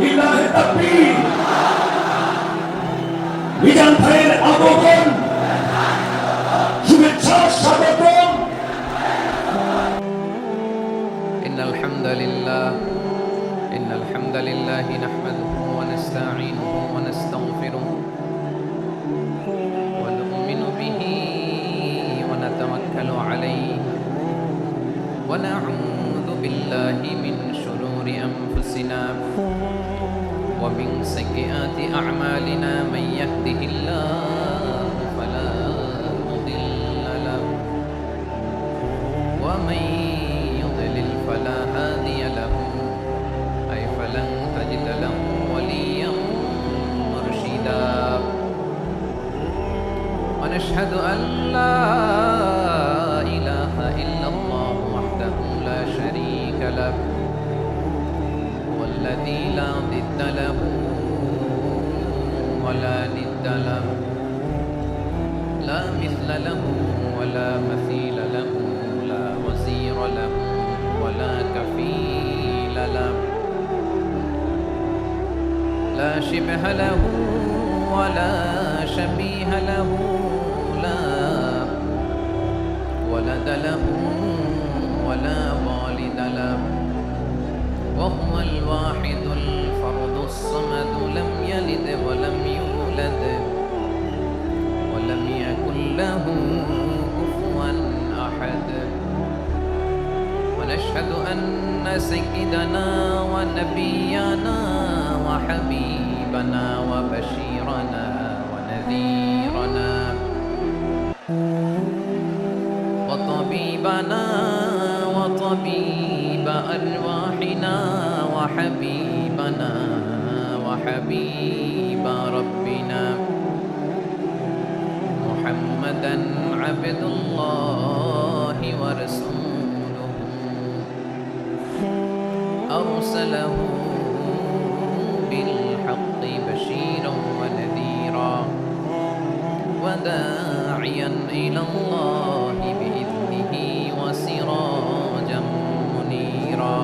লিল্লাহে তাকবীর। মিজান ভাইয়ের আগমন, শুভেচ্ছা স্বাগতম। ইন্নাল হামদালিল্লাহ নাহমাদুহু ওয়া নাস্তাঈনুহু ওয়া নাস্তাগফিরুহু ওয়া নু'মিনু বিহি ওয়া নাতাওয়াক্কালু আলাইহি ওয়া না'উযু বিল্লাহি মিন শুরুরি আনফুসিনা ওয়া মিন সাইয়্যাতি আ'মালিনা মান ইয়াহদিহিল্লাহু ফালা মুদিল্লা লাহু ওয়া মান يضلل فلا هادي له أي فلن تجد له وليا مرشدا ونشهد أن لا إله إلا الله وحده لا شريك له والذي لا ضد له ولا ند له لا مثل له ولا مثيل له لا وزير له ولا كفيل له لا شبه له ولا شبيه له لا ولد له ولا والد له وهو الواحد الفرد الصمد لم يلد ولم يولد ولم يكن له كفوا أحد ونشهد أن سيدنا ونبينا وحبيبنا وبشيرنا ونذيرنا وطبيبنا وطبيب أرواحنا وحبيبنا وحبيب ربنا محمدا عبد الله ورسوله أرسله بالحق بشيرا ونذيرا وداعيا إلى الله بإذنه وسراجا منيرا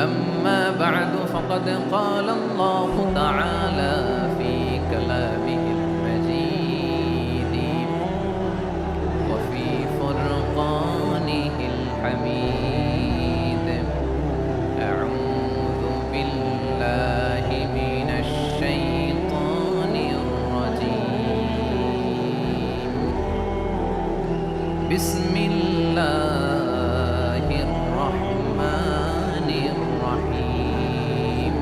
أما بعد فقد قال الله تعالى في كلامه المجيد وفي فرقانه الحميد أعوذ بالله من الشيطان الرجيم بسم الله الرحمن الرحيم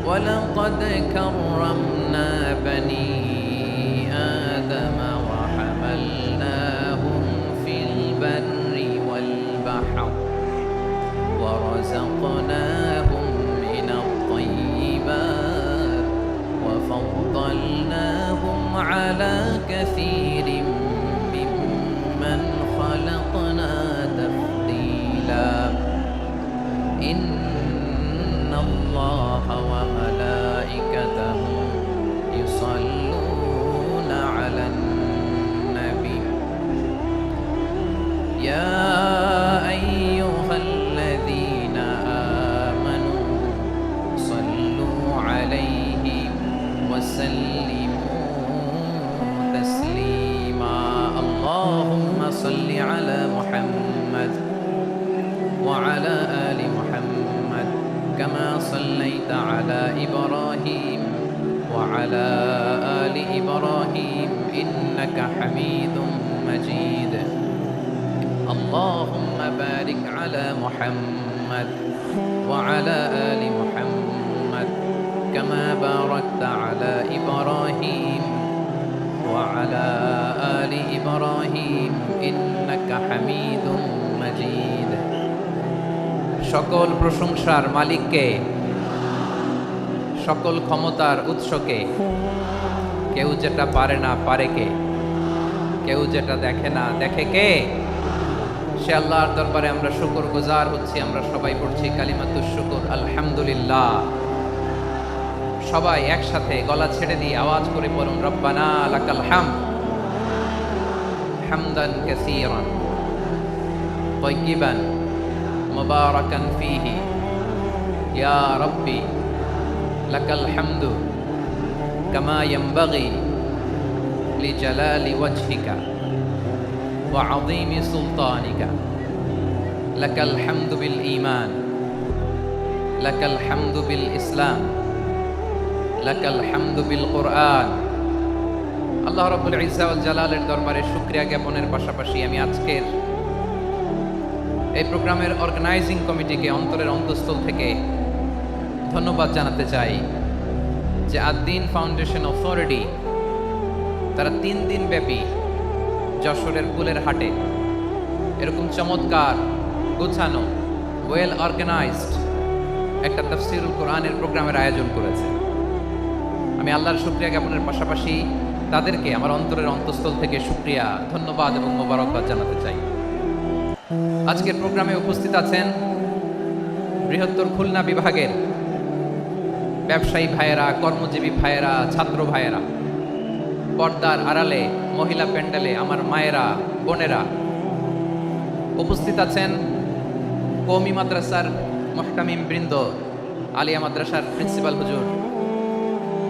ولقد كرمنا بني آدم وحملناهم في البر والبحر ورزقناهم من الطيبات وفضلناهم على كثير ممن خلقنا تفضيلا إن الله وملائكته يصلون على النبي يا أيها الذين آمنوا صلوا عليه وسلموا تسليما اللهم صل على محمد وعلى آل محمد كما صليت على إبراهيم وعلى آل إبراهيم إنك حميد مجيد اللهم بارك على محمد وعلى آل محمد كما باركت على إبراهيم وعلى آل إبراهيم إنك حميد مجيد সকল প্রশংসার মালিককে, সকল ক্ষমতার উৎসকে। কেউ যেটা পারে না পারে কে, কেউ যেটা দেখে না দেখে কে? সে আল্লাহর দরবারে আমরা শুকর গুজার হচ্ছি। আমরা সবাই পড়ছি কালিমাতুশ শুকর, আলহামদুলিল্লাহ। সবাই একসাথে গলা ছেড়ে দিয়ে আওয়াজ করে বলুন, রব্বানা লাকাল হামদ হামদান কাসীরান তাইয়িবান মুবারাকান ফীহি ইয়া রাব্বি লাকাল হামদু কামা ইয়ানবাগি লিজালালি ওয়াজহিকা ওয়া আযীমি সুলতানিকা লাকাল হামদু বিল ঈমান লাকাল হামদু বিল ইসলাম লাকাল হামদু বিল কুরআন। আল্লাহ রাব্বুল ইজ্জা ওয়াল জালালের দরবারে শুকরিয়া জ্ঞাপনের পাশাপাশি আমি আজকের এই প্রোগ্রামের অর্গানাইজিং কমিটিকে অন্তরের অন্তঃস্থল থেকে ধন্যবাদ জানাতে চাই যে আদ-দ্বীন ফাউন্ডেশন অথরিটি তারা 3 দিন ব্যাপী যশোরের ফুলের হাটে এরকম চমৎকার গোছানো ওয়েল অর্গানাইজড একটা তাফসীরুল কোরআনের প্রোগ্রামের আয়োজন করেছে। আমি আল্লাহর শুকরিয়া জ্ঞাপনের পাশাপাশি তাদেরকে আমার অন্তরের অন্তঃস্থল থেকে শুকরিয়া, ধন্যবাদ এবং মোবারকবাদ জানাতে চাই। আজকের প্রোগ্রামে উপস্থিত আছেন বৃহত্তর খুলনা বিভাগের ব্যবসায়ী ভাইয়েরা, কর্মজীবী ভাইয়েরা, ছাত্র ভাইয়েরা, পর্দার আড়ালে মহিলা প্যান্ডেলে আমার মায়েরা, বোনেরা। উপস্থিত আছেন কওমি মাদ্রাসার মুহতামিম বৃন্দ, আলিয়া মাদ্রাসার প্রিন্সিপাল হুজুর,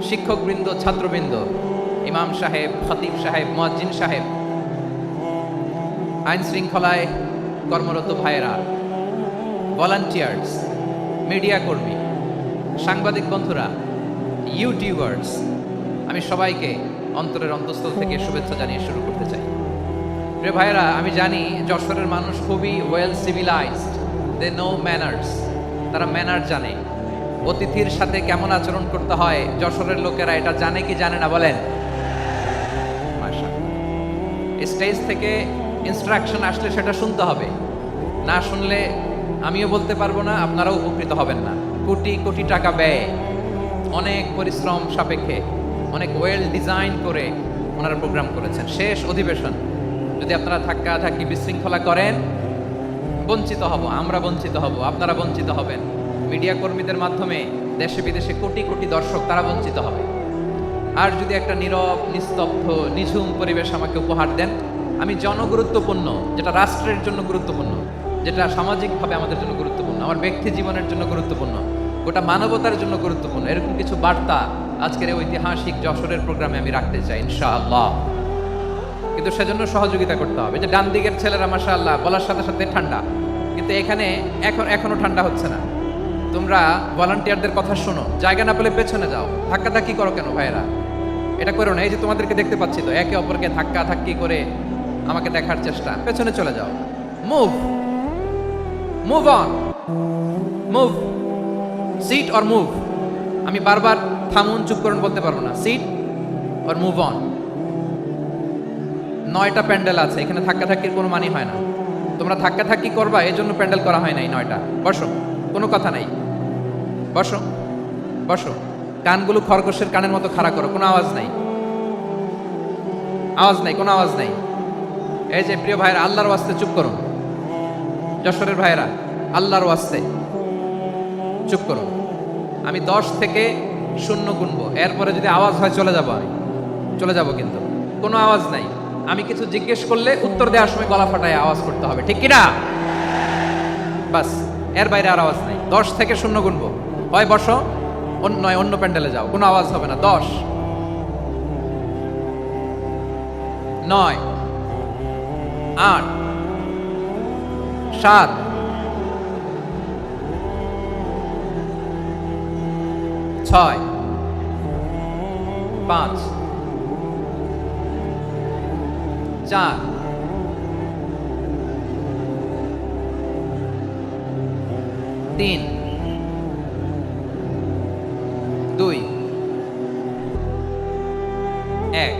শিক্ষকবৃন্দ, ছাত্রবৃন্দ, ইমাম সাহেব, খতিব সাহেব, মুয়াজ্জিন সাহেব, আইন শৃঙ্খলায় কর্মরত ভাইয়েরা, ভলান্টিয়ার্স, মিডিয়া কর্মী, সাংবাদিক বন্ধুরা, ইউটিউবার্স, আমি সবাইকে অন্তরের অন্তঃস্থল থেকে শুভেচ্ছা জানিয়ে শুরু করতে চাই। প্রিয় ভাইয়েরা, আমি জানি যশোরের মানুষ খুবই well civilized, they know manners, তারা ম্যানার জানে। অতিথির সাথে কেমন আচরণ করতে হয় যশোরের লোকেরা এটা জানে কি জানে না বলেন? মাশাআল্লাহ। স্টেজ থেকে ইনস্ট্রাকশন আসলে সেটা শুনতে হবে, না শুনলে আমিও বলতে পারবো না, আপনারাও উপকৃত হবেন না। কোটি কোটি টাকা ব্যয়, অনেক পরিশ্রম সাপেক্ষে, অনেক ওয়েল ডিজাইন করে ওনারা প্রোগ্রাম করেছেন। শেষ অধিবেশন যদি আপনারা ধাক্কি বিশৃঙ্খলা করেন, বঞ্চিত হব, আমরা বঞ্চিত হব, আপনারা বঞ্চিত হবেন। মিডিয়া কর্মীদের মাধ্যমে দেশে বিদেশে কোটি কোটি দর্শক তারা বঞ্চিত হবে। আর যদি একটা নীরব, নিস্তব্ধ, নিঝুম পরিবেশ আমাকে উপহার দেন, আমি জনগুরুত্বপূর্ণ, যেটা রাষ্ট্রের জন্য গুরুত্বপূর্ণ, যেটা সামাজিকভাবে আমাদের জন্য গুরুত্বপূর্ণ, আমার ব্যক্তি জীবনের জন্য গুরুত্বপূর্ণ, গোটা মানবতার জন্য গুরুত্বপূর্ণ, এরকম কিছু বার্তা আজকের এই ঐতিহাসিক যশোরের প্রোগ্রামে আমি রাখতে চাই ইনশাআল্লাহ। কিন্তু সেজন্য সহযোগিতা করতে হবে। যে ডান দিকের ছেলেরা মাশাআল্লাহ বলার সাথে সাথে ঠান্ডা, কিন্তু এখানে এখনো ঠান্ডা হচ্ছে না। তোমরা ভলান্টিয়ারদের কথা শোনো, জায়গা না পেলে পেছনে যাও। ধাক্কাধাক্কি করো কেন ভাইয়েরা? এটা করো না। এই যে তোমাদেরকে দেখতে পাচ্ছি তো, একে অপরকে ধাক্কি করে আমাকে দেখার চেষ্টা, পেছনে চলে যাও। Move on, move, sit or move. আমি বারবার থামুন, চুপ করুন বলতে পারবো না। Sit or move on. 9টা প্যান্ডেল আছে, এখানে ধাক্কির কোনো মানি হয় না। তোমরা ধাক্কি করবা, এই জন্য প্যান্ডেল করা হয় নাই 9টা। বসো, কোনো কথা নাই, বসো বসো। কানগুলো খরগোশের কানের মতো খাড়া করো, কোনো আওয়াজ নাই, আওয়াজ নাই, কোনো আওয়াজ নাই। এই যে প্রিয় ভাইয়েরা, আল্লাহর ওয়াস্তে চুপ করুন। যশোরের ভাইয়েরা, আল্লাহর ওয়াস্তে চুপ করুন। আমি 10 থেকে 0 গুনবো, এরপরে যদি আওয়াজ হয় চলে যাবো, আমি চলে যাবো, কিন্তু কোনো আওয়াজ নাই। আমি কিছু জিজ্ঞেস করলে উত্তর দেওয়ার সময় গলা ফাটায় আওয়াজ করতে হবে, ঠিক কিনা? বাস, এর বাইরে আর আওয়াজ নাই। 10 থেকে 0 গুনবো, হয় বসো, নয় অন্য প্যান্ডেলে যাও, কোনো আওয়াজ হবে না। 10, 9, 8, 7, 6, 5, 4, 3, 2, 1,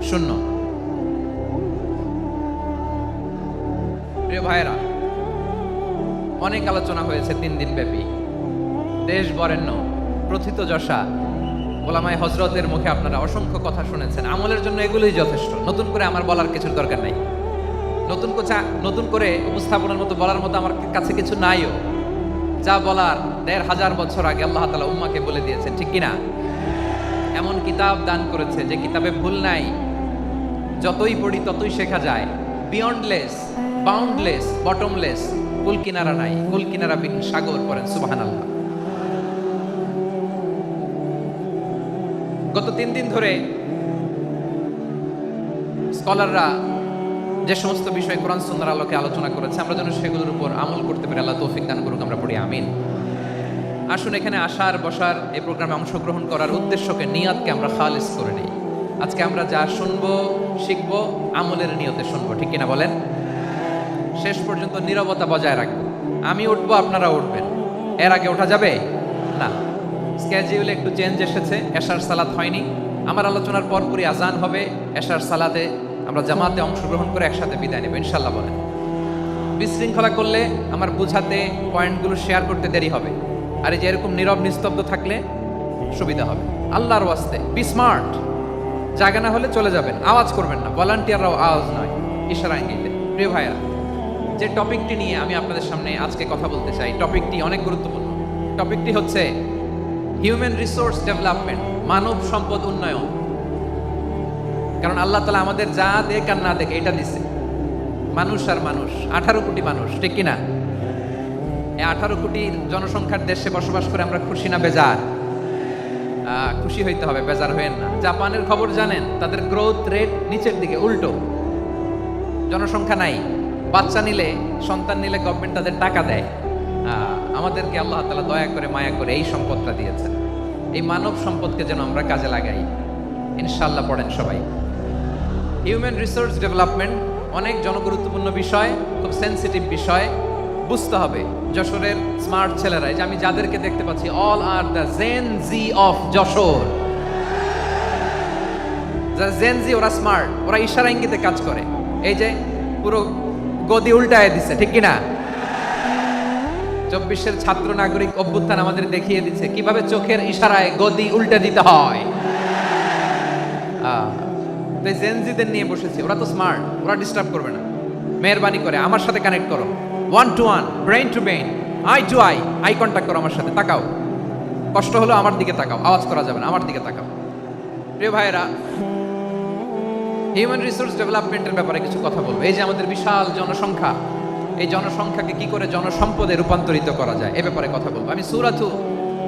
0। প্রিয় ভাইয়েরা, অনেক আলোচনা হয়েছে 3 দিন ব্যাপী। দেশ বরেণ্য প্রথিতযশা ওলামায়ে হযরতের মুখে আপনারা অসংখ্য কথা শুনেছেন। আমলের জন্য এগুলোই যথেষ্ট, নতুন করে আমার বলার কিছুর দরকার নাই। নতুন করে উপস্থাপনের মতো বলার মতো আমার কাছে কিছু নাইও। যা বলার ১৫০০ বছর আগে আল্লাহ তাআলা উম্মাহকে বলে দিয়েছেন, ঠিক কিনা? এমন কিতাব দান করেছে যে কিতাবে ভুল নাই, যতই পড়ি ততই শেখা যায়। বিয়ন্ডলেস, বাউন্ডলেস, বটমলেস, কুল কিনারা নাই, কুল কিনারা বিহীন সাগর। পড়েন সুবহানাল্লাহ। গত ৩ দিন ধরে স্কলাররা যে সমস্ত বিষয় কোরআন সুন্নাহর আলোকে আলোচনা করেছে, আমরা যেন সেগুলোর উপর আমল করতে পারি। আল্লাহ তৌফিক দান করুক, আমরা পড়ি আমিন। আসুন, এখানে আসার বসার এই প্রোগ্রামে অংশগ্রহণ করার উদ্দেশ্যকে, নিয়তকে আমরা খালিস করে নিই। আজকে আমরা যা শুনবো শিখবো আমলের নিয়তে শুনবো, ঠিক কিনা বলেন? শেষ পর্যন্ত নীরবতা বজায় রাখবো। আমি উঠবো, আপনারা উঠবেন। এর আগে ওঠা যাবে না। স্কেজিউলে একটু চেঞ্জ এসেছে, এশার সালাত হয়নি। আমার আলোচনার পরপরই আজান হবে। এশার সালাতে আমরা জামাতে অংশগ্রহণ করে একসাথে বিদায় নেব ইনশাল্লাহ। বলেন, বিশৃঙ্খলা করলে আমার বুঝাতে, পয়েন্টগুলো শেয়ার করতে দেরি হবে। আর এই যে এরকম নীরব নিস্তব্ধ থাকলে সুবিধা হবে। আল্লাহর ওয়াস্তে বি স্মার্ট। জায়গা না হলে চলে যাবেন, আওয়াজ করবেন না। ভলান্টিয়াররাও আওয়াজ নয়, ইশারা ইঙ্গিতে। প্রিয় ভাইরা, যে টপিকটি নিয়ে আমি আপনাদের সামনে আজকে কথা বলতে চাই, টপিকটি অনেক গুরুত্বপূর্ণ। টপিকটি হচ্ছে হিউম্যান রিসোর্স ডেভেলপমেন্ট, মানব সম্পদ উন্নয়ন। কারণ আল্লাহ তাআলা আমাদের যা দেখ আর না দেখ এটা দিছে। মানুষ আর মানুষ, 18 কোটি মানুষ, ঠিক কিনা? এই 18 কোটি জনসংখ্যার দেশে বসবাস করে আমরা খুশি না বেজার? খুশি হইতে হবে, বেজার হইেন না। জাপানের খবর জানেন? তাদের গ্রোথ রেট নিচের দিকে, উল্টো। জনসংখ্যা নাই, বাচ্চা নিলে, সন্তান নিলে গভর্নমেন্ট তাদের টাকা দেয়। আমাদেরকে আল্লাহ তাআলা দয়া করে, মায়া করে এই সম্পদটা দিয়েছেন। এই মানব সম্পদকে যেন আমরা কাজে লাগাই ইনশাআল্লাহ। পড়েন সবাই। হিউম্যান রিসোর্স ডেভেলপমেন্ট অনেক জনগুরুত্বপূর্ণ বিষয়, খুব সেন্সিটিভ বিষয়। বুঝতে হবে যশোরের স্মার্ট ছেলেরা, যে আমি যাদেরকে দেখতে পাচ্ছি, all are the Gen Z of Jessore. যারা জেন জি, ওরা স্মার্ট, ওরা ইশারা ইঙ্গিতে কাজ করে। এই যে পুরো গদি উল্টায় দিছে, ঠিক কিনা? 24-এর ছাত্র নাগরিক অভ্যুত্থান আমাদের দেখিয়ে দিচ্ছে কিভাবে চোখের ইশারায় গদি উল্টে দিতে হয়। জেনজিদের নিয়ে বসেছি, ওরা তো স্মার্ট, ওরা ডিস্টার্ব করবে না। মেহরবানি করে আমার সাথে কানেক্ট করো, 1 to 1, brain to brain, eye to eye, eye contact করো আমার সাথে। তাকাও, কষ্ট হলো আমার দিকে তাকাও, আওয়াজ করা যাবে না, আমার দিকে তাকাও। প্রিয় ভাইয়েরা, হিউম্যান রিসোর্স ডেভেলপমেন্টের ব্যাপারে কিছু কথা বলবো। এই যে আমাদের বিশাল জনসংখ্যা, এই জনসংখ্যাকে কি করে জনসম্পদে রূপান্তরিত করা যায় এ ব্যাপারে কথা বলবো। আমি সূরাতু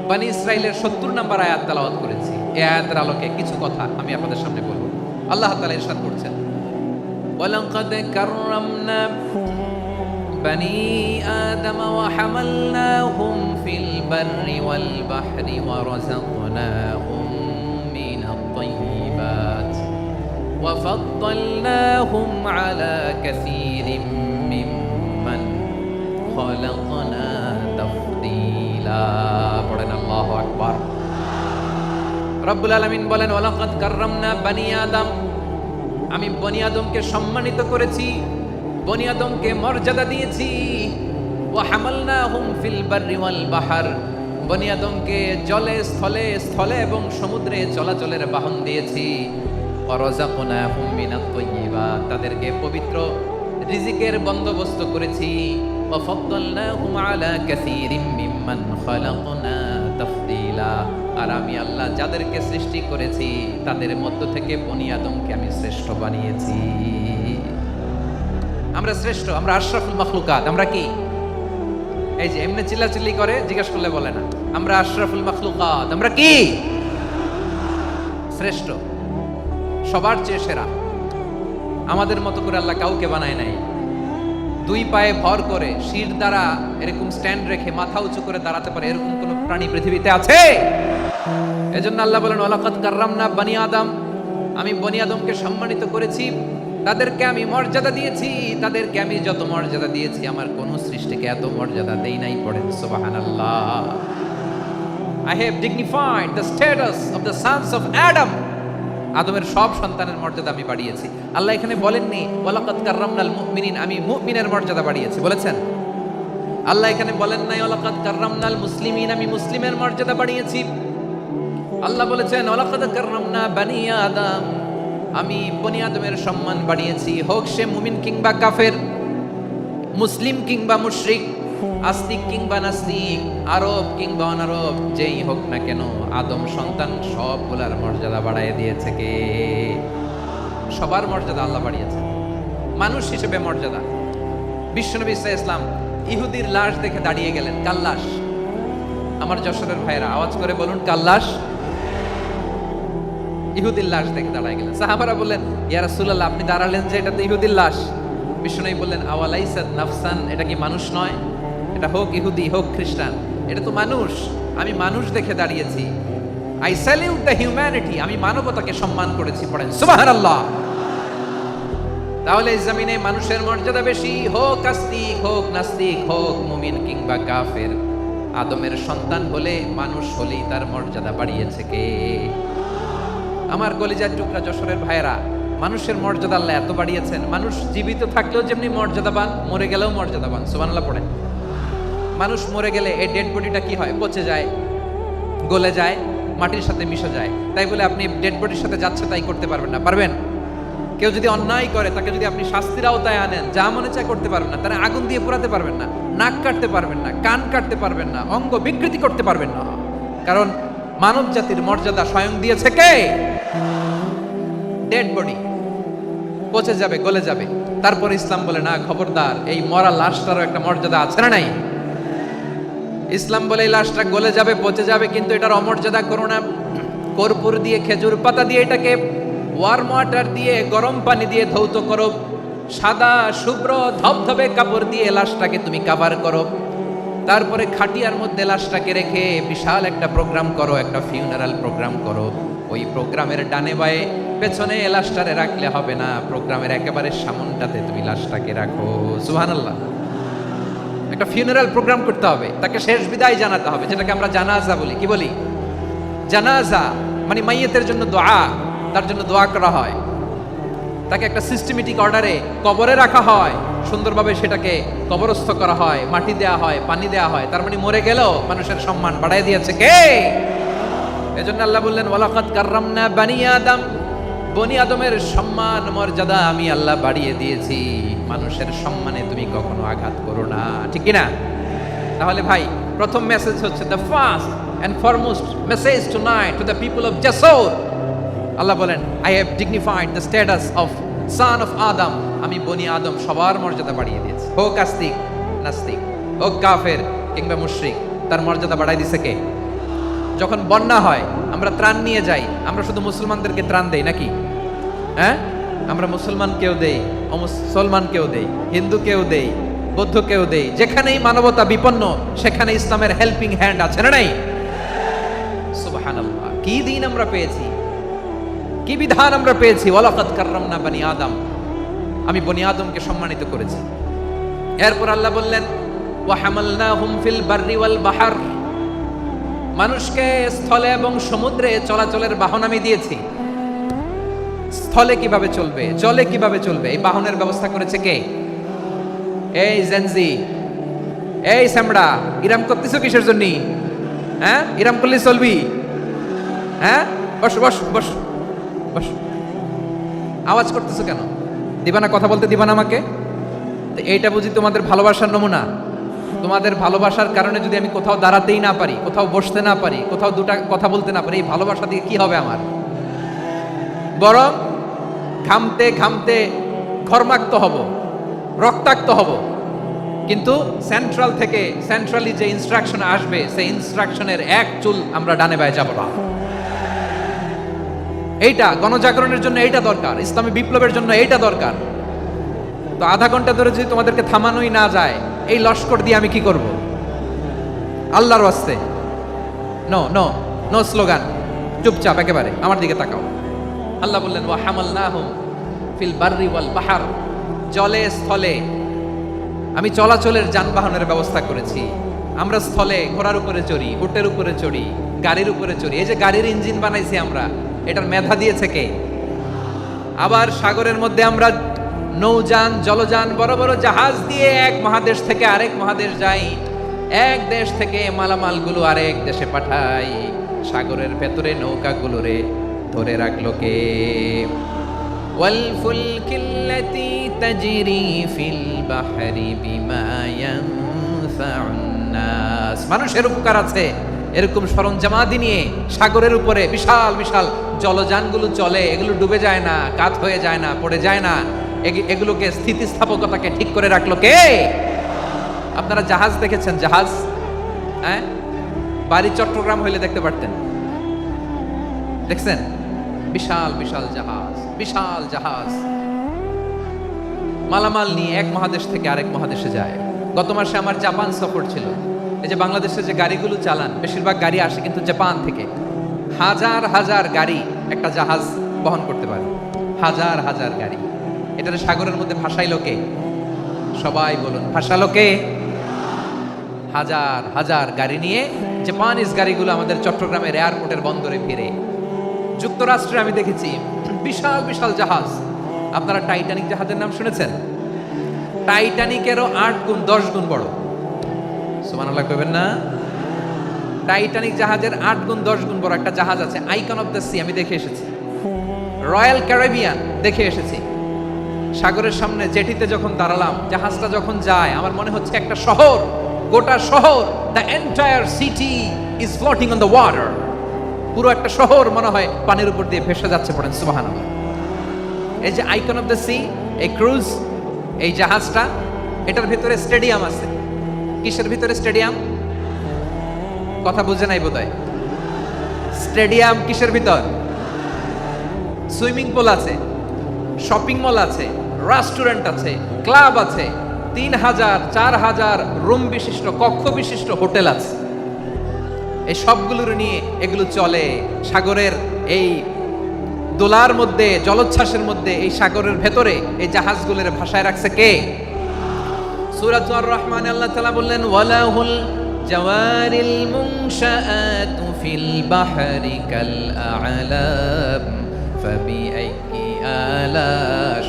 বনী ইসরাইলের 70 নম্বর আয়াত তেলাওয়াত করেছি। এই আয়াতের আলোকে কিছু কথা আমি আপনাদের সামনে বলবো। আল্লাহ তাআলা ইরশাদ করছেন, ওয়ালাকাদ কাররামনা বনী আদম ওয়া হামালনাহুম ফিল বাররি ওয়াল বাহরি ওয়া রাযাকনাহুম মিনাত তাইয়্যিবাত ওয়া ফাদ্দালনাহুম আলা কাসীরিম মিম্মান খালাকনা তাফদীলা। পড়েন আল্লাহু আকবার। রব্বুল আলামিন বলেন, ওয়ালাকাদ কাররামনা বনী আদম, আমি বনী আদমকে সম্মানিত করেছি, বনী আদমকে মর্যাদা দিয়েছি। ওয়া হামালনাহুম ফিল বাররি ওয়াল বাহর, বনী আদমকে জলে, স্থলে, স্থলে এবং সমুদ্রে চলাচলের বাহন দিয়েছি। ওয়া রাযাকনাহুম মিনাত তাইয়্যিবাত, তাদেরকে পবিত্র রিজিকের বন্দোবস্ত করেছি। ওয়া ফাদ্দালনাহুম আলা কাসীরিম মিম্মান খালাকনা তাফদীলা, আর আমি আল্লাহ যাদেরকে সৃষ্টি করেছি তাদের মধ্য থেকে বনী আদমকে আমি শ্রেষ্ঠ বানিয়েছি। আমরা শ্রেষ্ঠ, আমরা আশরাফুল মাখলুকাত। আমরা কি? এই যে এমনি চিল্লাচিল্লি করে, জিজ্ঞেস করলে বলে না। আমরা আশরাফুল মাখলুকাত। আমরা কি? শ্রেষ্ঠ, সবার চেয়ে সেরা। আমাদের মতো করে আল্লাহ কাউকে বানায় নাই। 2 পায়ে ভর করে, শির দ্বারা এরকম স্ট্যান্ড রেখে মাথা উঁচু করে দাঁড়াতে পারে এরকম কোন প্রাণী পৃথিবীতে আছে? এজন্য আল্লাহ বলেন, ওয়ালাকাদ কাররামনা বনী আদম, আমি বনী আদমকে সম্মানিত করেছি, তাদেরকে আমি মর্যাদা দিয়েছি। তাদেরকে আমি যত মর্যাদা দিয়েছি আমার কোন সৃষ্টিকে এত মর্যাদা দেই নাই। পড়েন সুবহানাল্লাহ। I have dignified the status of the sons of Adam, আদমের সব সন্তানের মর্যাদা আমি বাড়িয়েছি। আল্লাহ এখানে বলেননি ওয়ালাকাদ কাররামনাল মুমিনিন, আমি মুমিনের মর্যাদা বাড়িয়েছি, বলেছেন? আল্লাহ এখানে বলেন নাই ওয়ালাকাদ কাররামনাল মুসলিমিন, আমি মুসলিমের মর্যাদা বাড়িয়েছি। আল্লাহ বলেছেন ওয়ালাকাদ কাররামনা বনী আদম, আমি বনী আদমের সম্মান বাড়িয়েছি। হোক সে মুমিন কিংবা কাফের, মুসলিম কিংবা মুশরিক, আস্তিক কিংবা নাস্তিক, আরব কিংবা অনারব, যেই হোক না কেন, আদম সন্তান সবগুলার মর্যাদা বাড়ায় দিয়েছে কে? সবার মর্যাদা আল্লাহ বাড়িয়েছে, মানুষ হিসেবে মর্যাদা। বিশ্বনবী ইসলাম ইহুদির লাশ দেখে দাঁড়িয়ে গেলেন। কার লাশ? আমার যশোরের ভাইরা আওয়াজ করে বলুন, কার লাশ? ইহুদির লাশ দেখে দাঁড়ায় গেলেন। সাহাবারা বললেন, ইয়া রাসূলুল্লাহ, আপনি দাঁড়ালেন যে, এটা তো ইহুদির লাশ। বিশ্বনবী বললেন, আওয়ালাইসাত নাফসান, এটা কি মানুষ নয়? এটা হোক ইহুদি হোক খ্রিস্টান, এটা তো মানুষ। আমি মানুষ দেখে দাঁড়িয়েছি। আই স্যালিউট দ্য হিউম্যানিটি, আমি মানবতাকে সম্মান করেছি। পড়েন সুবহানাল্লাহ। তাহলে এই জমিনে মানুষের মর্যাদা বেশি, হোক আস্তিক হোক নাস্তিক, হোক মুমিন কিংবা কাফের। আদমের সন্তান হলে, মানুষ হলেই তার মর্যাদা বাড়িয়েছে কে? আমার কলিজার টুকরা যশোরের ভাইয়েরা, মানুষের মর্যাদা আল্লাহ এত বাড়িয়েছেন, মানুষ জীবিত থাকলেও যেমনি মর্যাদাবান, মরে গেলেও মর্যাদাবান। সুবহানাল্লাহ পড়েন। মানুষ মরে গেলে এই ডেড বডিটা কি হয়? পচে যায়, গলে যায়, মাটির সাথে মিশে যায়। তাই বলে আপনি ডেড বডির সাথে যাচ্ছে তাই করতে পারবেন না। পারবেন? কেউ যদি অন্যায় করে, তাকে যদি আপনি শাস্তির আওতায় আনেন, যা মনে চায় করতে পারবেন না। তারা আগুন দিয়ে পোড়াতে পারবেন না, নাক কাটতে পারবেন না, কান কাটতে পারবেন না, অঙ্গ বিকৃতি করতে পারবেন না। কারণ মানব জাতির মর্যাদা স্বয়ং দিয়েছে কে? ডেড বডি পচে যাবে, গলে যাবে। তারপর ইসলাম বলে, না খবরদার, এই মরা লাশটারও একটা মর্যাদা আছে না নাই? ইসলাম বলে এই লাশটা গলে যাবে, পচে যাবে, কিন্তু এটার অমর্যাদা করো না। কর্পূর দিয়ে, খেজুর পাতা দিয়ে, এটাকে ওয়ার্ম ওয়াটার দিয়ে, গরম পানি দিয়ে ধৌত করো। সাদা শুভ্র ধবধবে কাপড় দিয়ে লাশটাকে তুমি কাভার করো। তারপরে খাটিয়ার মধ্যে লাশটাকে রেখে বিশাল একটা প্রোগ্রাম করো, একটা ফিউনারাল প্রোগ্রাম করো। ওই প্রোগ্রামের ডানে বায়ে পেছনে লাশটারে রাখলে হবে না, প্রোগ্রামের একেবারে সামনটাতে তুমি লাশটাকে রাখো। সুবহানাল্লাহ। একটা ফিউনারাল প্রোগ্রাম করতে হবে, তাকে শেষ বিদায় জানাতে হবে, যেটাকে আমরা জানাজা বলি। কি বলি? জানাজা মানে মাইয়েতের জন্য দোয়া, তার জন্য দোয়া করা হয়। তাকে একটা সিস্টেমেটিক অর্ডারে কবরে রাখা হয়, সুন্দরভাবে সেটাকে কবরস্থ করা হয়, মাটি দেয়া হয়, পানি দেয়া হয়। তার মানে মরে গেলেও মানুষের সম্মান বাড়ায় দিয়েছে কে? এজন্য আল্লাহ বললেন, ওয়ালাকাদ কাররামনা বানি আদম, বনি আদমের সম্মান মর্যাদা আমি আল্লাহ বাড়িয়ে দিয়েছি। মানুষের সম্মানে তুমি কখনো আঘাত করো না, ঠিক কি না? তাহলে ভাই, প্রথম মেসেজ হচ্ছে, the first and foremost message tonight to the people of Jessore. আল্লাহ বলেন, I have dignified the status of son of Adam, আমি বনি আদম সবার মর্যাদা বাড়িয়ে দিয়েছি। হোক আস্তিক নাস্তিক, হোক কাফের কিংবা মুশরিক, তার মর্যাদা বাড়াই দিছে কে? যখন বন্যা হয়, আমরা ত্রাণ নিয়ে যাই, আমরা শুধু মুসলমানদেরকে ত্রাণ দেই নাকি? হ্যাঁ, আমরা মুসলমানকেও দেই, অমুসলমানকেও দেই, হিন্দুকেও দেই, বৌদ্ধকেও দেই। যেখানেই মানবতা বিপন্ন, সেখানে ইসলামের হেল্পিং হ্যান্ড আছে না নাই? সুবহানাল্লাহ। কি দিন আমরা পেয়েছি, কি বিধান আমরা পেয়েছি। ওয়ালাকাদ কাররামনা বানি আদম, আমি বনি আদমকে সম্মানিত করেছি। এরপর আল্লাহ বললেন, ওয়া হামালনাহুম ফিল বাররি ওয়াল বাহর, মানুষকে স্থলে এবং সমুদ্রে চলাচলের বাহন আমি দিয়েছি। স্থলে কিভাবে চলবে, জলে কিভাবে চলবে, এই বাহনের ব্যবস্থা করেছে কে? এই জেনজি, এই স্যামড়া, ইরাম করতেছো কিসের জন্য? হ্যাঁ, ইরাম করলে চলবি? হ্যাঁ, বস বস বস বস। আওয়াজ করতেছো কেন? দিবা না, কথা বলতে দিবা না আমাকে? তো এইটা বুঝি তোমাদের ভালোবাসার নমুনা? তোমাদের ভালোবাসার কারণে যদি আমি কোথাও দাঁড়াতেই না পারি, কোথাও বসতে না পারি, কোথাও দুটা কথা বলতে না পারি, এই ভালোবাসা দিয়ে কি হবে আমার? বরং ঘামতে ঘামতে ঘর্মাক্ত হব, রক্তাক্ত হব। কিন্তু সেন্ট্রাল থেকে, সেন্ট্রালি যে ইনস্ট্রাকশন আসবে, সেই ইনস্ট্রাকশনের এক চুল আমরা ডানে বায়ে যাব না। এইটা গণজাগরণের জন্য এইটা দরকার, ইসলামী বিপ্লবের জন্য এইটা দরকার। তো আধা ঘন্টা ধরে যদি তোমাদেরকে থামানোই না যায়, এই লস্কর দিয়ে আমি কি করব? আল্লাহর ওয়াস্তে নো নো নো স্লোগান, চুপচাপ একেবারে আমার দিকে তাকাও। আল্লাহ বললেন, ওয়া হামালনাহুম ফিল বাররি ওয়াল বাহর, জলে স্থলে আমি চলাচলের যানবাহনের ব্যবস্থা করেছি। আমরা স্থলে ঘোড়ার উপরে চড়ি, উটের উপরে চড়ি, গাড়ির উপরে চড়ি। এই যে গাড়ির ইঞ্জিন বানাইছি আমরা, এটার মেধা দিয়েছে কে? আবার সাগরের মধ্যে আমরা নৌযান, জলযান, বড় বড় জাহাজ দিয়ে এক মহাদেশ থেকে আরেক মহাদেশ যাই, এক দেশ থেকে মালামালগুলো আরেক দেশে পাঠাই। সাগরের ভেতরে নৌকাগুলোরে ধরে রাখলো কে? ওয়াল ফুলকিল্লাতি তাজরি ফিল বাহরি বিমা ইয়ানফাউন ইয়ানফাউন নাস। মানুষের উপকার আছে এরকম সরঞ্জামাদি নিয়ে সাগরের উপরে বিশাল বিশাল জলযানগুলো চলে, এগুলো ডুবে যায় না, কাত হয়ে যায় না, পড়ে যায় না। এগুলোকে স্থিতিস্থাপকতাকে ঠিক করে রাখলো কে? আপনারা জাহাজ দেখেছেন? জাহাজ, হ্যাঁ, বাড়ি চট্টগ্রাম হইলে দেখতে পারতেন, দেখছেন? বিশাল বিশাল জাহাজ, বিশাল জাহাজ মালামাল নিয়ে এক মহাদেশ থেকে আরেক মহাদেশে যায়। গত মাসে আমার জাপান সফর ছিল। এই যে বাংলাদেশে যে গাড়িগুলো চালান, বেশিরভাগ গাড়ি আসে কিন্তু জাপান থেকে। হাজার হাজার গাড়ি একটা জাহাজ বহন করতে পারে, হাজার হাজার গাড়ি। এটারে সাগরের মধ্যে ভাসাইলো কে? সবাই বলুন, ভাসালো কে? হাজার হাজার গাড়ি নিয়ে জাপানিজ গাড়িগুলো আমাদের চট্টগ্রামের এয়ারপোর্টের বন্দরে ফিরে। যুক্তরাষ্ট্রে আমি দেখেছি বিশাল বিশাল জাহাজ। আপনারা টাইটানিক জাহাজের নাম শুনেছেন? টাইটানিকেরও 8 গুণ 10 গুণ বড়। সুবহানাল্লাহ কইবেন না? টাইটানিক জাহাজের 8 গুণ 10 গুণ বড় একটা জাহাজ আছে, আইকন অফ দ্য সি। আমি দেখে এসেছি। রয়্যাল ক্যারিবিয়ান দেখে এসেছি। সাগরের সামনে জেটিতে যখন দাঁড়ালাম, জাহাজটা যখন যায়, আমার মনে হচ্ছে একটা শহর, গোটা শহর, the entire city is floating on the water. পুরো একটা শহর মনে হয় পানির উপর দিয়ে ভেসে যাচ্ছে। পড়েন সুবহানাল্লাহ। এই যে আইকন অফ দ্য সি, এই ক্রুজ, এই জাহাজটা, এটার ভিতরে স্টেডিয়াম আছে। কিসের ভিতরে স্টেডিয়াম? কথা বুঝে নাই বোধহয়। স্টেডিয়াম কিসের ভিতর? সুইমিং পুল আছে, শপিং মল আছে, রেস্টুরেন্ট আছে, ক্লাব আছে, 3000 4000 রুম বিশিষ্ট, কক্ষ বিশিষ্ট হোটেল আছে। এই সবগুলোর নিয়ে এগুলো চলে সাগরের এই দোলার মধ্যে, জলোচ্ছ্বাসের মধ্যে। এই সাগরের ভেতরে এই জাহাজগুলোর ভাষায় রাখছে কে? সূরাতুর আর রহমানে আল্লাহ তাআলা বললেন, ওয়ালাহুল জাওয়ারিল মুনশাআতু ফিল বাহরি কাল আ'লাম ফাবিআইয়ি আলা,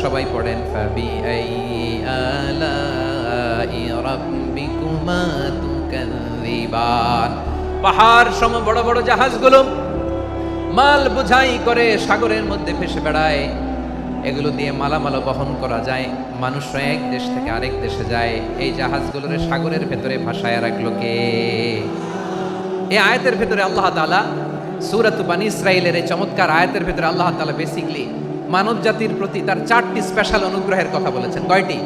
সবাই পড়েন, ফাবিআইয়ি আলাই রাব্বিকুমা তুকাযযিবান। পাহাড় সম বড় বড় জাহাজগুলো মাল বোঝাই করে সাগরের মধ্যে ভেসে বেড়ায়। এগুলো দিয়ে মালামাল বহন করা যায়, মানুষরা এক দেশ থেকে আরেক দেশে যায়। এই জাহাজগুলোর সাগরের ভেতরে ভাসায় রাখলো কে? এই আয়াতের ভেতরে আল্লাহ তাআলা সূরাত বানী ইসরাঈলের এই চমৎকার আয়াতের ভেতরে আল্লাহ তাআলা বেসিক্যালি মানব জাতির প্রতি তার 4টি স্পেশাল অনুগ্রহের কথা বলেছেন। কয়টি?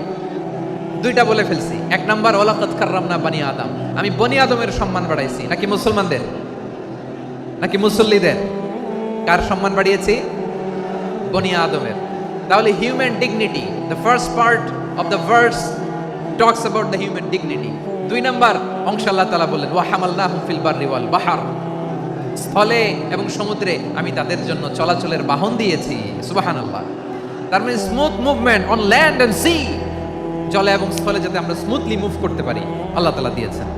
2টা বলে ফেলছি। 1 নাম্বার, ওয়ালাকাদ কাররামনা বানি আদম, আমি বনি আদমের সম্মান বাড়াইছি। নাকি মুসলমানদের? নাকি মুসল্লিদের? কার সম্মান বাড়িয়েছি? বনি আদমের। তাহলে human dignity, the first part of the verse talks about the human dignity. 2 number অংশ আল্লাহ তাআলা বললেন, ওয়া হামালনাহুম ফিল বাররি ওয়াল বাহর, স্থলে এবং সমুদ্রে আমি তাদের জন্য চলাচলের বাহন দিয়েছি। সুবহানাল্লাহ। তার মানে smooth movement on land and sea, জলে এবং স্থলে যাতে আমরা স্মুথলি মুভ করতে পারি আল্লাহ তাআলা দিয়েছেন।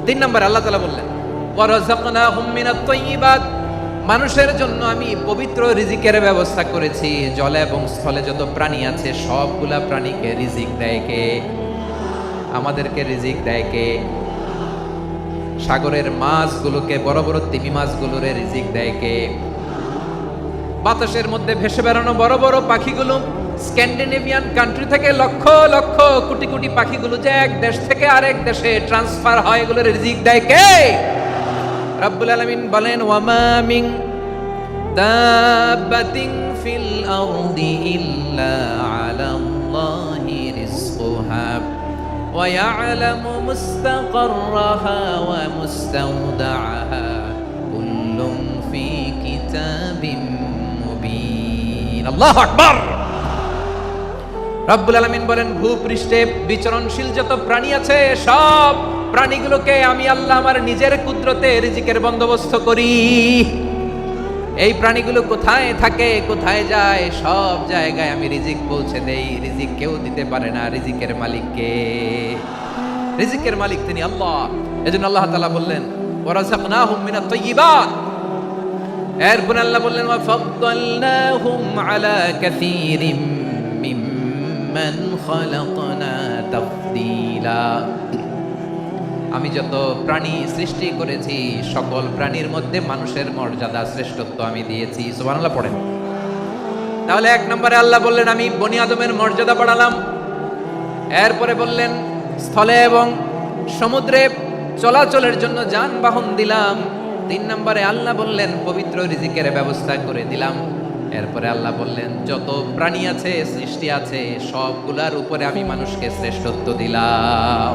3 নাম্বার আল্লাহ তাআলা বললেন, ওয়া রাযাকনাহুম মিনাত তাইয়্যিবাত, মানুষের জন্য আমি পবিত্র রিজিকের ব্যবস্থা করেছি। জলে এবং স্থলে যত প্রাণী আছে সবগুলা প্রাণীকে রিজিক দেয় কে? আমাদেরকে রিজিক দেয় কে? সাগরের মাছগুলোকে, বড় বড় তিমি মাছগুলোরে রিজিক দেয় কে? বাতাসের মধ্যে ভেসে বেড়ানো বড় বড় পাখিগুলো, স্ক্যান্ডিনেভিয়ান কান্ট্রি থেকে লক্ষ লক্ষ কোটি কোটি পাখিগুলো যে এক দেশ থেকে আরেক দেশে ট্রান্সফার হয়, এগুলোর রিজিক দেয় কে? রাব্বুল আলামিন বলেন, ওয়ামা মিন দাব্বাতিন ফিল আরদি ইল্লা আলাল্লাহি রিজকুহা ওয়া ইয়ালামু মুস্তাকাররাহা ওয়া মুস্তাওদাআহা কুল্লুম ফি কিতাবিম মুবিন। আল্লাহু আকবার। রাব্বুল আলামিন বলেন, ভূপৃষ্ঠে বিচরণশীল যত প্রাণী আছে সব প্রাণীগুলোকে আমি আল্লাহ আমার নিজের কুদরতে রিজিকের বন্দোবস্ত করি। এই প্রাণীগুলো কোথায় থাকে, কোথায় যায়, সব জায়গায় আমি রিজিক পৌঁছে দেই। রিজিক কেউ দিতে পারে না, রিজিকের মালিক কে? রিজিকের মালিক তিনি আল্লাহ। এজন্য আল্লাহ তাআলা বললেন, ওয়া রাযাকনাহুম মিনাত তাইয়্যিবাত। এরপর আল্লাহ বললেন, ওয়া ফাদ্দালনাহুম আলা কাসীরিম মিম্মান খালাকনা তাফদীলা। আমি যত প্রাণী সৃষ্টি করেছি সকল প্রাণীর মধ্যে মানুষের মর্যাদা, শ্রেষ্ঠত্ব আমি দিয়েছি। সুবহানাল্লাহ পড়েন। তাহলে 1 নম্বরে আল্লাহ বললেন আমি বনি আদমের মর্যাদা বাড়ালাম। এরপরে বললেন স্থলে এবং সমুদ্রে চলাচলের জন্য যানবাহন দিলাম। 3 নম্বরে আল্লাহ বললেন পবিত্র রিজিকের ব্যবস্থা করে দিলাম। এরপরে আল্লাহ বললেন যত প্রাণী আছে, সৃষ্টি আছে, সবগুলার উপরে আমি মানুষকে শ্রেষ্ঠত্ব দিলাম।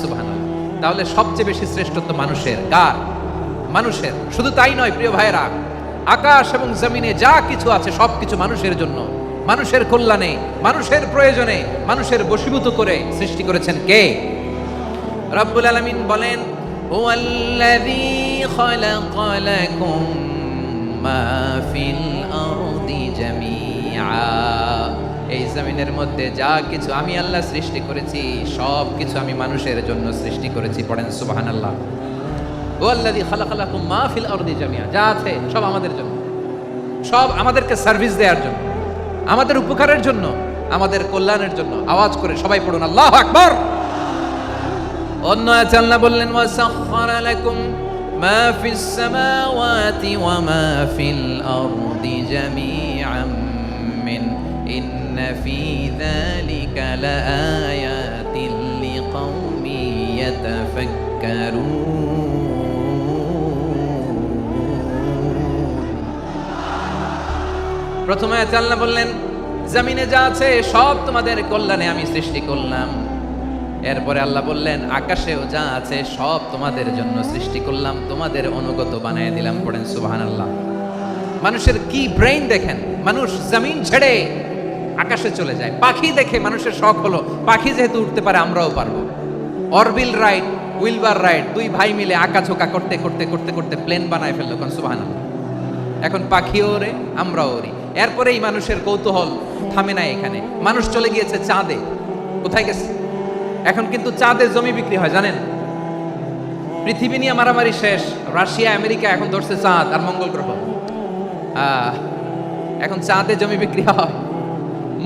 সুবহানাল্লাহ। তাহলে সবচেয়ে বেশি শ্রেষ্ঠত্ব মানুষের। কার? মানুষের। শুধু তাই নয় প্রিয় ভাইরা, আকাশ এবং জমিনে যা কিছু আছে সবকিছু মানুষের জন্য, মানুষের কল্যাণে, মানুষের প্রয়োজনে, মানুষের বশীভূত করে সৃষ্টি করেছেন কে? রব্বুল আলামিন বলেন হুয়াল্লাযী খালাকা লাকুম মা ফিল আরদি জামিআ। এই জমিনের মধ্যে যা কিছু আমি আল্লাহ সৃষ্টি করেছি সব কিছু আমি মানুষের জন্য সৃষ্টি করেছি। পড়েন সুবহানাল্লাহ। হুয়াল্লাযী খালাকা লাকুম মা ফিল আরদি জামিআ। যা আছে সব আমাদের জন্য, সব আমাদেরকে সার্ভিস দেওয়ার জন্য, আমাদের উপকারের জন্য, আমাদের কল্যাণের জন্য। আওয়াজ করে সবাই পড়ুন আল্লাহু আকবার। অন্য আয়াতে আল্লাহ বললেন ওয়াসাখখারা লাকুম মা ফিস সামাওয়াতি ওয়া মা ফিল আরদি জামিআন মিন ইন্না ফি যালিকা লাআয়াতিন লিকাউমি ইয়াতাফাক্কারুন। প্রথম আয়াতে আল্লাহ বললেন জমিনে যা আছে সব তোমাদের কল্যাণে আমি সৃষ্টি করলাম। এরপরে আল্লাহ বললেন আকাশেও যা আছে সব তোমাদের জন্য সৃষ্টি করলাম, তোমাদের অনুগত বানিয়ে দিলাম। পড়েন সুবহানাল্লাহ। মানুষের কি ব্রেইন দেখেন, মানুষ জমিন ছেড়ে আকাশে চলে যায়। পাখি দেখে মানুষের শখ হলো পাখি যেহেতু উঠতে পারে আমরাও পারবো। অরবিল রাইট, উইলবার রাইট, দুই ভাই মিলে আঁকাঝোঁকা করতে করতে করতে করতে প্লেন বানায় ফেললো। কোন সুবহানাল্লাহ। এখন পাখিও ওরে, আমরাও ওরি। এরপরেই মানুষের কৌতূহল থামে না এখানে। মানুষ চলে গিয়েছে চাঁদে। কোথায় গেছে? এখন কিন্তু চাঁদে জমি বিক্রি হয় জানেন। পৃথিবী নিয়ে মারামারি শেষ। রাশিয়া আমেরিকা এখন ধরছে চাঁদ আর মঙ্গল গ্রহ। এখন চাঁদে জমি বিক্রি হয়,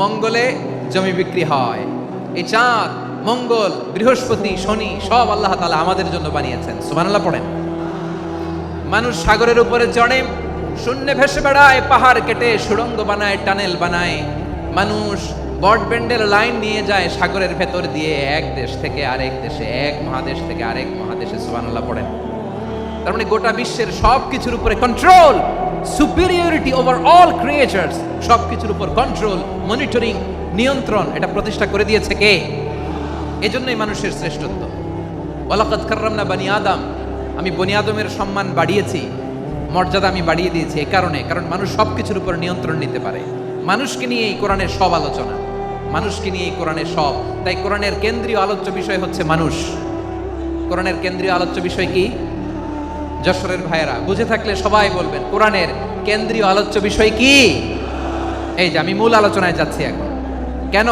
মঙ্গলে জমি বিক্রি হয়। এই চাঁদ, মঙ্গল, বৃহস্পতি, শনি সব আল্লাহ তাআলা আমাদের জন্য বানিয়েছেন। সুবহানাল্লাহ পড়েন। মানুষ সাগরের উপরে চড়ে, শূন্যে ভেসে বেড়ায়, পাহাড় কেটে সুড়ঙ্গ বানায়, টানেল বানায়। মানুষ বট ব্যান্ডের লাইন নিয়ে যায় সাগরের ভেতর দিয়ে, এক দেশ থেকে আরেক দেশে, এক মহাদেশ থেকে আরেক মহাদেশে। সুবহানাল্লাহ পড়েন। তার মানে গোটা বিশ্বের সব কিছুর উপরে control, superiority over all creatures, সব কিছুর উপর কন্ট্রোল, মনিটরিং, নিয়ন্ত্রণ, এটা প্রতিষ্ঠা করে দিয়েছে কে? এজন্যই মানুষের শ্রেষ্ঠত্ব। ওয়ালাকাদ কাররামনা বানি আদম, আমি বনি আদমের সম্মান বাড়িয়েছি, মর্যাদা আমি বাড়িয়ে দিয়েছি। এই কারণে, কারণ মানুষ সব কিছুর উপর নিয়ন্ত্রণ নিতে পারে। মানুষকে নিয়ে এই কোরআনের সব আলোচনা, মানুষকে নিয়ে এই কোরআনের সব। তাই কোরআনের কেন্দ্রীয় আলোচ্য বিষয় হচ্ছে মানুষ। কোরআনের কেন্দ্রীয় আলোচ্য বিষয় কি? যশোরের ভাইয়েরা বুঝে থাকলে সবাই বলবেন কোরআনের কেন্দ্রীয় আলোচ্য বিষয় কি? এই যে আমি মূল আলোচনায় যাচ্ছি এখন। কেন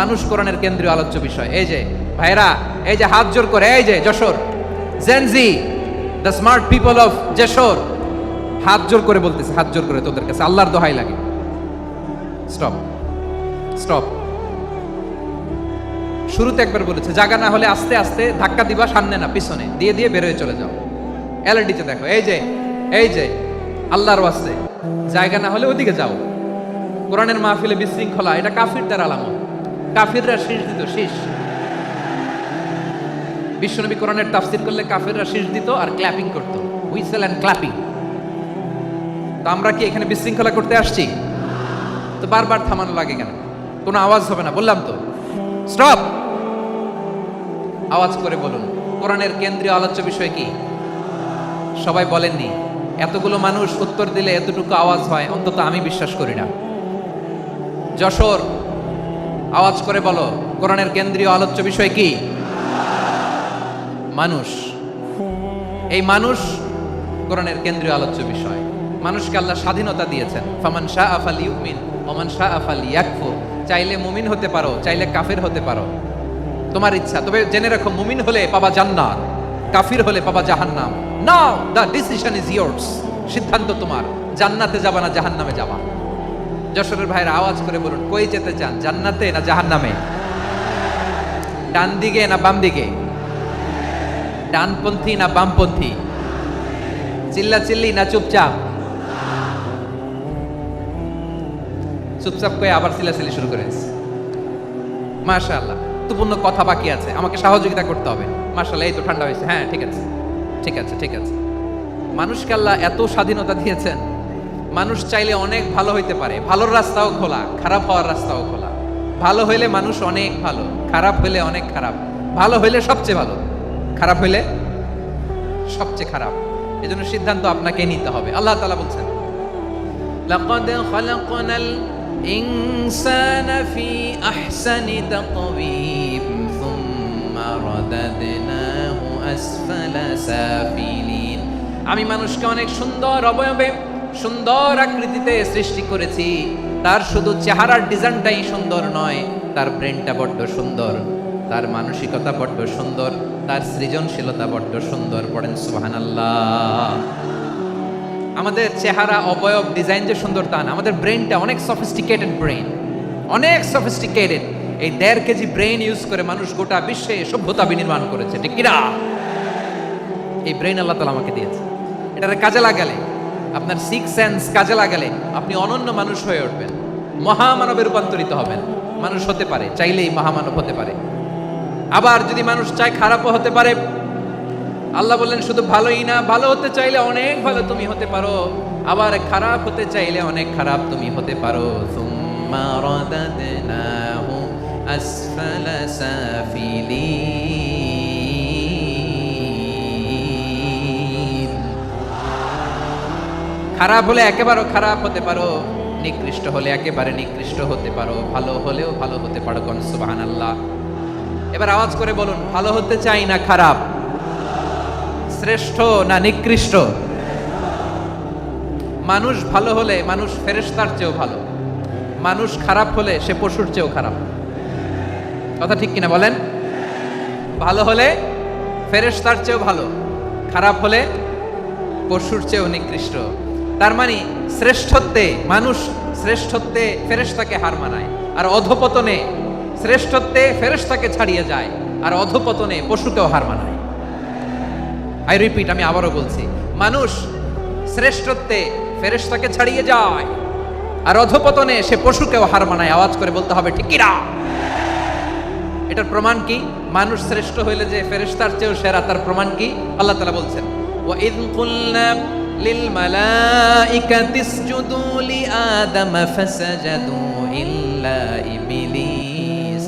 মানুষ কোরআনের কেন্দ্রীয় আলোচ্য বিষয়? এই যে ভাইয়েরা, এই যে হাত জোর করে, এই যে Jessore Gen Z, the smart people of Jessore, হাত জোর করে বলতেছে, হাত জোর করে তোদের কাছে আল্লাহর দোহাই লাগে, স্টপ স্টপ। শুরুতে একবার বলেছে জায়গা না হলে আস্তে আস্তে ধাক্কা দিবা, সামনে না পিছনে, দিয়ে দিয়ে বের হয়ে চলে যাও। এলইডিতে দেখো, এই যে আল্লাহর ওয়াস্তে জায়গা না হলে ওদিকে যাও। কোরআনের মাহফিলে বিশৃঙ্খলা, এটা কাফিরদের আলামত। কাফিররা শীষ দিত, শীষ। বিশ্বনবী কোরআনের তাফসীর করলে কাফিররা শীষ দিত আর ক্ল্যাপিং করত, হুইসেল এন্ড ক্ল্যাপিং। তো আমরা কি এখানে বিশৃঙ্খলা করতে আসছি? তো বারবার থামানো লাগে কেন? কোনো আওয়াজ হবে না, বললাম তো, স্টপ। আওয়াজ করে বলুন কোরআনের কেন্দ্রীয় আলোচ্য বিষয় কি? সবাই বলেননি। এতগুলো মানুষ উত্তর দিলে এতটুকু আওয়াজ হয়, অন্তত আমি বিশ্বাস করি না। যশোর আওয়াজ করে বলো কোরআনের কেন্দ্রীয় আলোচ্য বিষয় কি? মানুষ। এই মানুষ কোরআনের কেন্দ্রীয় আলোচ্য বিষয়। মানুষকে আল্লাহ স্বাধীনতা দিয়েছেন। ফামান শাআ ফালিউমিন ওয়া মান শাআ ফালিয়াকফুর। চাইলে মুমিন হতে পারো, চাইলে কাফির হতে পারো, তোমার ইচ্ছা। তবে জেনে রাখো মুমিন হলে পাবা জান্নাত, কাফির হলে পাবা জাহান্নাম। নাও দ্য ডিসিশন ইজ ইয়ার্স। সিদ্ধান্ত তোমার, জান্নাতে যাবা না জাহান্নামে যাবা। যশোরের ভাইরা আওয়াজ করে বলুন কই যেতে চান, জান্নাতে না জাহান্নামে? ডান দিকে না বাম দিকে? ডানপন্থী না বামপন্থী? চিল্লা চিল্লি না চুপচাপ? চুপচাপ কয়ে আবার চিল্লাচিল্লি শুরু করেছে। মাশাআল্লাহ। তো গুরুত্বপূর্ণ কথা বাকি আছে, আমাকে সহযোগিতা করতে হবে। মাশাআল্লাহ, এই তো ঠান্ডা হয়েছে, হ্যাঁ ঠিক আছে ঠিক আছে ঠিক আছে। মানুষকে আল্লাহ এত স্বাধীনতা দিয়েছেন, মানুষ চাইলে অনেক ভালো হইতে পারে। ভালোর রাস্তাও খোলা, খারাপ হওয়ার রাস্তাও খোলা। ভালো হইলে মানুষ অনেক ভালো, খারাপ হইলে অনেক খারাপ। ভালো হইলে সবচেয়ে ভালো, খারাপ হইলে সবচেয়ে খারাপ। এজন্য সিদ্ধান্ত আপনাকে নিতে হবে। আল্লাহ তাআলা বলছেন, লাকাদ খালাকনাল ইনসানা ফি আহসানি তাকওয়িম সুম্মা রাদাদনাহু আসফালা সাফিলিন। আমি মানুষকে অনেক সুন্দর অবয়বে, সুন্দর আকৃতিতে সৃষ্টি করেছি। তার শুধু চেহারার ডিজাইনটাই সুন্দর নয়, তার ব্রেনটা বড্ড সুন্দর, তার মানসিকতা বড্ড সুন্দর, তার সৃজনশীলতা বড্ড সুন্দর। পড়েন সুবহানাল্লাহ। আমাদের চেহারা, অবয়ব, ডিজাইন যে সুন্দর তা না, আমাদের ব্রেনটা অনেক সফিস্টিকেটেড ব্রেন, অনেক সফিস্টিকেটেড। এই 1.5 কেজি ব্রেন ইউজ করে মানুষ গোটা বিশ্বে সভ্যতা বিনির্মাণ করেছে, ঠিক কিনা? এই ব্রেন আল্লাহ তাআলা আমাকে দিয়েছে। এটারে কাজে লাগালে, আপনার সিক্স সেন্স কাজে লাগালে আপনি অনন্য মানুষ হয়ে উঠবেন, মহামানবে রূপান্তরিত হবেন। মানুষ হতে পারে, চাইলেই মহামানব হতে পারে। আবার যদি মানুষ চায় খারাপও হতে পারে। আল্লাহ বললেন শুধু ভালোই না, ভালো হতে চাইলে অনেক ভালো তুমি হতে পারো, আবার খারাপ হতে চাইলে অনেক খারাপ তুমি হতে পারো। সুম্মা রাদাদনাহু আসফালা সাফিলিন। খারাপ হলে একেবারে খারাপ হতে পারো, নিকৃষ্ট হলে একেবারে নিকৃষ্ট হতে পারো, ভালো হলেও ভালো হতে পারো। কোন সুবহানাল্লাহ। এবার আওয়াজ করে বলুন, ভালো হতে চাই না খারাপ, শ্রেষ্ঠ না নিকৃষ্ট? মানুষ ভালো হলে মানুষ ফেরেশতার চেয়েও ভালো, মানুষ খারাপ হলে সে পশুর চেয়েও খারাপ। কথা ঠিক কিনা বলেন? ভালো হলে ফেরেশতার চেয়েও ভালো, খারাপ হলে পশুর চেয়েও নিকৃষ্ট। তার মানে শ্রেষ্ঠত্বে মানুষ, শ্রেষ্ঠত্বে ফেরেশতাকে হার মানায়, আর অধপতনে শ্রেষ্ঠত্বে ফেরেশতাকে ছাড়িয়ে যায়, আর অধপতনে পশুকেও হার মানায়। আই রিপিট, আমি আবারও বলছি, মানুষ শ্রেষ্ঠত্বে ফেরেশতাকে ছাড়িয়ে যায়, আর অধপতনে সে পশুকেও হার মানায়। আওয়াজ করে বলতে হবে ঠিক কিনা? এটার প্রমাণ কি? মানুষ শ্রেষ্ঠ হইলে যে ফেরেশতার চেয়েও সেরা, তার প্রমাণ কি? আল্লাহ তাআলা বলছেন, ওয়া ইয কুলনা লিল মালাইকাতি ইসজুদু লিআদাম ফাসাজাদু ইল্লা ইবলিস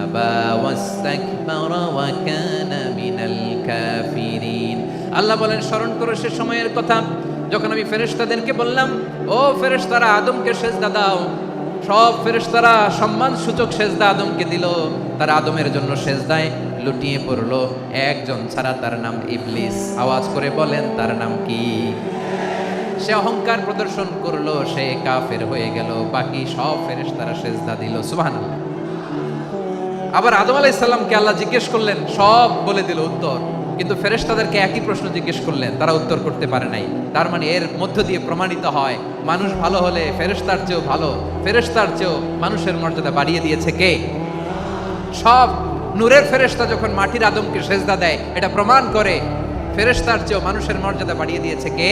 আবা ওয়াস্তাকবারা ওয়া কানা মিনাল কাফিরিন। আল্লাহ বলেন, স্মরণ করো সে সময়ের কথা যখন আমি ফেরেশতাদেরকে বললাম, ও ফেরেশতারা আদমকে সেজদা দাও। সব ফেরেশতারা সম্মান সূচক সেজদা আদমকে দিল। তারা আদমের জন্য সেজদায় লুটিয়ে পড়লো, একজন ছাড়া, তার নাম ইবলিস। আওয়াজ করে বলেন, তার নাম কি? সে অহংকার প্রদর্শন করলো, সে কাফের হয়ে গেল। বাকি সব ফেরেশতারা সেজদা দিল। সুবহানাল্লাহ। আবার আদম আলাইহিস সালামকে আল্লাহ জিজ্ঞেস করলেন, সব বলে দিল উত্তর, কিন্তু ফেরেশতাদেরকে একই প্রশ্ন জিজ্ঞেস করলেন, তারা উত্তর করতে পারে নাই। তার মানে এর মধ্য দিয়ে প্রমাণিত হয়, মানুষ ভালো হলে ফেরেশতার চেয়েও ভালো, ফেরেশতার চেয়েও মানুষের মর্যাদা বাড়িয়ে দিয়েছে কে? সব নূরের ফেরেশতা যখন মাটির আদমকে সেজদা দেয়, এটা প্রমাণ করে ফেরেশতার চেয়েও মানুষের মর্যাদা বাড়িয়ে দিয়েছে কে?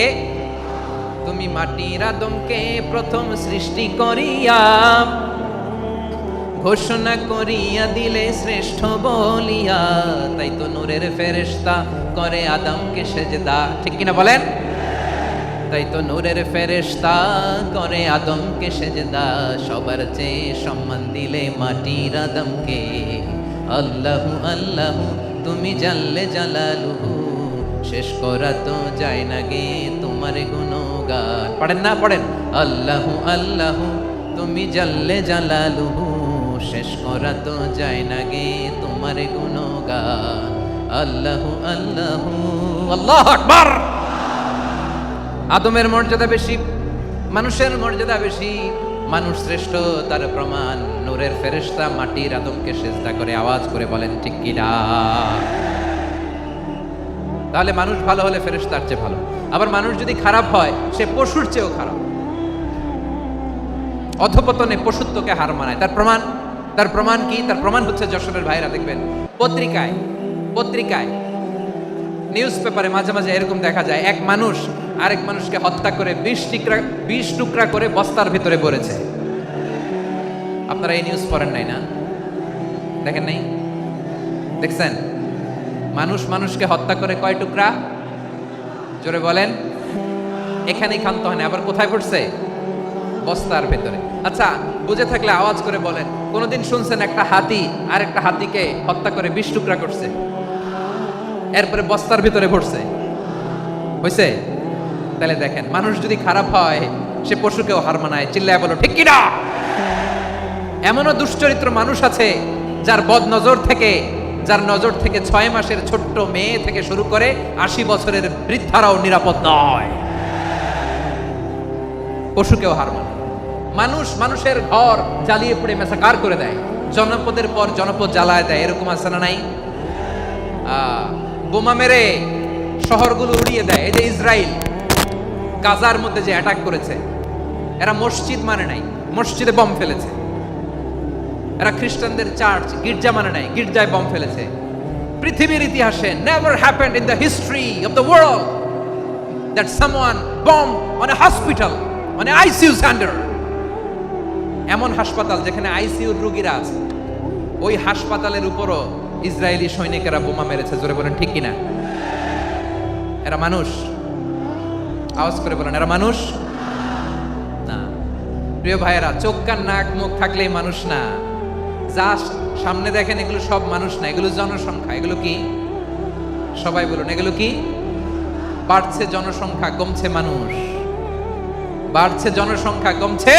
তুমি মাটির আদমকে প্রথম সৃষ্টি করিয়া ঘোষণা করিয়া দিলে শ্রেষ্ঠ বলিয়া, তাই তো নূরের ফেরেশতা করে আদমকে সেজদা। ঠিক কিনা বলেন? তাই তো নূরের ফেরেশতা করে আদমকে সেজদা। সবার চেয়ে সম্মান দিলে মাটির আদমকে। আল্লাহু আল্লাহু তুমি জাল্লে জালালুহু, শেষ করা তো যায় না গে তোমার গুণগান। পড়েন না? পড়েন। আল্লাহু আল্লাহু তুমি জাল্লে জালালুহু, শেষ করা তো যায় না গে তোমার গুণগান। আল্লাহু আল্লাহু। আল্লাহু আকবার। আদমের মর্যাদা বেশি, মানুষের মর্যাদা বেশি, মানুষ শ্রেষ্ঠ তার প্রমাণ নূরের ফেরেশতা মাটির আদমকে সেজদা করে। আওয়াজ করে বলেন ঠিক কিনা? তাহলে মানুষ ভালো হলে ফেরেশতার চেয়ে ভালো। আবার মানুষ যদি খারাপ হয়, সে পশুর চেয়েও খারাপ, অধপতনে পশুত্বকে হার মানায়। তার প্রমাণ, তার প্রমাণ কি? তার প্রমাণ হচ্ছে, যশোরের ভাইরা দেখবেন পত্রিকায়, পত্রিকায় নিউজ পেপারে মাঝে মাঝে এরকম দেখা যায়, এক মানুষ আরেক মানুষকে হত্যা করে 20 টুকরা করে বস্তার ভিতরে ভরেছে। আপনারা এই নিউজ পড়েন নাই না? দেখেন নাই? দেখছেন, মানুষ মানুষকে হত্যা করে কয় টুকরা? জোরে বলেন। এখানেই ক্ষান্ত হয় না, আবার কোথায় পড়ছে? বস্তার ভেতরে। আচ্ছা, বুঝে থাকলে আওয়াজ করে বলেন, কোনদিন শুনছেন একটা হাতি আর একটা হাতিকে হত্যা করে 20 টুকরা করছে, এরপরে বস্তার ভিতরে ভরছে? হয়েছে? তাহলে দেখেন, মানুষ যদি খারাপ হয় সে পশুকেও হার মানায়। চিল্লায় বলো ঠিক কিনা? এমনও দুশ্চরিত্র মানুষ আছে যার বদ নজর থেকে, যার নজর থেকে 6 মাসের ছোট্ট মেয়ে থেকে শুরু করে 80 বছরের বৃদ্ধারাও নিরাপদ নয়। পশুকেও হার মানে। মানুষ মানুষের ঘর জ্বালিয়ে পুড়ে মেসাকার করে দেয়, জনপদের পর জনপদ জ্বালায় দেয়, এরকম আছে না নাই? বোমা মেরে শহরগুলো উড়িয়ে দেয়। এই যে ইসরায়েল গাজার মধ্যে যে অ্যাটাক করেছে, এরা মসজিদ মানে নাই, মসজিদে বম ফেলেছে। এরা খ্রিস্টানদের চার্চ গির্জা মানে নাই, গির্জায় বম ফেলেছে। পৃথিবীর ইতিহাসে never happened in the history of the world that someone bomb on a hospital, on a ICU centre. এমন হাসপাতাল যেখানে আইসিইউর রোগীরা আছে, ওই হাসপাতালের উপরও ইসরায়েলি সৈনিকেরা বোমা মেরেছে। জোরে বলেন ঠিক কিনা? এরা মানুষ? আওয়াজ করে বলেন, এরা মানুষ না। প্রিয় ভাইয়েরা, চোখ কান নাক মুখ থাকলেই মানুষ না। যা সামনে দেখেন এগুলো সব মানুষ না, এগুলো জনসংখ্যা। এগুলো কি? সবাই বলুন, এগুলো কি? বাড়ছে জনসংখ্যা, কমছে মানুষ। বাড়ছে জনসংখ্যা, কমছে।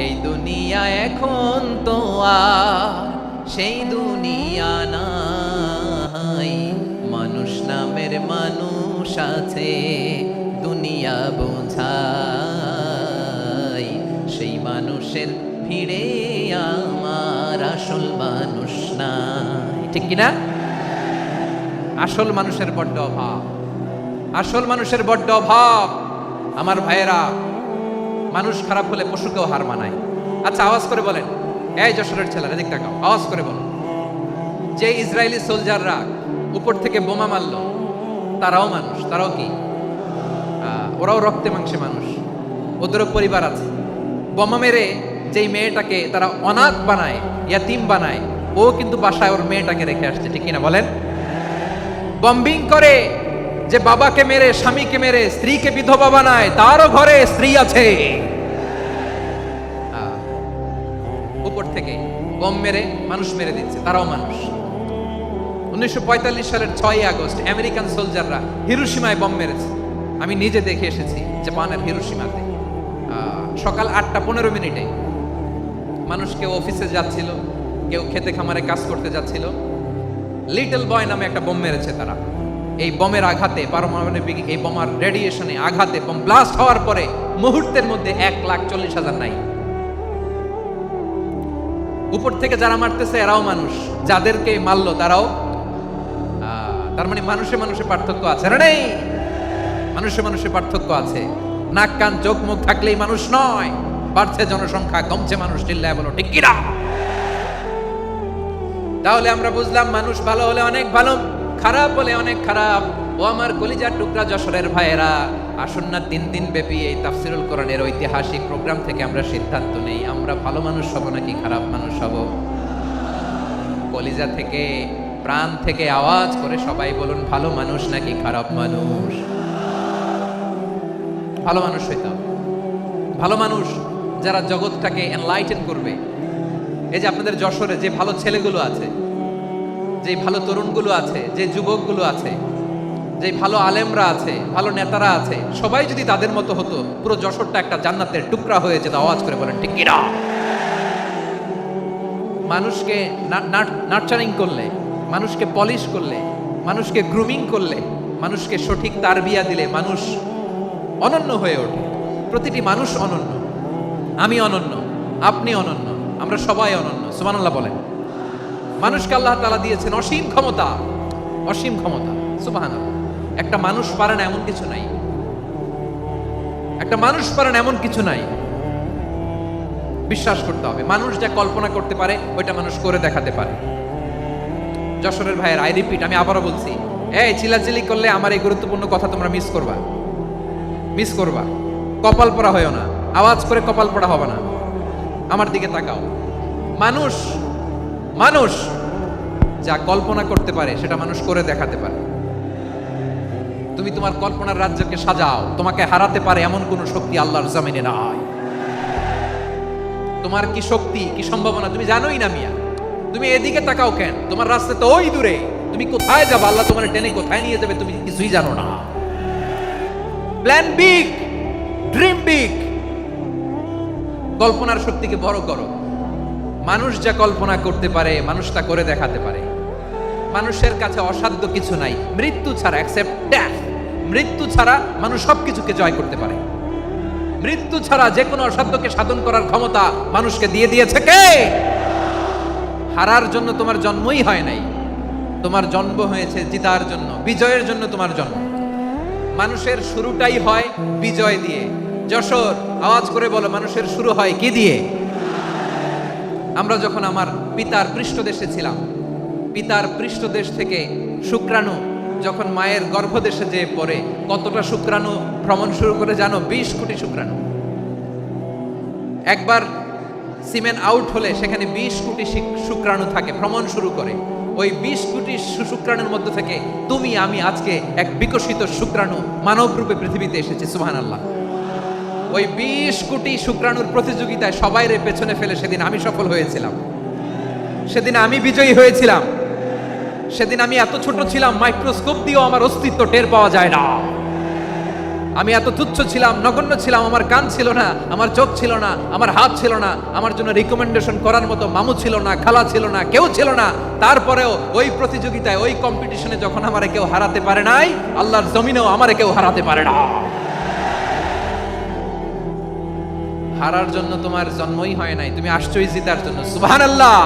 এই দুনিয়া এখন তো আর সেই দুনিয়া নাই, মানুষ নামের মানুষ আছে দুনিয়া বোঝাই, সেই মানুষের ভিড়ে আমার আসল মানুষ নাই। ঠিক কিনা? আসল মানুষের বড্ড অভাব, আসল মানুষের বড্ড অভাব। আমার ভাইয়েরা, মানুষ খারাপ হলে পশুকেও হার মানায়। আচ্ছা, আওয়াজ করে বলেন, এই যশোরের ছেলেরা দিক তাকাও, আওয়াজ করে বলো, যে ইসরায়েলি সোলজাররা উপর থেকে বোমা মারলো, তারাও মানুষ? তারাও কি? ওরাও রক্তে মাংসে মানুষ, ওদেরও পরিবার আছে। বোমা মেরে যেই মেয়েটাকে তারা অনাথ বানায়, ইয়াতিম বানায়, ও কিন্তু বাসায় ওর মেয়েটাকে রেখে আসছে। ঠিক কিনা বলেন? বম্বিং করে যে বাবাকে মেরে, স্বামীকে মেরে স্ত্রীকে বিধবা বানায়, তারও ঘরে স্ত্রী আছে। উপর থেকে বম মেরে মানুষ মেরে দিচ্ছে, তারাও মানুষ। 1945 সালের 6ই আগস্ট আমেরিকান সোলজাররা হিরোশিমায় বম মেরেছে। আমি নিজে দেখে এসেছি জাপানের হিরোশিমাতে। সকাল 8:15 মানুষ কেউ অফিসে যাচ্ছিল, কেউ খেতে খামারে কাজ করতে যাচ্ছিল। লিটল বয় নামে একটা বোম মেরেছে তারা। এই বোমের আঘাতে, পারমাণবিক এই বোমার রেডিয়েশনে আঘাতে, বোম ব্লাস্ট হওয়ার পরে মুহূর্তের মধ্যে 1,40,000 নাই। উপর থেকে যারা মারতেছে এরাও মানুষ, যাদেরকে মারলো তারাও। তার মানে মানুষে মানুষে পার্থক্য আছে না? নেই? মানুষে মানুষে পার্থক্য আছে। নাক কান চোখ মুখ থাকলেই মানুষ নয়। বাড়ছে জনসংখ্যা, কমছে মানুষ। চিল্লায় বলো ঠিক কিনা? তাহলে আমরা বুঝলাম, মানুষ ভালো হলে অনেক ভালো, খারাপ হলে অনেক খারাপ। ও আমার কলিজার টুকরা যশোরের ভাইয়েরা, আসুন না 3 দিন ব্যাপী এই তাফসিরুল কোরআনের ঐতিহাসিক প্রোগ্রাম থেকে আমরা সিদ্ধান্ত নেই, আমরা ভালো মানুষ হব নাকি খারাপ মানুষ হব। কলিজা থেকে, প্রাণ থেকে আওয়াজ করে সবাই বলুন, ভালো মানুষ নাকি খারাপ মানুষ? ভালো মানুষ হইতে হবে। ভালো মানুষ যারা জগৎটাকে এনলাইটেন করবে। এই যে আপনাদের যশোরে যে ভালো ছেলেগুলো আছে, যে ভালো তরুণগুলো আছে, যে যুবকগুলো আছে, যে ভালো আলেমরা আছে, ভালো নেতারা আছে, সবাই যদি তাদের মতো হতো, পুরো যশোরটা একটা জান্নাতের টুকরা হয়ে যেত। আওয়াজ করে বলেন ঠিক কিনা? মানুষকে নার্চারিং করলে, মানুষকে পলিশ করলে, মানুষকে গ্রুমিং করলে, মানুষকে সঠিক তারবিয়া দিলে মানুষ অনন্য হয়ে ওঠে। প্রতিটি মানুষ অনন্য। আমি অনন্য, আপনি অনন্য, আমরা সবাই অনন্য। সুবহানাল্লাহ বলেন। মানুষকে আল্লাহ তাআলা দিয়েছেন অসীম ক্ষমতা, অসীম ক্ষমতা। সুবহানাল্লাহ। একটা মানুষ পারে না এমন কিছু নাই, একটা মানুষ পারে না এমন কিছু নাই। বিশ্বাস করতে হবে, মানুষ যা কল্পনা করতে পারে ওইটা মানুষ করে দেখাতে পারে। যশোরের ভাইয়ের, আই রিপিট, আমি আবারও বলছি, এই চিল্লাচিল্লি করলে আমার এই গুরুত্বপূর্ণ কথা তোমরা মিস করবা, মিস করবা। কপাল পড়া হয়েও না, আওয়াজ করে কপাল পড়া হবে না। আমার দিকে তাকাও। মানুষ, মানুষ যা কল্পনা করতে পারে সেটা মানুষ করে দেখাতে পারে। তুমি তোমার কল্পনার রাজ্যকে সাজাও, তোমাকে হারাতে পারে এমন কোন শক্তি আল্লাহর জমিনে নাই। তোমার কি শক্তি, কি সম্ভাবনা তুমি জানোই না মিয়া। তুমি এদিকে তাকাও কেন? তোমার রাস্তা তো ওই দূরে। তুমি কোথায় যাবে, আল্লাহ তোমার টেনে কোথায় নিয়ে যাবে তুমি কিছুই জানো না। প্ল্যান বিগ, ড্রিম বিগ, কল্পনার শক্তিকে বড় করো। মানুষ যা কল্পনা করতে পারে মানুষ তা করে দেখাতে পারে। মানুষের কাছে অসাধ্য কিছু নাই, মৃত্যু ছাড়া, এক্সেপ্ট ডেথ। মৃত্যু ছাড়া মানুষ সবকিছুকে জয় করতে পারে। মৃত্যু ছাড়া যে কোনো অসাধ্যকে সাধন করার ক্ষমতা মানুষকে দিয়ে দিয়েছে কে? হারার জন্য তোমার জন্মই হয় নাই, তোমার জন্ম হয়েছে জিতার জন্য, বিজয়ের জন্য তোমার জন্ম। মানুষের শুরুটাই হয় বিজয় দিয়ে। যশোর, আওয়াজ করে বলো, মানুষের শুরু হয় কি দিয়ে? আমরা যখন আমার পিতার পৃষ্ঠদেশে ছিলাম, পিতার পৃষ্ঠদেশ থেকে শুক্রাণু যখন মায়ের গর্ভদেশে যেয়ে পড়ে, কতটা শুক্রাণু ভ্রমণ শুরু করে জানো? 20 কোটি শুক্রাণু। একবার সিমেন আউট হলে সেখানে 20 কোটি শুক্রাণু থাকে, ভ্রমণ শুরু করে। ওই 20 কোটি শুক্রাণুর মধ্যে থেকে তুমি আমি আজকে এক বিকশিত শুক্রাণু মানব রূপে পৃথিবীতে এসেছি। সুবহানাল্লাহ। ওই 20 কোটি শুক্রাণুর প্রতিযোগিতায় সবাইরে পেছনে ফেলে সেদিন আমি সফল হয়েছিলাম, সেদিন আমি বিজয়ী হয়েছিলাম। সেদিন আমি এত ছোট ছিলাম, মাইক্রোস্কোপ দিয়েও আমার অস্তিত্ব টের পাওয়া যায় না। আমি এত তুচ্ছ ছিলাম, নগণ্য ছিলাম। আমার কান ছিল না, আমার চোখ ছিল না, আমার হাত ছিল না, আমার জন্য রিকমেন্ডেশন করার মতো মামু ছিল না, খালা ছিল না, কেউ ছিল না। তারপরেও ওই প্রতিযোগিতায়, ওই কম্পিটিশনে যখন আমারে কেউ হারাতে পারে নাই, আল্লাহর জমিনেও আমারে কেউ হারাতে পারে না। হারার জন্য তোমার জন্মই হয় নাই, তুমি আসছোই জিতার জন্য। সুবহানাল্লাহ।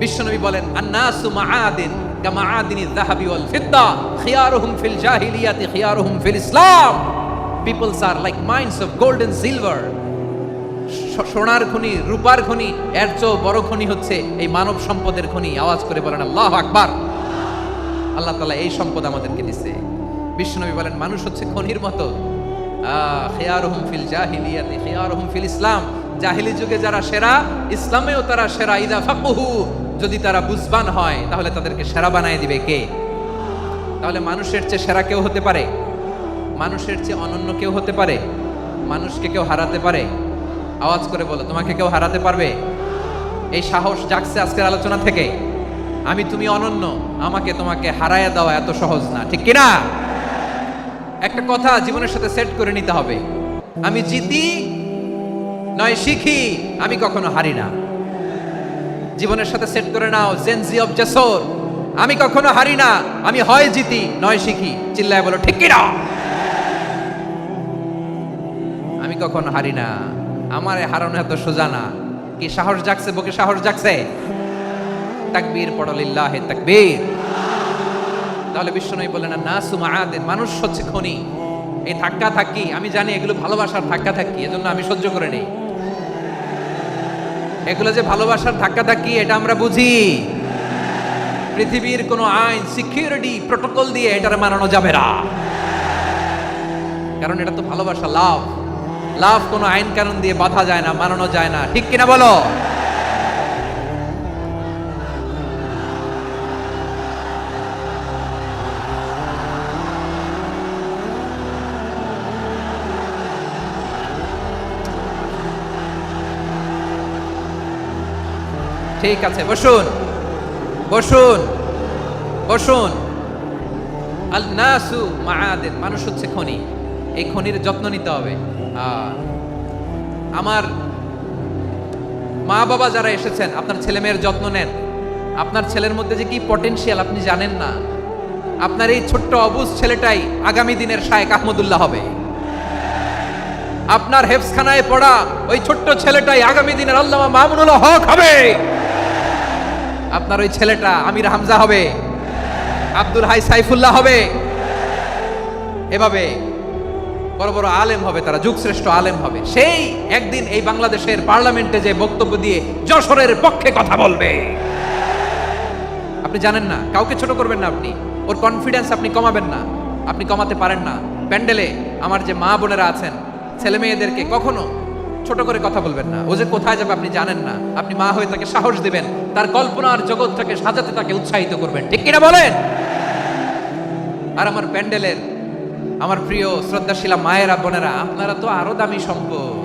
বিশ্বনবী বলেন, আন্নাসু মাআদিন কামাআদিনিয যাহাবি ওয়াল ফিদ্দা খিয়ারুহুম ফিল জাহিলিয়াতি খিয়ারুহুম ফিল ইসলাম। পিপলস আর like mines of gold and silver. সোনার খনি, রূপার খনি, এর চেয়েও বড় খনি হচ্ছে এই মানব সম্পদের খনি। আওয়াজ করে বলেন আল্লাহু আকবার। আল্লাহ তাআলা এই সম্পদ আমাদেরকে দিয়েছে। বিশ্বনবী বলেন, মানুষ হচ্ছে খনির মতো। খিয়ারুহুম ফিল জাহিলিয়াতি খিয়ারুহুম ফিল ইসলাম। জাহিলি যুগে যারা সেরা, ইসলামেও তারা সেরা। ইদা ফাকুহু, যদি তারা বুঝবান হয় তাহলে তাদেরকে সেরা বানায় দিবে কে? তাহলে মানুষের চেয়ে সেরা কেউ হতে পারে? মানুষের চেয়ে অনন্য কেউ হতে পারে? মানুষকে কেউ হারাতে পারে? আওয়াজ করে বলো, তোমাকে কেউ হারাতে পারবে? এই সাহস জাগছে আজকের আলোচনা থেকে। আমি তুমি অনন্য, আমাকে তোমাকে হারায়া দেওয়া এত সহজ না, ঠিক কিনা? একটা কথা জীবনের সাথে সেট করে নিতে হবে, আমি জিতি নয় শিখি, আমি কখনো হারি না। জীবনের সাথে সেট করে নাও, জেনজি অফ যশোর, আমি কখনো হারি না, আমি হয় জিতি নয় শিখি। চিল্লায় বলো ঠিক কিনা? আমি কখনো হারি না, আমারে হারানো এত সোজা না। কি সাহস জাগছে? বুকে সাহস জাগছে? তাকবীর পড়ো, লিল্লাহি তাকবীর। তাহলে বিশ্বনবী বলেন, নাসু মাআদিন, মানুষ হচ্ছে খনি। এই ধাক্কা ধাক্কি আমি জানি, এগুলো ভালোবাসার ধাক্কা ধাক্কি, এজন্য আমি সহ্য করে নেই। এগুলো যে ভালোবাসার ধাক্কা ধাক্কি এটা আমরা বুঝি। পৃথিবীর কোনো আইন, সিকিউরিটি প্রটোকল দিয়ে এটারে মানানো যাবে না, কারণ এটা তো ভালোবাসা, লাভ। লাভ কোনো আইন কানুন দিয়ে বাধা যায় না, মানানো যায় না, ঠিক কিনা বলো? ঠিক আছে, বসুন বসুন বসুন। আল নাসু মাআদিন, মানুষ হচ্ছে খনি। এই খনির যত্ন নিতে হবে। আমার মা বাবা যারা এসেছেন, আপনার ছেলে মেয়ের যত্ন নেন। আপনার ছেলের মধ্যে যে কি পটেনশিয়াল আপনি জানেন না। আপনার এই ছোট্ট অবুজ ছেলেটাই আগামী দিনের শায়েখ আহমদুল্লাহ হবে। আপনার হেফজখানায় পড়া ওই ছোট্ট ছেলেটাই আগামী দিনের আল্লামা মামুনুল হক হবে। আপনার ওই ছেলেটা আমির হামজা হবে, আব্দুল হাই সাইফুল্লাহ হবে। এভাবে বড় বড় আলেম হবে, তারা যুগশ্রেষ্ঠ আলেম হবে। সেই একদিন এই বাংলাদেশের পার্লামেন্টে যে বক্তব্য দিয়ে যশোরের পক্ষে কথা বলবে। আপনি জানেন না, কাউকে ছোট করবেন না আপনি। ওর কনফিডেন্স আপনি কমাবেন না, আপনি কমাতে পারেন না। প্যান্ডেলে আমার যে মা বোনেরা আছেন, ছেলে মেয়েদেরকে কখনো ছোট করে কথা বলবেন না। ও যে কোথায় যাবে আপনি জানেন না। আপনি মা হয়ে তাকে সাহস দিবেন, তার কল্পনার জগৎটাকে সাজাতে তাকে উৎসাহিত করবেন, ঠিক কিনা বলেন? আর আমার প্যান্ডেলের আমার প্রিয় শ্রদ্ধাশীলা মায়েরা বোনেরা, আপনারা তো আরো দামি সম্পদ।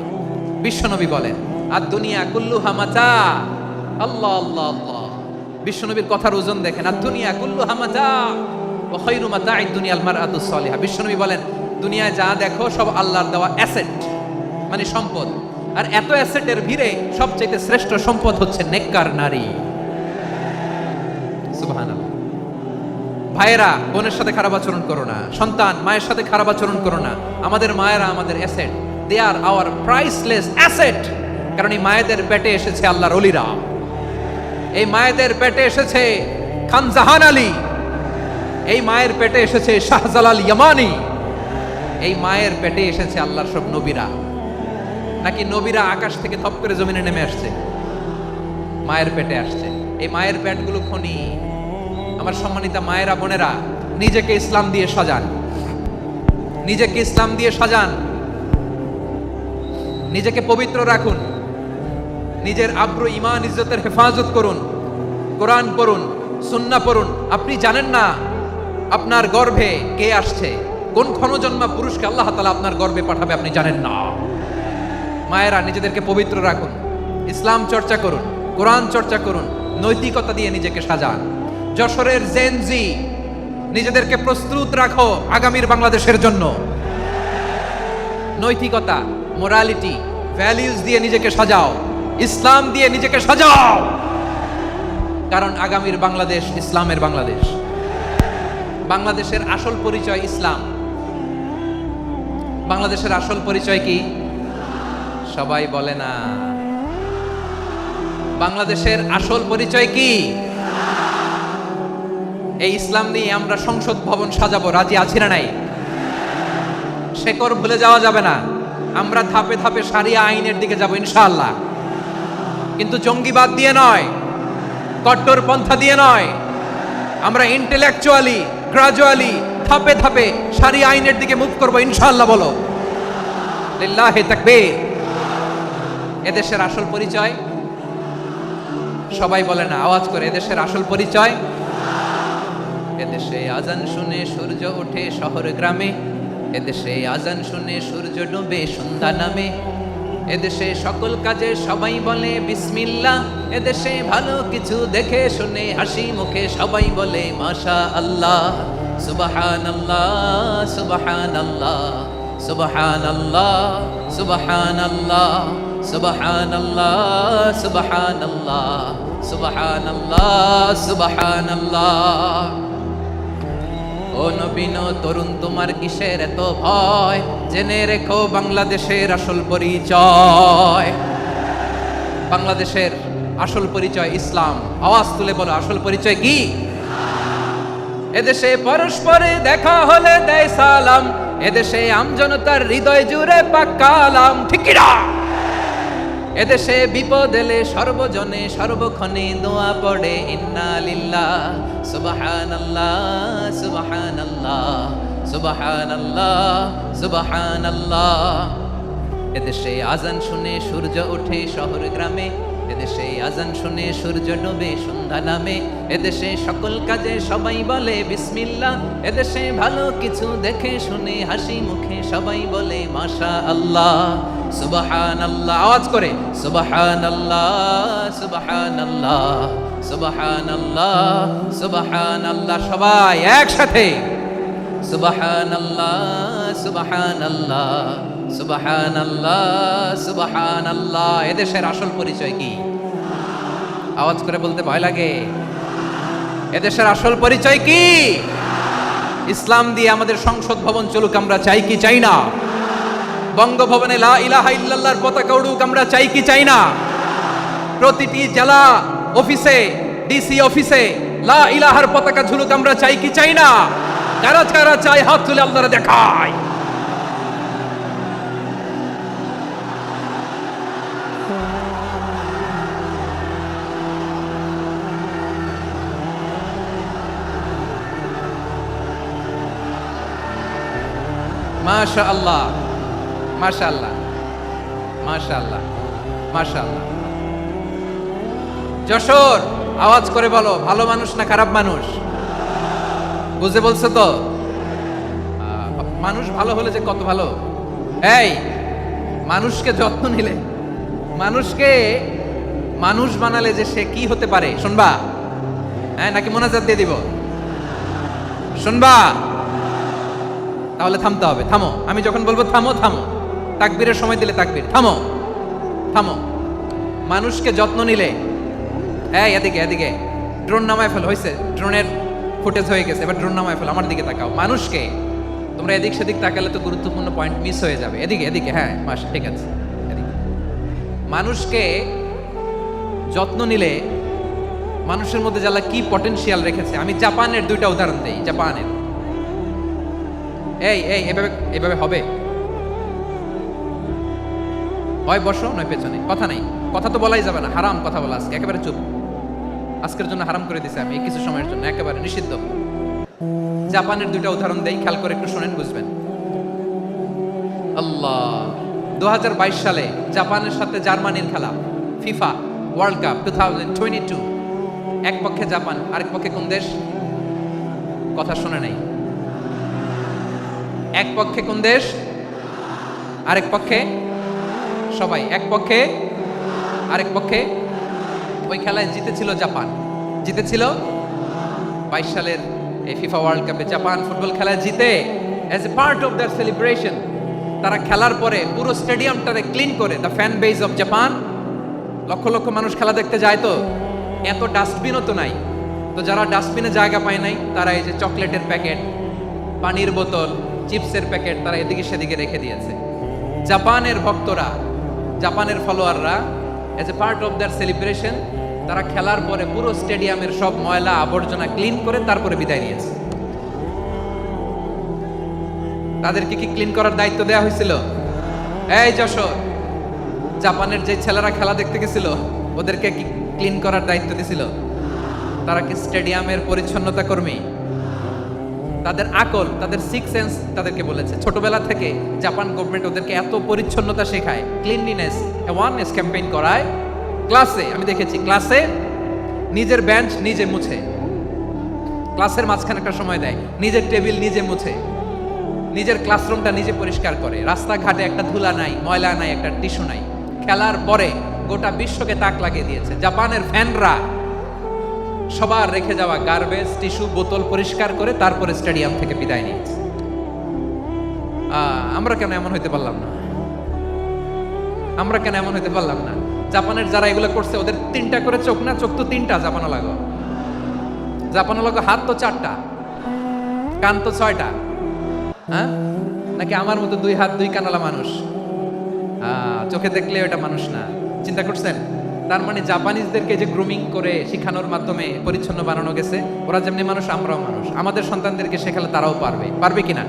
বিশ্বনবী বলেন, আর দুনিয়া কুল্লুহা মাতা। আল্লাহ আল্লাহ আল্লাহ, বিশ্বনবীর কথার ওজন দেখেন। আর দুনিয়া কুল্লুহা মাতা ওয়া খায়রু মাতা'আদ দুনিয়াল মারআতুস সালিহা। বিশ্বনবী বলেন, দুনিয়ায় যা দেখো সব আল্লাহর দেওয়া অ্যাসেট, মানে সম্পদ। আর এত অ্যাসেটের ভিড়ে সবচেয়ে শ্রেষ্ঠ সম্পদ হচ্ছে নেককার নারী। সুবহানাল্লাহ। ভাইয়েরা বোনের সাথে খারাপ আচরণ করো না, সন্তান মায়ের সাথে খারাপ আচরণ করো না। আমাদের মায়েরা আমাদের asset, they are our priceless asset. কারণ এই মায়েদের পেটে এসেছে আল্লাহর ওলিরা, এই মায়েদের পেটে এসেছে খান জাহান আলী, এই মায়ের পেটে এসেছে শাহজালাল ইয়ামানি, এই মায়ের পেটে এসেছে আল্লাহর সব নবীরা। নাকি নবীরা আকাশ থেকে থপ করে জমিনে নেমে আসছে? মায়ের পেটে আসছে। এই মায়ের পেটগুলো খনি। আমার সম্মানিতা মায়েরা বোনেরা, নিজেকে ইসলাম দিয়ে সাজান, নিজেকে ইসলাম দিয়ে সাজান, নিজেকে পবিত্র রাখুন, নিজের আব্রু ঈমান ইজ্জতের হেফাজত করুন, কোরআন পড়ুন, সুন্নাহ পড়ুন। আপনি জানেন না আপনার গর্ভে কে আসছে, কোন ক্ষণজন্মা পুরুষকে আল্লাহ তাআলা আপনার গর্ভে পাঠাবে, আপনি জানেন না। মায়েরা নিজেদেরকে পবিত্র রাখুন, ইসলাম চর্চা করুন, কোরআন চর্চা করুন, নৈতিকতা দিয়ে নিজেকে সাজান। যশোরের জেনজি, নিজেদেরকে প্রস্তুত রাখো আগামীর বাংলাদেশের জন্য। নৈতিকতা, মোরালিটি, ভ্যালিউজ দিয়ে নিজেকে সাজাও, ইসলাম দিয়ে নিজেকে সাজাও। কারণ আগামীর বাংলাদেশ ইসলামের বাংলাদেশ। বাংলাদেশের আসল পরিচয় ইসলাম। বাংলাদেশের আসল পরিচয় কি? সবাই বলে না। বাংলাদেশের আসল পরিচয় কি? এই ইসলাম নিয়ে আমরা সংসদ ভবন সাজাবো, রাজি আছি না নাই? শেকড় ভুলে যাওয়া যাবে না। আমরা ধাপে ধাপে শারিয়া আইনের দিকে যাব ইনশাআল্লাহ, কিন্তু জঙ্গিবাদ দিয়ে নয়, কট্টরপন্থা দিয়ে নয়। আমরা ইন্টেলেকচুয়ালি, গ্রাজুয়ালি, ধাপে ধাপে শারিয়া আইনের দিকে মুভ করবো ইনশাআল্লাহ। বলো লিল্লাহি তাকবীর। এদেশের আসল পরিচয় সবাই বলে না, আওয়াজ করে, এদেশের আসল পরিচয়। এদেশে আজান শুনে সূর্য ওঠে শহর গ্রামে, এদেশে আজান শুনে সূর্য ডুবে সন্ধ্যা নামে, এদেশে সকল কাজে সবাই বলে বিসমিল্লাহ, এদেশে ভালো কিছু দেখে শুনে হাসি মুখে সবাই বলে মাশা আল্লাহ। সুবহানাল্লাহ সুবহানাল্লাহ সুবহানাল্লাহ সুবহানাল্লাহ সুবহানাল্লাহ সুবহানাল্লাহ সুবহানাল্লাহ সুবহানাল্লাহ। ও নবীন তরুণ, তোমার কিসের এত ভয়? জেনে রেখো বাংলাদেশের আসল পরিচয়। বাংলাদেশের আসল পরিচয় ইসলাম। আওয়াজ তুলে বলো, আসল পরিচয় কি? এদেশে পরস্পরে দেখা হলে দেয় সালাম, এদেশে আমজনতার হৃদয় জুড়ে পাক্কালাম, ঠিক কি না? এদেশে বিপদ এলে সর্বজনে সর্বক্ষণে দোয়া পড়ে ইন্না লিল্লাহ সুবহানাল্লাহ সুবহানাল্লাহ সুবহানাল্লাহ সুবহানাল্লাহ। এদেশে আজান শুনে সূর্য ওঠে শহর গ্রামে, এদেশে আজান শুনে সূর্য ডুবে সন্ধ্যা নামে, এদেশে সকল কাজে সবাই বলে বিসমিল্লাহ, এদেশে ভালো কিছু দেখে শুনে হাসি মুখে সবাই বলে মাশা আল্লাহ সুবহানাল্লাহ। আওয়াজ করে সুবহানাল্লাহ সুবহানাল্লাহ সুবহানাল্লাহ সুবহানাল্লাহ। সবাই একসাথে সুবহানাল্লাহ সুবহানাল্লাহ সুবহানাল্লাহ সুবহানাল্লাহ। এদেশের আসল পরিচয় কি? আওয়াজ করে বলতে ভয় লাগে। এদেশের আসল পরিচয় কি? ইসলাম দিয়ে আমাদের সংসদ ভবন চলুক, আমরা চাই কি চাই না? বঙ্গভবনে লা ইলাহা ইল্লাল্লাহর পতাকা উড়ুক, আমরা চাই কি চাই না? প্রতিটি জেলা অফিসে, ডিসি অফিসে লা ইলাহার পতাকা ঝুলুক, আমরা চাই কি চাই না? কারা কারা চাই হাত তুলে আল্লাহরে দেখায়। মাশাআল্লাহ মাশাআল্লাহ। মাশাআল্লাহ, মাশাআল্লাহ। যশোর, আওয়াজ করে বলো, ভালো মানুষ না খারাপ মানুষ? বুঝে বলছো তো? মানুষ ভালো হলে যে কত ভালো। এই মানুষকে যত্ন নিলে, মানুষকে মানুষ বানালে যে সে কি হতে পারে শুনবা? হ্যাঁ, নাকি মোনাজাত দিয়ে দিব? শুনবা? তাহলে থামতে হবে। থামো, আমি যখন বলবো থামো থামো, তাকবীরের সময় দিলে তাকবীর। থামো থামো। মানুষকে যত্ন নিলে, এই এদিকে এদিকে, ড্রোন নামায় ফেল। হয়েছে, ড্রোনের ফুটেজ হয়ে গেছে, এবার ড্রোন নামায় ফেল। আমার দিকে তাকাও। মানুষকে, তোমরা এদিক সেদিক তাকালে তো গুরুত্বপূর্ণ পয়েন্ট মিস হয়ে যাবে। এদিকে এদিকে, হ্যাঁ মাস, ঠিক আছে। এদিকে মানুষকে যত্ন নিলে মানুষের মধ্যে যারা কি পটেনশিয়াল রেখেছে। আমি জাপানের দুইটা উদাহরণ দেই। জাপানের, এই এই এভাবে এভাবে হবে, হয় বসো নয় পেছনে, কথা নাই। কথা তো বলাই যাবে না, হারাম কথা বলা আজকে, একেবারে চুপ। আজকের জন্য হারাম করে দিছে আমি, কিছু সময়ের জন্য একেবারে নিষিদ্ধ। জাপানের দুইটা উদাহরণ দেই, খেয়াল করে একটু শোনেন, বুঝবেন। আল্লাহ, 2022 সালে জাপানের সাথে জার্মানির খেলা, ফিফা ওয়ার্ল্ড কাপ 2022। এক পক্ষে জাপান, আরেক পক্ষে কোন দেশ? কথা শুনে নাই। এক পক্ষে কোন দেশ, আরেক পক্ষে সবাই। এক পক্ষে, আরেক পক্ষে। ওই খেলায় জিতেছিল জাপান, জিতেছিল 22 সালের এই ফিফা ওয়ার্ল্ড কাপে। জাপান ফুটবল খেলায় জিতে, as a part of their celebration তারা খেলার পরে পুরো স্টেডিয়ামটারে ক্লিন করে, the fan base of Japan, লক্ষ লক্ষ মানুষ খেলা দেখতে যায়, তো এত ডাস্টবিনও তো নাই। তো যারা ডাস্টবিনে জায়গা পায় নাই, তারা এই যে চকলেটের প্যাকেট, পানির বোতল, চিপসের প্যাকেট তারা এদিকে সেদিকে রেখে দিয়েছে। জাপানের ভক্তরা, জাপানের ফলোয়াররা, as a part of their celebration তারা খেলার পরে পুরো স্টেডিয়ামের সব ময়লা আবর্জনা ক্লিন করে তারপরে বিদায় নিয়েছে। তাদেরকে কি ক্লিন করার দায়িত্ব দেওয়া হয়েছিল? এই যশোর, জাপানের যে ছেলেরা খেলা দেখতে গেছিল ওদেরকে কি ক্লিন করার দায়িত্ব দিছিল? তারা কি স্টেডিয়ামের পরিচ্ছন্নতা কর্মী? তাদের আকল, তাদের সিক্স সেন্স তাদেরকে বলেছে। ছোটবেলা থেকে জাপান গভর্নমেন্ট ওদেরকে এত পরিচ্ছন্নতা শেখায়, ক্লিনলিনেস অ্যাওয়ারনেস ক্যাম্পেইন করায়। ক্লাসে আমি দেখেছি, ক্লাসে নিজের বেঞ্চ নিজে মুছে, ক্লাসের মাঝখানে একটা সময় দেয়, নিজের টেবিল নিজে মুছে, নিজের ক্লাসরুমটা নিজে পরিষ্কার করে। রাস্তাঘাটে একটা ধুলা নাই, ময়লা নাই, একটা টিস্যু নাই। খেলার পরে গোটা বিশ্বকে তাক লাগিয়ে দিয়েছে। জাপানের ফ্যানরা সবার রেখে যাওয়া গার্বেজ, টিস্যু, বোতল পরিষ্কার করে তারপরে স্টেডিয়াম থেকে বিদায় নিয়েছে। আমরা কেন এমন হইতে পারলাম না? আমরা কেন এমন হইতে পারলাম না? জাপানের যারা এগুলো করছে ওদের 3টা করে চোখ না? চোখ তো 3টা জাপানো লাগো। জাপানো লাগো হাত তো 4টা, কান তো 6টা। হ্যাঁ, নাকি আমার মতো 2 হাত 2 কানালা মানুষ? চোখে দেখলে ওটা মানুষ না। চিন্তা করছেন? তার মানে জাপানিজদেরকে যে গ্রুমিং করে শিখানোর মাধ্যমে পরিচ্ছন্ন বানানো গেছে। ওরা যেমনি মানুষ, আমরাও মানুষ। আমাদের সন্তানদেরকে শেখালে তারাও পারবে। পারবে কিনা?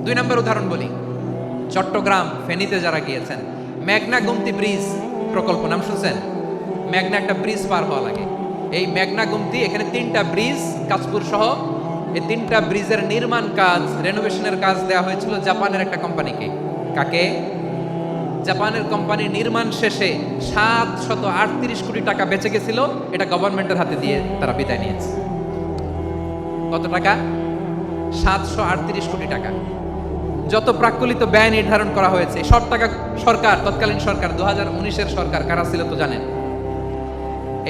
2 নম্বর উদাহরণ বলি। চট্টগ্রাম ফেনীতে যারা গিয়েছেন, মেঘনা গুমতি ব্রিজ প্রকল্প নাম শুনছেন? মেঘনা একটা ব্রিজ পার হওয়া লাগে। এই মেঘনা গুমতি, এখানে 3টা ব্রিজ, কাশপুর সহ এই 3টা ব্রিজের নির্মাণ কাজ, রেনোভেশনের কাজ দেওয়া হয়েছিল জাপানের একটা কোম্পানিকে। কাকে? জাপানের কোম্পানি। নির্মাণ শেষে 738 কোটি টাকা বেঁচে গেছিল, এটা গভর্নমেন্টের হাতে দিয়ে তারা বিদায় নিয়েছে। কত টাকা? 738 কোটি টাকা। যত প্রাক্কলিত ব্যয় নির্ধারণ করা হয়েছে, সব টাকা সরকার, তৎকালীন সরকার, 2019-এর সরকার, কারা ছিল তো জানেন?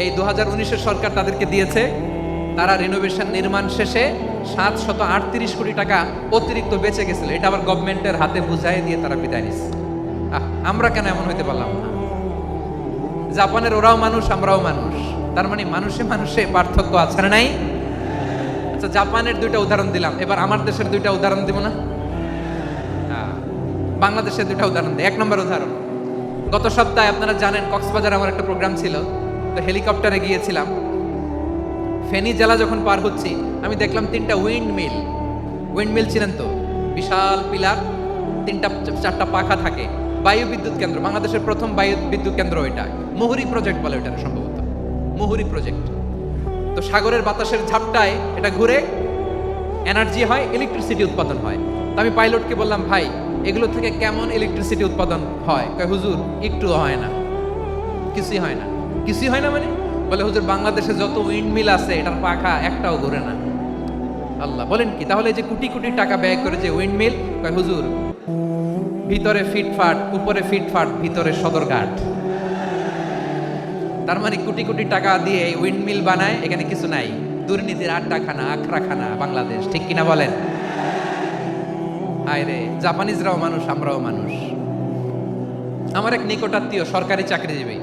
এই 2019-এর সরকার তাদেরকে দিয়েছে। তারা রিনোভেশন নির্মাণ শেষে 738 কোটি টাকা অতিরিক্ত বেঁচে গেছিল, এটা আবার গভর্নমেন্টের হাতে বুঝাই দিয়ে তারা বিদায় নিচ্ছে। আমরা কেন এমন হইতে পারলাম না? জাপানের ওরাও মানুষ, আমরাও মানুষ। তার মানে মানুষে মানুষে পার্থক্য আছে না নাই? আচ্ছা, জাপানের 2টা উদাহরণ দিলাম, এবার আমার দেশের 2টা উদাহরণ দিব না? বাংলাদেশের 2টা উদাহরণ দিই। 1 নম্বর উদাহরণ, গত সপ্তাহে আপনারা জানেন কক্সবাজার আমার একটা প্রোগ্রাম ছিল, তো হেলিকপ্টারে গিয়েছিলাম। ফেনী জেলা যখন পার হচ্ছি, আমি দেখলাম 3টা উইন্ডমিল ছিলেন তো, বিশাল পিলার, 3টা-4টা পাখা থাকে। বায়ু বিদ্যুৎ কেন্দ্র, বাংলাদেশের প্রথম বায়ু বিদ্যুৎ কেন্দ্র এটা। মুহুরী প্রজেক্ট বলে এটা সম্ভবত, মুহুরী প্রজেক্ট। তো সাগরের বাতাসের ঝাপটায় এটা ঘুরে এনার্জি হয়, ইলেকট্রিসিটি উৎপাদন হয়। তো আমি পাইলটকে বললাম, ভাই এগুলো থেকে কেমন ইলেকট্রিসিটি উৎপাদন হয়? কয় হুজুর একটু হয় না, কিছুই হয় না। কিছুই হয় না মানে? বলে হুজুর বাংলাদেশে যত উইন্ড মিল আছে এটার পাখা একটাও ঘুরে না। আল্লাহ, বলেন কি? তাহলে যে কোটি কোটি টাকা ব্যয় করে যে উইন্ড মিল, কয় হুজুর ভিতরে ফিটফাট, উপরে ফিটফাট, ভিতরে সদরঘাট। তার মানে কোটি কোটি টাকা দিয়ে এই উইন্ড মিল বানায়, এখানে কিছু নাই। দুর্নীতির আড্ডাখানা, আখড়াখানা বাংলাদেশ, ঠিক কিনা বলেন? আয়রে, জাপানিজরাও মানুষ, আমরাও মানুষ। আমার এক নিকটাত্মীয় সরকারি চাকরিজীবী,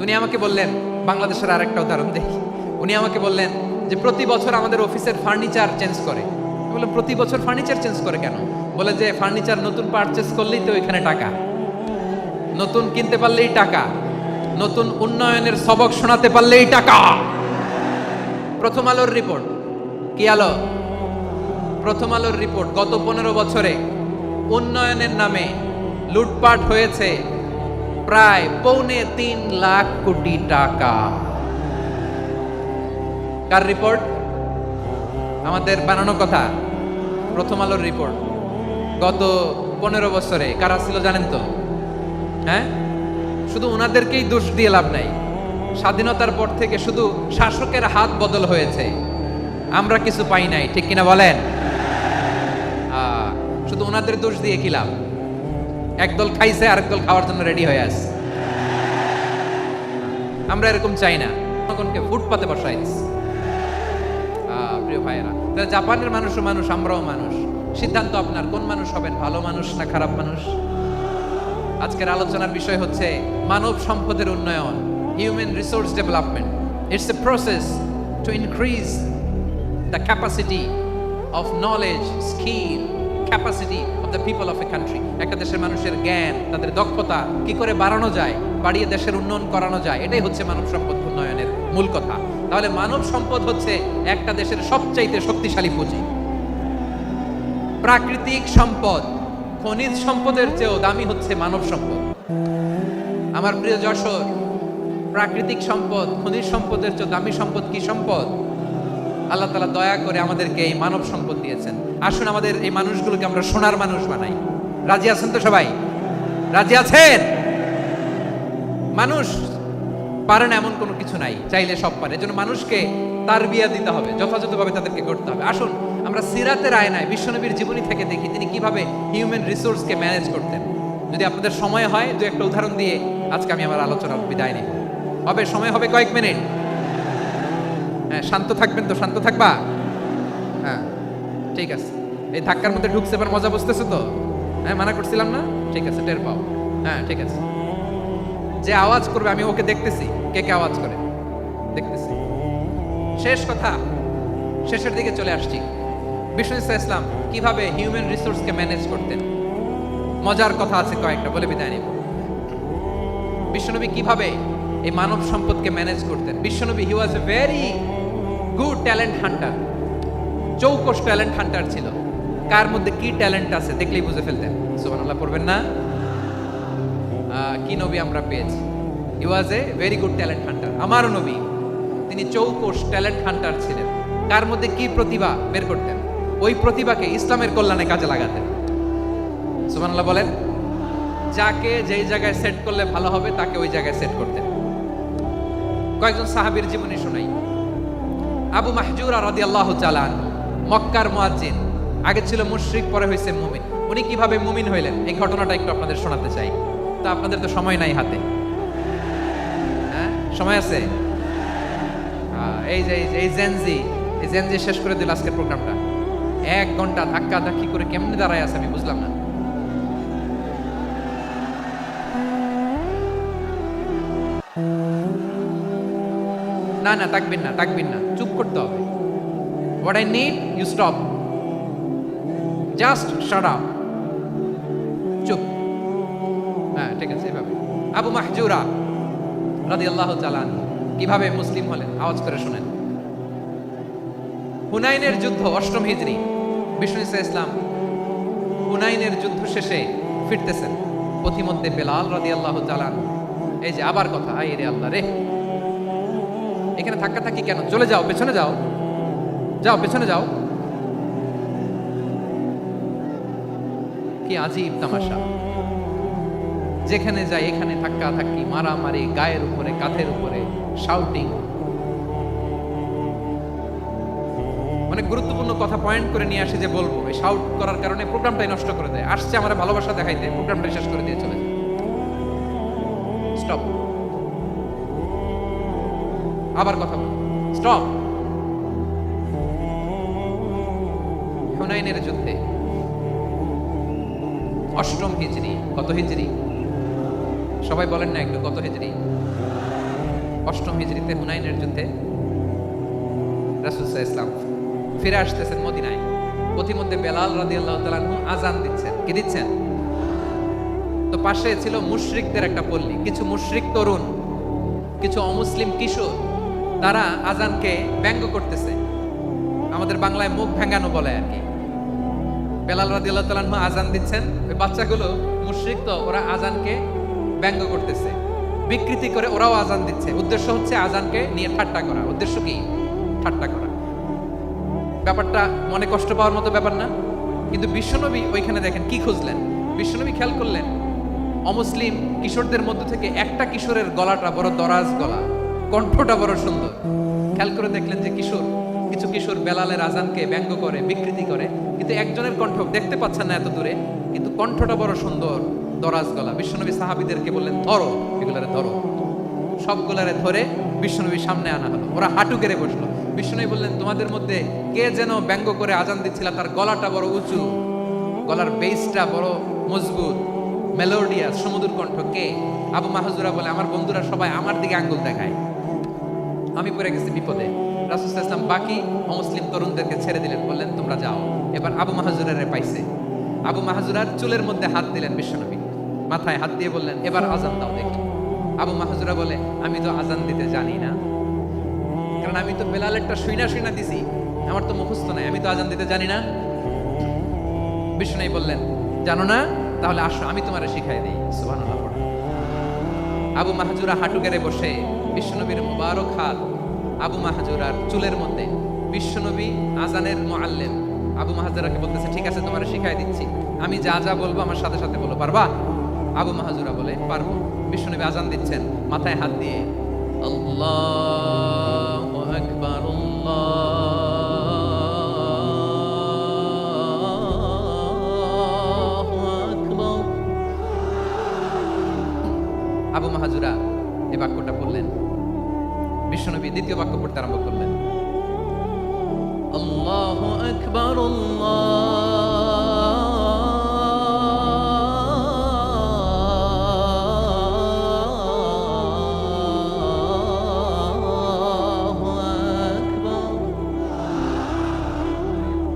উনি আমাকে বললেন, বাংলাদেশের আরেকটা উদাহরণ দেখি। উনি আমাকে বললেন যে প্রতি বছর আমাদের অফিসের ফার্নিচার চেঞ্জ করে। আমি বললাম, প্রতি বছর ফার্নিচার চেঞ্জ করে কেন? বলে যে ফার্নিচার নতুন পারচেস করলেই তো এখানে টাকা, নতুন কিনতে পারলেই টাকা, নতুন উন্নয়নের সবক শোনাতে পারলেই টাকা। প্রথম আলোর রিপোর্ট, কি আলো? প্রথম আলোর রিপোর্ট, গত 15 বছরে উন্নয়নের নামে লুটপাট হয়েছে প্রায় 3.25 লাখ কোটি টাকা। কার রিপোর্ট? আমাদের বানানো কথা। প্রথম আলোর রিপোর্ট। গত 15 বছরে কারা ছিল জানেন তো? হ্যাঁ, শুধু ওনাদেরকেই দোষ দিয়ে লাভ নাই। স্বাধীনতার পর থেকে শুধু শাসকের হাত বদল হয়েছে, আমরা কিছু পাই নাই, ঠিক কিনা বলেন? শুধু ওনাদের দোষ দিয়ে কি লাভ? একদল খাইছে, আরেক দল খাওয়ার জন্য রেডি হয়ে আছে। আমরা এরকম চাই না। জনগণকে ফুটপাতে বসাই দিচ্ছে। প্রিয় ভাইয়েরা, জাপানের মানুষও মানুষ, আমরাও মানুষ। সিদ্ধান্ত আপনার, কোন মানুষ হবেন, ভালো মানুষ না খারাপ মানুষ? আজকের আলোচনার বিষয় হচ্ছে মানব সম্পদের উন্নয়ন, human resource development. It's a process to increase the capacity of knowledge, skill, capacity of the people of a country. একটা দেশের মানুষের জ্ঞান, তাদের দক্ষতা কি করে বাড়ানো যায়, বাড়িয়ে দেশের উন্নয়ন করানো যায়, এটাই হচ্ছে মানব সম্পদ উন্নয়নের মূল কথা। তাহলে মানব সম্পদ হচ্ছে একটা দেশের সবচাইতে শক্তিশালী পুঁজি। প্রাকৃতিক সম্পদ, খনিজ সম্পদের চেয়েও দামি হচ্ছে মানব সম্পদ। আমার প্রিয় যশোর, প্রাকৃতিক সম্পদ, খনিজ সম্পদের চেয়ে দামি সম্পদ কি সম্পদ? আল্লাহ তাআলা দয়া করে আমাদেরকে এই মানব সম্পদ দিয়েছেন। আসুন আমাদের এই মানুষগুলোকে আমরা সোনার মানুষ বানাই। রাজি আছেন তো সবাই? রাজি আছেন? মানুষ পারে না এমন কোনো কিছু নাই, চাইলে সব পারে। এজন্য মানুষকে তারবিয়া দিতে হবে, যথাযথভাবে তাদেরকে গড়তে হবে। আসুন আমরা সিরাতের আয়নায় বিশ্বনবীর জীবনী থেকে দেখি তিনি কিভাবে হিউম্যান রিসোর্সকে ম্যানেজ করতেন। যদি আপনাদের সময় হয়, দু একটা উদাহরণ দিয়ে আজকে আমি আমার আলোচনার বিদায় নিই। হবে? সময় হবে কয়েক মিনিট? হ্যাঁ, শান্ত থাকবেন তো? শান্ত থাকবা? হ্যাঁ, ঠিক আছে। এই ধাক্কার মধ্যে ঢুকছে, এবার মজা বুঝতেছে তো? হ্যাঁ, মানা করছিলাম না? ঠিক আছে, টের পাও। হ্যাঁ, ঠিক আছে। যে আওয়াজ করবে আমি ওকে দেখতেছি, কে কে আওয়াজ করে দেখতেছি। শেষ কথা, শেষের দিকে চলে আসছি। বিষ্ণু ইসলাম কিভাবে হিউম্যান রিসোর্সকে ম্যানেজ করতেন, মজার কথা আছে কয়েকটা, বলে বিদায় নিব। বিশ্বনবী কিভাবে এই মানব সম্পদকে ম্যানেজ করতেন? বিশ্বনবী he was a very good talent hunter, চৌকস ট্যালেন্ট হান্টার ছিল। কার মধ্যে কি ট্যালেন্ট আছে দেখলেই বুঝে ফেলতেন। সুবহানাল্লাহ পড়বেন না? কি নবী আমরা পেয়েছি! He was a very good talent hunter. আমারও নবী, তিনি চৌকস ট্যালেন্ট হান্টার ছিলেন। কার মধ্যে কি প্রতিভা বের করতেন, ওই প্রতিভাকে ইসলামের কল্যাণে কাজে লাগাতেন। সুবহানাল্লাহ বলেন। যাকে যেই জায়গায় সেট করলে ভালো হবে তাকে ওই জায়গায় সেট করতেন। কয়েকজন সাহাবীর জীবনী শোনাই। আবু মাহজুরা রাদিয়াল্লাহু তাআলা আনহু, মক্কার মুয়াজ্জিন, আগে ছিল মুশরিক, পরে হয়েছে মুমিন। উনি কিভাবে মুমিন হইলেন এই ঘটনাটা একটু আপনাদের শোনাতে চাই। তো আপনাদের তো সময় নাই হাতে, হ্যাঁ সময় আছে? এই জেনজি শেষ করে দিল আজকের প্রোগ্রামটা। 1 ঘন্টা ধাক্কা ধাক্কি করে কেমনে দাঁড়ায় আছে আমি বুঝলাম না। না না, তাকবির না, চুপ করতে হবে। What I need, you stop. Just shut up. চুপ। হ্যাঁ, ঠিক আছে, এভাবে। আবু মাহজুরা রাদিয়াল্লাহু তাআলা আনহু কিভাবে মুসলিম হলেন আওয়াজ করে শুনেন। হুনাইনের যুদ্ধ, 8ম হিজরি। বিষ্ণু ইসলাম হুনাইনের যুদ্ধ শেষে ফিরতেছেন। পথিমধ্যে বেলাল রাদিয়াল্লাহু তাআলা আনহু, এই যে আবার কথা, আই রে আল্লাহ রে, এখানে ধাক্কা থাকি কেন? চলে যাও, পেছনে যাও, পেছনে যাও। কি আজীব তামাশা! যেখানে যাই এখানে ধাক্কা ধাক্কি, মারামারি, গায়ের উপরে, কাঁধের উপরে, শাউটিং। অনেক গুরুত্বপূর্ণ কথা পয়েন্ট করে নিয়ে আসে যে বলবো, এই শাউট করার কারণে প্রোগ্রামটাই নষ্ট করে দেয়। আসছে আমার ভালোবাসা দেখাইতে, প্রোগ্রামটাই শেষ করে দিয়ে চলে যায়। স্টপ। আবার কথা বল, স্টপ। হুনাইনের যুদ্ধে 8ম হিজরি, কত হিজরি সবাই বলেন না একটু, কত হিজরি? 8ম হিজরিতে হুনাইনের যুদ্ধে রাসূল সাল্লাল্লাহু আলাইহি ওয়াসাল্লাম ফিরে আসতেছেন মদিনায়। পথিমধ্যে বেলাল রাদিয়াল্লাহু তাআলা আনহু আযান দিচ্ছেন। কি দিচ্ছেন? তো পাশে ছিল মুশরিকদের একটা পল্লী, কিছু মুশরিক তরুণ, কিছু অমুসলিম কিশোর, তারা আযানকে ব্যঙ্গ করতেছে। আমাদের বাংলায় মুখ ভেঙ্গানো বলে আর কি। বেলাল রাদিয়াল্লাহু তাআলা আনহু আযান দিচ্ছেন, ওই বাচ্চাগুলো মুশরিক, তো ওরা আযানকে ব্যঙ্গ করতেছে, বিকৃতি করে ওরাও আযান দিচ্ছে। উদ্দেশ্য হচ্ছে আযানকে নিয়ে ঠাট্টা করা। উদ্দেশ্য কি? ঠাট্টা করা। ব্যাপারটা মনে কষ্ট পাওয়ার মতো ব্যাপার না? কিন্তু বিশ্বনবী ওইখানে দেখেন কি খুঁজলেন। বিশ্বনবী খেয়াল করলেন অমুসলিম কিশোরদের মধ্য থেকে একটা কিশোরের গলাটা বড় দরাজ গলা, কণ্ঠটা বড় সুন্দর। খেয়াল করে দেখলেন যে কিছু কিশোর বেলালের আযানকে ব্যঙ্গ করে, বিকৃতি করে, কিন্তু একজনের কণ্ঠ দেখতে পাচ্ছেন না এত দূরে, কিন্তু কণ্ঠটা বড় সুন্দর, দরাজ গলা। বিশ্বনবী সাহাবীদেরকে বললেন, ধরো এগুলারে, ধরো। সবগুলারে ধরে বিশ্বনবীর সামনে আনা হলো। ওরা হাঁটু গেড়ে বসলো। বিশ্বনবী বললেন, তোমাদের মধ্যে কে যেন ব্যঙ্গ করে আযান দিচ্ছিল, তার গলাটা বড় উঁচু, গলার বেসটা বড় মজবুত, মেলোডিয়াস, সমুদ্র কণ্ঠ। কে? আবু মাহজুরা বলে, আমার বন্ধুরা সবাই আমার দিকে আঙ্গুল দেখায়, আমি পড়ে গেছি বিপদে। রাসূল সাল্লাল্লাহু আলাইহি ওয়াসাল্লাম বাকি অমুসলিম তরুণদেরকে ছেড়ে দিলেন, বললেন তোমরা যাও। এবার আবু মাহজুরারে পাইছে। আবু মাহজুরার চুলের মধ্যে হাত দিলেন বিশ্বনবী, মাথায় হাত দিয়ে বললেন, এবার আযান দাও দেখি। আবু মাহজুরা বলে, আমি তো আযান দিতে জানি না, কারণ আমি তো বেলালেরটা শুইনা দিছি, আমার তো মুখস্থ নাই, আমি তো আযান দিতে জানি না। বিশ্বনবী বললেন, জানো না? তাহলে আসো, আমি তোমারে শিখাই দিই। সুবহানাল্লাহ। আবু মাহজুরা হাঁটু গেড়ে বসে, বিশ্বনবীর মুবারক হাত আবু মাহজুরার চুলের মধ্যে। বিশ্বনবী আযানের মুআল্লিম আবু মাহজুরাকে বলতেছে, ঠিক আছে তোমারে শিখাই দিচ্ছি, আমি যা যা বলবো আমার সাথে সাথে বলো, পারবা? আবু মাহজুরা বলে, পারবো। বিশ্বনবী আযান দিচ্ছেন, মাথায় হাত দিয়ে আল্লাহু আকবার, আল্লাহু আকবার। আবু মাহজুরা এই বাক্যটা বললেন। বিশ্বনবী দ্বিতীয় বাক্য পড়তে আরম্ভ করলেন, আল্লাহু আকবার,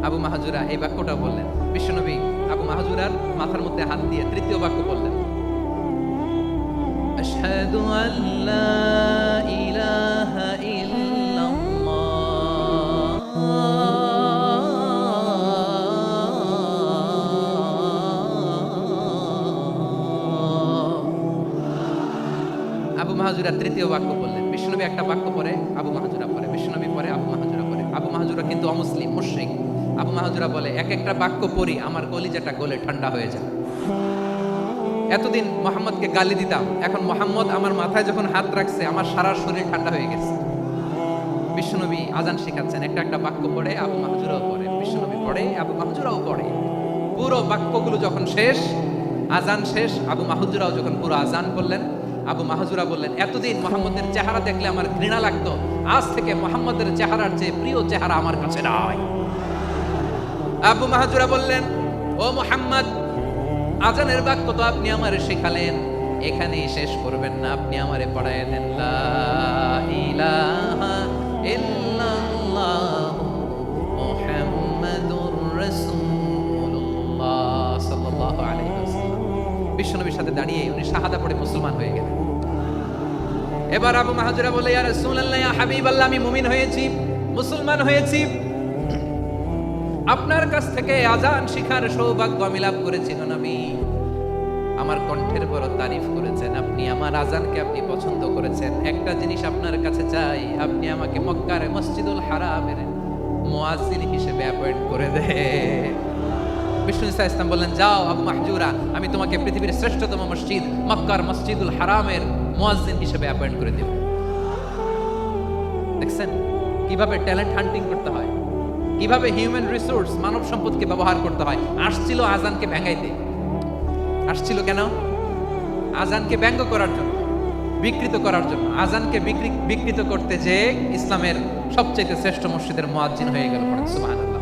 আবু মাহজুরা এই বাক্যটা বললেন। বিশ্বনবী আবু মাহজুরার মাথার মধ্যে হাত দিয়ে তৃতীয় বাক্য বললেন, আশহাদু আল্লা ইলাহা ইল্লাল্লাহ। আবু মাহজুরা তৃতীয় বাক্য বললেন। বিশ্বনবী একটা বাক্য পরে আবু মাহজুরা পরে, বিশ্বনবী পরে আবু মাহজুরা পরে। আবু মাহজুরা কিন্তু অমুসলিম, মুশরিক। আবু মাহজুরা বলে, এক একটা বাক্য পড়ি আমার কলিজাটা গলে ঠান্ডা হয়ে যায়। এতদিন মোহাম্মদকে গালি দিতাম, এখন মোহাম্মদ আমার মাথায় যখন হাত রাখছে আমার সারা শরীর ঠান্ডা হয়ে গেছে। বিশ্বনবী আযান শেখাচ্ছেন, একটা একটা বাক্য পড়ে আবু মাহজুরাও পড়ে, বিশ্বনবী পড়ে, আবু মাহজুরাও পড়ে। পুরো বাক্যগুলো যখন শেষ, আযান শেষ, আবু মাহজুরাও যখন পুরো আযান বললেন, আবু মাহজুরা বললেন, এতদিন মোহাম্মদের চেহারা দেখলে আমার ঘৃণা লাগতো, আজ থেকে মোহাম্মদের চেহারার চেয়ে প্রিয় চেহারা আমার কাছে নাই। আবু মাহজুরা বললেন, ও মুহাম্মদ, আযানের বাক্য তো আপনি আমারে শেখালেন, এখানেই শেষ করবেন না, আপনি আমারে পড়ায় দেন, লা ইলাহা ইল্লাল্লাহ মুহাম্মাদুর রাসূলুল্লাহ সাল্লাল্লাহু আলাইহি ওয়াসাল্লাম। বিশ্বনবীর সাথে দাঁড়িয়ে উনি শাহাদা পড়ে মুসলমান হয়ে গেলেন। এবার আবু মাহজুরা বলে, ইয়া রাসূলুল্লাহ, ইয়া হাবিবাল্লাহ, আমি মুমিন হয়েছি, মুসলমান হয়েছি, আপনার কাছ থেকে আযান শিখার সৌভাগ্য আমি লাভ করেছি। নবী আমার কণ্ঠের বড় তারিফ করেছেন, আপনি আমার আযানকে আপনি পছন্দ করেছেন। একটা জিনিস আপনার কাছে চাই, আপনি আমাকে মক্কার মসজিদুল হারামের মুয়াজ্জিন হিসেবে অ্যাপয়েন্ট করে দেন। বিষ্ণু ইসা ইসলাম বললেন, যাও আবু মাহজুরা, আমি তোমাকে পৃথিবীর শ্রেষ্ঠতম মসজিদ মক্কার মসজিদুল হারামের মুয়াজ্জিন হিসেবে অ্যাপয়েন্ট করে দেব। দেখছেন কিভাবে ট্যালেন্ট হান্টিং করতে হয়, কিভাবে হিউম্যান রিসোর্স মানব সম্পদকে ব্যবহার করতে হয়। আসছিল আজানকে ভেঙাইতে, আসছিল কেন? আজানকে ব্যঙ্গ করার জন্য, বিকৃত করার জন্য। আজানকে বিকৃত করতে যে ইসলামের সবচেয়ে শ্রেষ্ঠ মসজিদের মুয়াজ্জিন হয়ে গেল। পড়েন সুবহানাল্লাহ।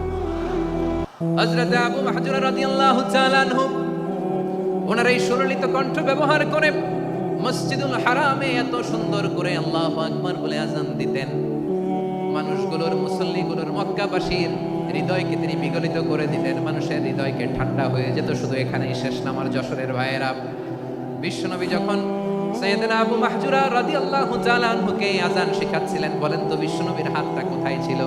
হযরত আবু মাহজুরা রাদিয়াল্লাহু তাআলা আনহু ওনার এই সুললিত কণ্ঠ ব্যবহার করে মসজিদুল হারামে এত সুন্দর করে আল্লাহু আকবার বলে আজান দিতেন, মানুষগুলোর, মুসল্লিগুলোর, মক্কাবাসীর হৃদয়কে তিনি বিগলিত করে দিতেন। মানুষের হৃদয়কে ঠান্ডা হয়ে যেত। শুধু এখানেই শেষ না আমার যশোরের ভাইয়েরা। বিশ্বনবী যখন সাইয়েদনা আবু মাহজুরা রাদিয়াল্লাহু তাআলা আনহুকে আজান শেখাচ্ছিলেন, বলেন তো বিশ্বনবীর হাতটা কোথায় ছিল?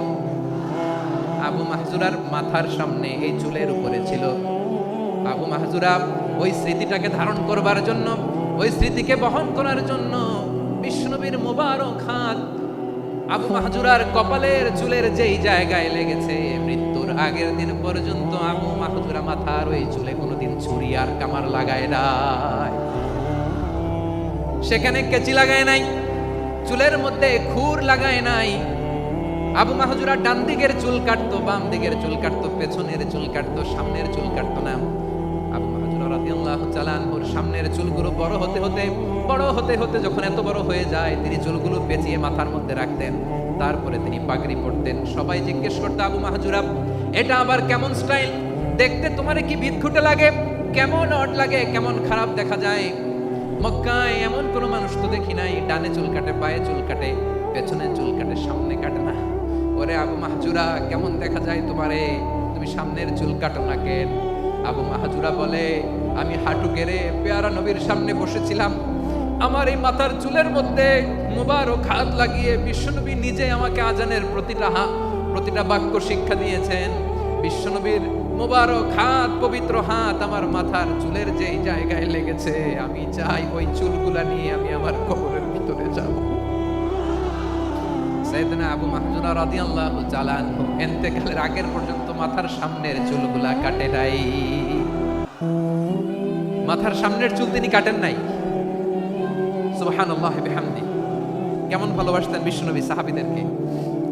আবু মাহজুরার মাথার সামনে, এই চুলের উপরে ছিল। আবু মাহজুরা ওই স্মৃতিটাকে ধারণ করবার জন্য, ওই স্মৃতিকে বহন করার জন্য বিশ্বনবীর মুবারক হাত আবু মাহজুরার কপালের চুলের যেই জায়গায় লেগেছে, মৃত্যুর আগের দিন পর্যন্ত আবু মাহজুরা মাথার ওই চুলে কোনোদিন ছুরি আর কামার লাগায় নাই, সেখানে কেচি লাগায় নাই, চুলের মধ্যে খুর লাগায় নাই। আবু মাহজুরা ডান দিকের চুল কাটতো, বাম দিকের চুল কাটতো, পেছনের চুল কাটতো, সামনের চুল কাটতো না। আবু মাহজুরা রাদিয়াল্লাহু তাআলা আনহুর সামনের চুলগুলো বড় হতে হতে যখন এত বড় হয়ে যায়, তিনি চুলগুলো পেঁচিয়ে মাথার মধ্যে রাখতেন। তারপরে তিনি পাগড়ি পরতেন। সবাই জিজ্ঞেস করতো, আবু মাহজুরা এটা আবার কেমন স্টাইল? দেখতে তোমার কি বিদঘুটে লাগে? কেমন অড লাগে? কেমন খারাপ দেখা যায়? মক্কায় এমন কোনো মানুষ তো দেখি নাই, ডানে চুল কাটে, বায়ে চুল কাটে, পেছনে চুল কাটে, সামনে কাটে না। ওরে আবু মাহজুরা, কেমন দেখা যায় তোমারে? তুমি সামনের চুল কাটো না কেন? আবু মাহজুরা বলে, আমি হাঁটু গেড়ে পেয়ারা নবীর সামনে বসেছিলাম, আমার এই মাথার চুলের মধ্যে মুবারক হাত লাগিয়ে বিশ্বনবী নিজে আমাকে আজানের প্রতিটা বাক্য শিক্ষা দিয়েছেন। বিশ্বনবীর মুবারক হাত, পবিত্র হাত আমার মাথার চুলের যেই জায়গায় লেগেছে, আমি চাই ওই চুলগুলা নিয়ে আমি আমার কবরের ভিতরে যাব। সাইয়েদনা আবু মাহজুরা রাদিয়াল্লাহু তাআলা আনহু ইন্তেকালের আগের পর্যন্ত মাথার সামনের চুলগুলা কাটে নাই। মাথার সামনের চুল তিনি কাটেন নাই। সুবহানাল্লাহি বিহামদি। কেমন ভালোবাসতেন বিশ্বনবী সাহাবীদেরকে,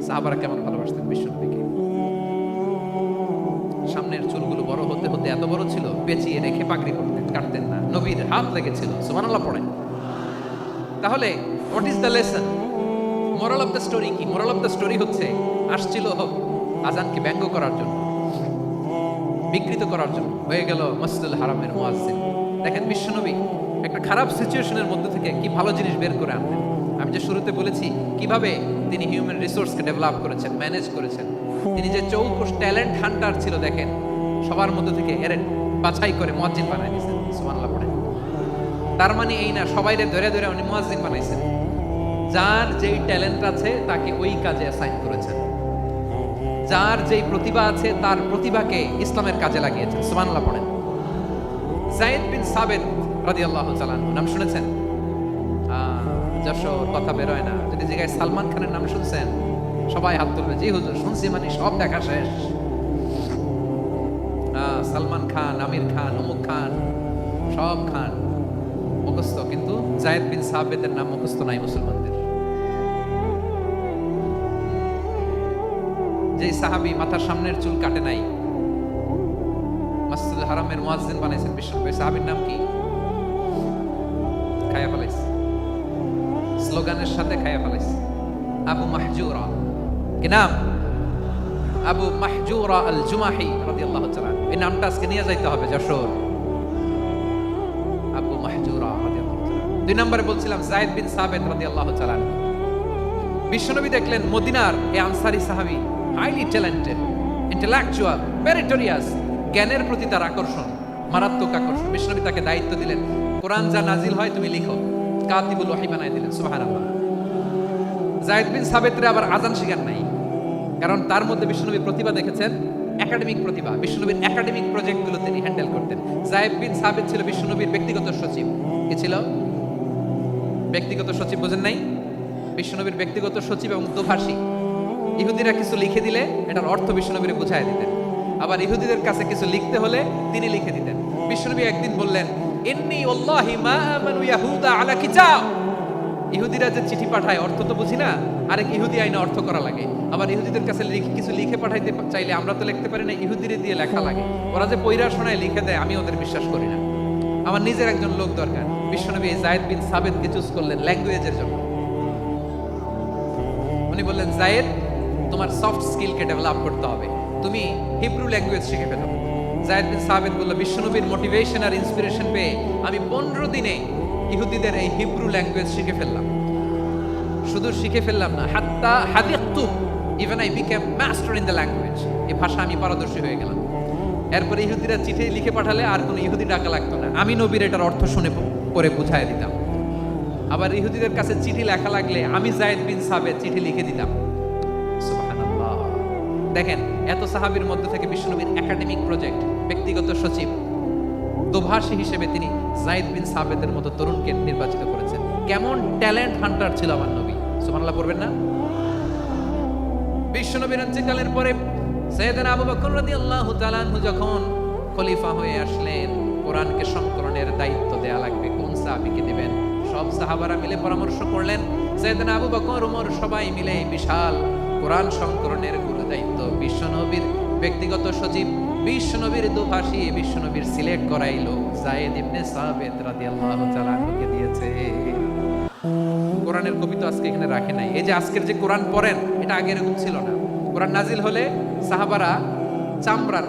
সাহাবারা কেমন ভালোবাসতেন বিশ্বনবীকে। সামনের চুলগুলো বড় হতে হতে এত বড় ছিল, পেঁচিয়ে রেখে পাগড়ি করতেন, কাটতেন না। নবীর হাত লেগেছিল। সুবহানাল্লাহ পড়েন। তাহলে what is the lesson? Moral of the story কি? মোরাল অফ দ্য স্টোরি হচ্ছে, আসছিল আজানকে ব্যঙ্গ করার জন্য, বিকৃত করার জন্য, হয়ে গেল মসজিদুল হারামের মুয়াজ্জিন। দেখেন বিশ্বনবী একটা খারাপ সিচুয়েশনের মধ্যে থেকে কি ভালো জিনিস বের করে আনলেন। আমি যে শুরুতে বলেছি কিভাবে তিনি হিউম্যান রিসোর্সকে ডেভেলপ করেছেন, ম্যানেজ করেছেন। তিনি যে চৌকস ট্যালেন্ট হান্টার ছিল, দেখেন সবার মধ্যে থেকে এর বাছাই করে মুয়াজ্জিন বানাই দিয়েছেন। সুবহানাল্লাহ পড়েন। তার মানে এই না সবাইরে ধরে ধরে উনি মুয়াজ্জিন বানাইছেন। যার যেই ট্যালেন্ট আছে তাকে ওই কাজে অ্যাসাইন করেছেন। যার যেই প্রতিভা আছে তার প্রতিভাকে ইসলামের কাজে লাগিয়েছেন। সুবহানাল্লাহ পড়েন। যায়েদ বিন সাবিত রাদিয়াল্লাহু তাআলা নাম শুনেছেন? যশোর কথা বের হয় না। যদি জায়গায় সালমান খানের নাম শুনছেন, সবাই হাত তুলবে, জি হুজুর শুনছি, মানে সব দেখা শেষ। সালমান খান, আমির খান, অমুক খান, সব খান মুখস্থ, কিন্তু যায়েদ বিন সাবিতের নাম মুখস্থ নাই মুসলমানদের। যে সাহাবী মাথার সামনের চুল কাটে নাই, মসজিদুল হারামের মুয়াজ্জিন বানাইছেন বিশ্বনবী, সাহাবীর নাম কি? খায়া ফেলাইছে, স্লোগানের সাথে খায়া ফেলাইছে। আবু মাহজুরা। কি নাম? আবু মাহজুরা আল জুমাহি রাদিয়াল্লাহু তাআলা। এই নামটা আজকে নিয়ে যাইতে হবে যশোর। আবু মাহজুরা রাদিয়াল্লাহু তাআলা। দুই নম্বরে বলছিলাম যায়েদ বিন সাবিত রাদিয়াল্লাহু তাআলা। বিশ্বনবী দেখলেন মদিনার এই আনসারী সাহাবী হাইলি ট্যালেন্টেড, ইন্টেলেকচুয়াল, মেরিটোরিয়াস, জ্ঞানের প্রতি তার আকর্ষণ, মারাত্মক আকর্ষণ। বিশ্বনবী তাকে দায়িত্ব দিলেন, কোরআন যা নাজিল হয় তুমি লিখো, কাতিবুল ওহী বানায় দিলেন। সুবহানাল্লাহ। যায়েদ বিন সাবিতরে আবার আজান শিখান নাই, কারণ তার মধ্যে বিশ্বনবী প্রতিভা দেখেছেন, একাডেমিক প্রতিভা। বিশ্বনবীর একাডেমিক প্রজেক্টগুলো তিনি হ্যান্ডেল করতেন। যায়েদ বিন সাবিত ছিল বিশ্বনবীর ব্যক্তিগত সচিব। কি ছিল? ব্যক্তিগত সচিব। বোঝেন নাই? বিশ্বনবীর ব্যক্তিগত সচিব এবং দোভাষী। ইহুদিরা কিছু লিখে দিলে এটার অর্থ বিশ্বনবীরে বুঝায় দিতেন। আবার ইহুদিদের কাছে কিছু লিখতে হলে তিনি লিখে দিতেন। বিশ্বনবী একদিন বললেন, ইন্নী ওয়াল্লাহি মা আমানু ইয়াহুদা আলা কিতাব। ইহুদিরা যে চিঠি পাঠায় অর্থ তো বুঝি না, আরেক ইহুদি আইনে অর্থ করা লাগে। আবার ইহুদিদের কাছে কিছু লিখে পাঠাইতে চাইলে আমরা তো লিখতে পারি না, ইহুদিরে দিয়ে লেখা লাগে। ওরা যে পয়রা শোনায় লিখে দেয়, আমি ওদের বিশ্বাস করি না। আমার নিজের একজন লোক দরকার। বিশ্বনবী যায়েদ বিন সাবিতকে চুজ করলেন ল্যাঙ্গুয়েজের জন্য। উনি বললেন, যায়েদ, তোমার সফট স্কিলকে ডেভেলপ করতে হবে, তুমি হিব্রু ল্যাঙ্গুয়েজ শিখে ফেলো। যায়েদ বিন সাবিত বলল, বিশ্বনবীর মোটিভেশন আর ইন্সপিরেশন পেয়ে আমি 15 দিনে ইহুদিদের এই হিব্রু ল্যাঙ্গুয়েজ শিখে ফেললাম। শুধু শিখে ফেললাম না, হাত্তা হাদিকতু, even I became master in the language. এই ভাষা আমি পারদর্শী হয়ে গেলাম। এরপরে ইহুদিরা চিঠি লিখে পাঠালে আর কোনো ইহুদি ডাকা লাগতো না, আমি নবীর এটার অর্থ শুনে পরে বুঝাই দিতাম। আবার ইহুদিদের কাছে চিঠি লেখা লাগলে আমি যায়েদ বিন সাবিত চিঠি লিখে দিতাম। সুবহানাল্লাহ। দেখেন, এত সাহাবীর মধ্যে থেকে বিশ্বনবীর একাডেমিক প্রজেক্ট, ব্যক্তিগত সচিব, দোভাষী হিসেবে তিনি যায়েদ বিন সাবিতের মতো তরুণকে নির্বাচিত করেছেন। কেমন ট্যালেন্ট হান্টার ছিল আমার নবী, সুবহানাল্লাহ পড়বেন না? বিশ্বনবীর ইন্তেকালের পরে সাইয়েদনা আবু বকর রাদিয়াল্লাহু তাআলা আনহু যখন খলিফা হয়ে আসলেন, কোরআনকে সংকলনের দায়িত্ব দেয়া লাগবে, কোন সাহাবীকে দিবেন? সব সাহাবারা মিলে পরামর্শ করলেন। সাইয়েদনা আবু বকর, ওমর সবাই মিলে বিশাল কোরআন সংকলনের গুরু দায়িত্ব বিশ্বনবীর ব্যক্তিগত সচিব, বিশ্বনবীর দুভাষী, বিশ্বনবীর সিলেক্ট করাইলো যায়েদ ইবনে সাবিত রাদিয়াল্লাহু তাআলা আনহুকে দিয়েছে। কোরআনের কবি তো আজকে এখানে রাখে নাই। এই যে আজকের যে কোরআন পড়েন, এটা আগে এরকম ছিল না। কোরআন নাজিল হলে সাহাবারা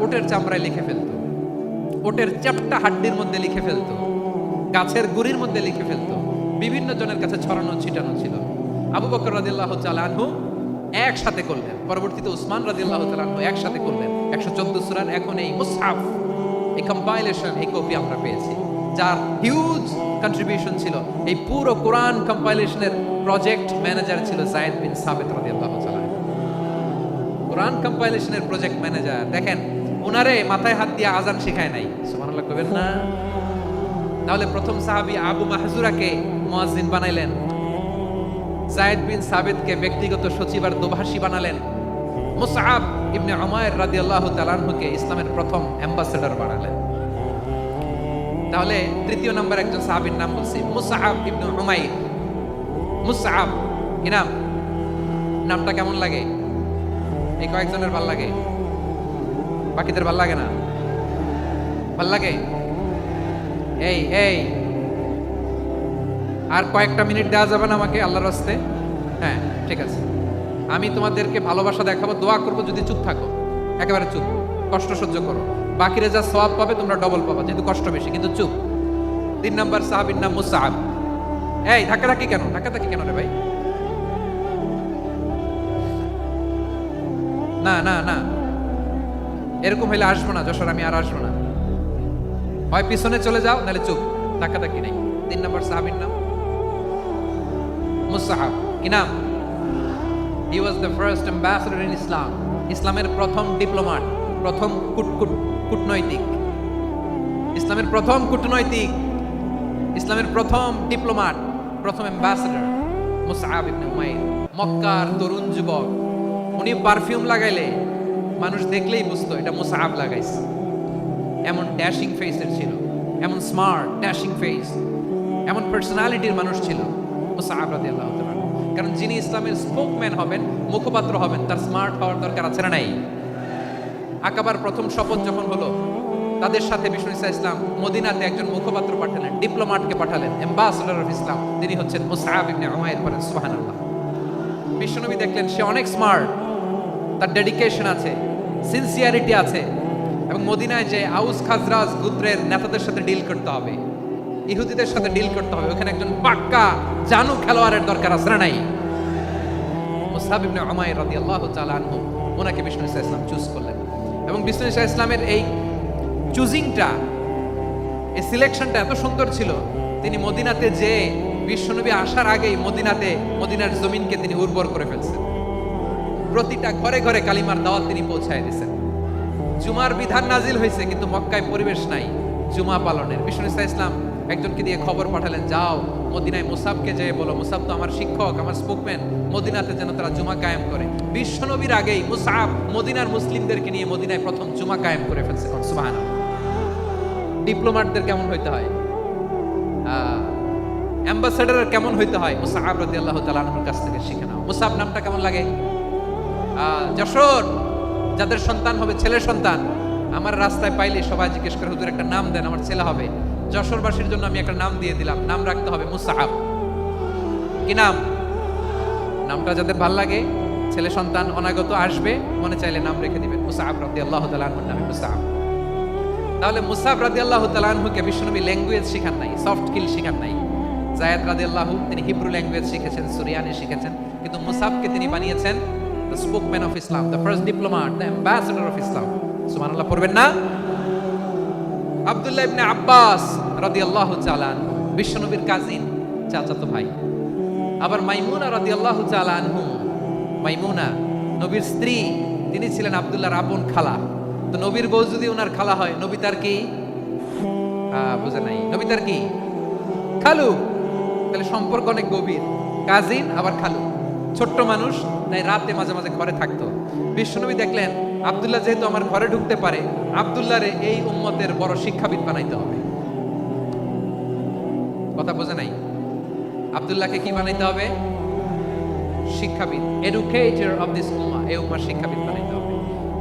ওটের চামড়ায় লিখে ফেলতো, ওটের চ্যাপ্টা হাড্ডির মধ্যে লিখে ফেলতো, গাছের গুড়ির মধ্যে লিখে ফেলতো, বিভিন্ন জনের কাছে ছড়ানো ছিটানো ছিল। আবু বকর রাদিয়াল্লাহু তাআলা আনহু একসাথে করলেন, পরবর্তীতে উসমান রাদিয়াল্লাহু তাআলা আনহু একসাথে করলেন। 114 সূরার এখন এই মুসহাফ, এই কম্পাইলেশন, এই কপি আমরা পেয়েছি, যার হিউজ কন্ট্রিবিউশন ছিল। এই পুরো কোরআন কম্পাইলেশনের প্রজেক্ট ম্যানেজার ছিল যায়েদ বিন সাবিত রাদিয়াল্লাহু তাআলা। কোরআন কম্পাইলেশনের প্রজেক্ট ম্যানেজার, দেখেন উনারে মাথায় হাত দিয়ে আজান শেখায় নাই, সুবহানাল্লাহ কইবেন না? তাহলে প্রথম সাহাবী আবু মাহজুরাকে মুয়াজ্জিন বানাইলেন, যায়েদ বিন সাবিতকে ব্যক্তিগত সচিব আর দোভাষী বানালেন, মুসআব ইবনে উমাইর রাদিয়াল্লাহু তাআলা আনহুকে ইসলামের প্রথম অ্যাম্বাসেডর বানালেন। তাহলে তৃতীয় নম্বর একজন সাহাবীর নাম বলছি, মুসআব ইবনে উমাইর। মুসআব কি নাম? নামটা কেমন লাগে? এই কয়েকজনের ভাল লাগে, বাকিদের ভাল লাগে না? ভাল লাগে? এই এই আর কয়েকটা মিনিট দেওয়া যাবে না আমাকে আল্লাহর রাস্তে? হ্যাঁ ঠিক আছে, আমি তোমাদেরকে ভালোবাসা দেখাবো, দোয়া করবো, যদি চুপ থাকো, একেবারে চুপ, কষ্ট সহ্য করো, বাকিরা যা সওয়াব পাবে তোমরা ডবল পাবা, যেহেতু কষ্ট বেশি, কিন্তু চুপ। 3 নম্বর সাহাবীর নাম মুসআব। এই ধাক্কাধাক্কি কেন? ধাক্কাধাক্কি কেন রে ভাই? না না না, এরকম হইলে আসবো না যশোর, আমি আর আসবো না। হয় পিছনে চলে যাও, নাহলে চুপ, ধাক্কাধাক্কি নেই। 3 নম্বর সাহাবীর নাম মুসআব। কি নাম? He was the first ambassador in Islam. ইসলামের প্রথম ডিপ্লোম্যাট, প্রথম কূটনৈতিক, ইসলামের প্রথম কূটনৈতিক, ইসলামের প্রথম ডিপ্লোম্যাট, প্রথম অ্যাম্বাসেডর মুসআব ইবনে উমাইর। মক্কার তরুণ যুবক, উনি পারফিউম লাগাইলে মানুষ দেখলেই বুঝতো এটা মুসআব লাগাইছে। এমন ড্যাশিং ফেসের ছিল, এমন স্মার্ট ড্যাশিং ফেস, এমন পার্সোনালিটির মানুষ ছিল মুসআব রাদিয়াল্লাহু তাআলা। কারণ যিনি ইসলামের স্পোকম্যান হবেন, মুখপাত্র হবেন, তার স্মার্ট হওয়ার দরকার আছে না নাই? আকাবার প্রথম শপথ যখন হলো, তাদের সাথে বিষ্ণু ঈসা ইসলাম মদিনাতে একজন মুখপাত্র পাঠালেন, ডিপ্লোম্যাটকে পাঠালেন, অ্যাম্বাসেডর অফ ইসলাম, তিনি হচ্ছেন মুসআব ইবনে উমাইর। পড়েন সুবহানাল্লাহ। বিশ্বনবী দেখলেন সে অনেক স্মার্ট, তার ডেডিকেশন আছে, সিনসিয়ারিটি আছে, এবং মদিনায় যে আউস খাজরাজ গোত্রের নেতাদের সাথে ডিল করতে হবে, ইহুদিদের সাথে ডিল করতে হবে, ওখানে একজন পাক্কা জানু খেলোয়াড়ের দরকার আছে না নাই? মুসআব ইবনে উমাইর রাদিয়াল্লাহু তাআলা আনহু, ওনাকে বিষ্ণু ঈসা ইসলাম চুজ করলেন। এবং বিষ্ণু ঈসা ইসলামের এই চুজিংটা, এই সিলেকশনটা এত সুন্দর ছিল, তিনি মদিনাতে যে বিশ্বনবী আসার আগেই মদিনার জমিনকে তিনি উর্বর করে ফেলছেন। প্রতিটা ঘরে ঘরে কালিমার দাওয়াত তিনি পৌঁছায় দিয়েছেন। জুমার বিধান নাজিল হয়েছে, কিন্তু মক্কায় পরিবেশ নাই জুমা পালনের। বিষ্ণু ঈসা ইসলাম একজনকে দিয়ে খবর পাঠালেন, যাও মদিনায় মুসাবকে যেয়ে বলো, মুসাব তো আমার শিক্ষক, আমার স্পোকম্যান, মদিনাতে যেন তারা জুমা কায়েম করে। বিশ্বনবীর আগেই মুসাব মদিনার মুসলিমদেরকে নিয়ে মদিনায় প্রথম জুমা কায়েম করে ফেলছে। সুবহানাল্লাহ। ডিপ্লোম্যাটদের কেমন হইতে হয়, অ্যাম্বাসেডারের কেমন হইতে হয়, মুসাব রাদিয়াল্লাহু তাআলা আনহুর কাছ থেকে শিখে নাও। মুসাব নামটা কেমন লাগে? যশোর যাদের সন্তান হবে, ছেলে সন্তান, আমার রাস্তায় পাইলে সবাই জিজ্ঞেস করে, হুজুর একটা নাম দেন, আমার ছেলে হবে। যশোরবাসীর জন্য আমি একটা নাম দিয়ে দিলাম, নাম রাখতে হবে মুসাব। কি নাম? নামটা যাদের ভাল লাগে, ছেলে সন্তান অনাগত আসবে, মনে চাইলে নাম রেখে দিবেন মুসাব রাদিয়াল্লাহু তাআলা আনহুর নামে মুসাব। তাহলে মুসাব রাদিয়াল্লাহু তাআলা আনহুকে বিশ্বনবী ল্যাঙ্গুয়েজ শিখান নাই, সফট স্কিল শিখান নাই। যায়েদ রাদিয়াল্লাহু তিনি হিব্রু ল্যাঙ্গুয়েজ শিখেছেন, সুরিয়ানি শিখেছেন, কিন্তু মুসাবকে তিনি বানিয়েছেন the spokesman of Islam, the first diplomat, the ambassador of Islam. সুবহানাল্লাহ পড়বেন না? আব্দুল্লাহ ইবনে আব্বাস রাদিয়াল্লাহু তাআলা আনহু বিশ্বনবীর কাজিন, চাচাতো ভাই। আবার মাইমুনা রাদিয়াল্লাহু তাআলা আনহু, মাইমুনা নবীর স্ত্রী, তিনি ছিলেন আব্দুল্লাহর আপন খালা। তো নবীর বউ যদি ওনার খালা হয়, নবী তার কি? বুঝে নাই, নবী তার কি? খালু। তাহলে সম্পর্ক অনেক গভীর, কাজিন আবার খালু। ছোট্ট মানুষ, তাই রাতে মাঝে মাঝে ঘরে থাকতো। বিশ্বনবী দেখলেন আব্দুল্লাহ যেহেতু আমার ঘরে ঢুকতে পারে, আব্দুল্লাহরে এই উম্মতের বড় শিক্ষাবিদ বানাইতে হবে। কথা বোঝে নাই? আব্দুল্লাহকে কি বানাইতে হবে? শিক্ষাবিদ, এডুকেটর অফ দিস উম্মাহ, এই উম্মার শিক্ষাবিদ বানাইতে হবে।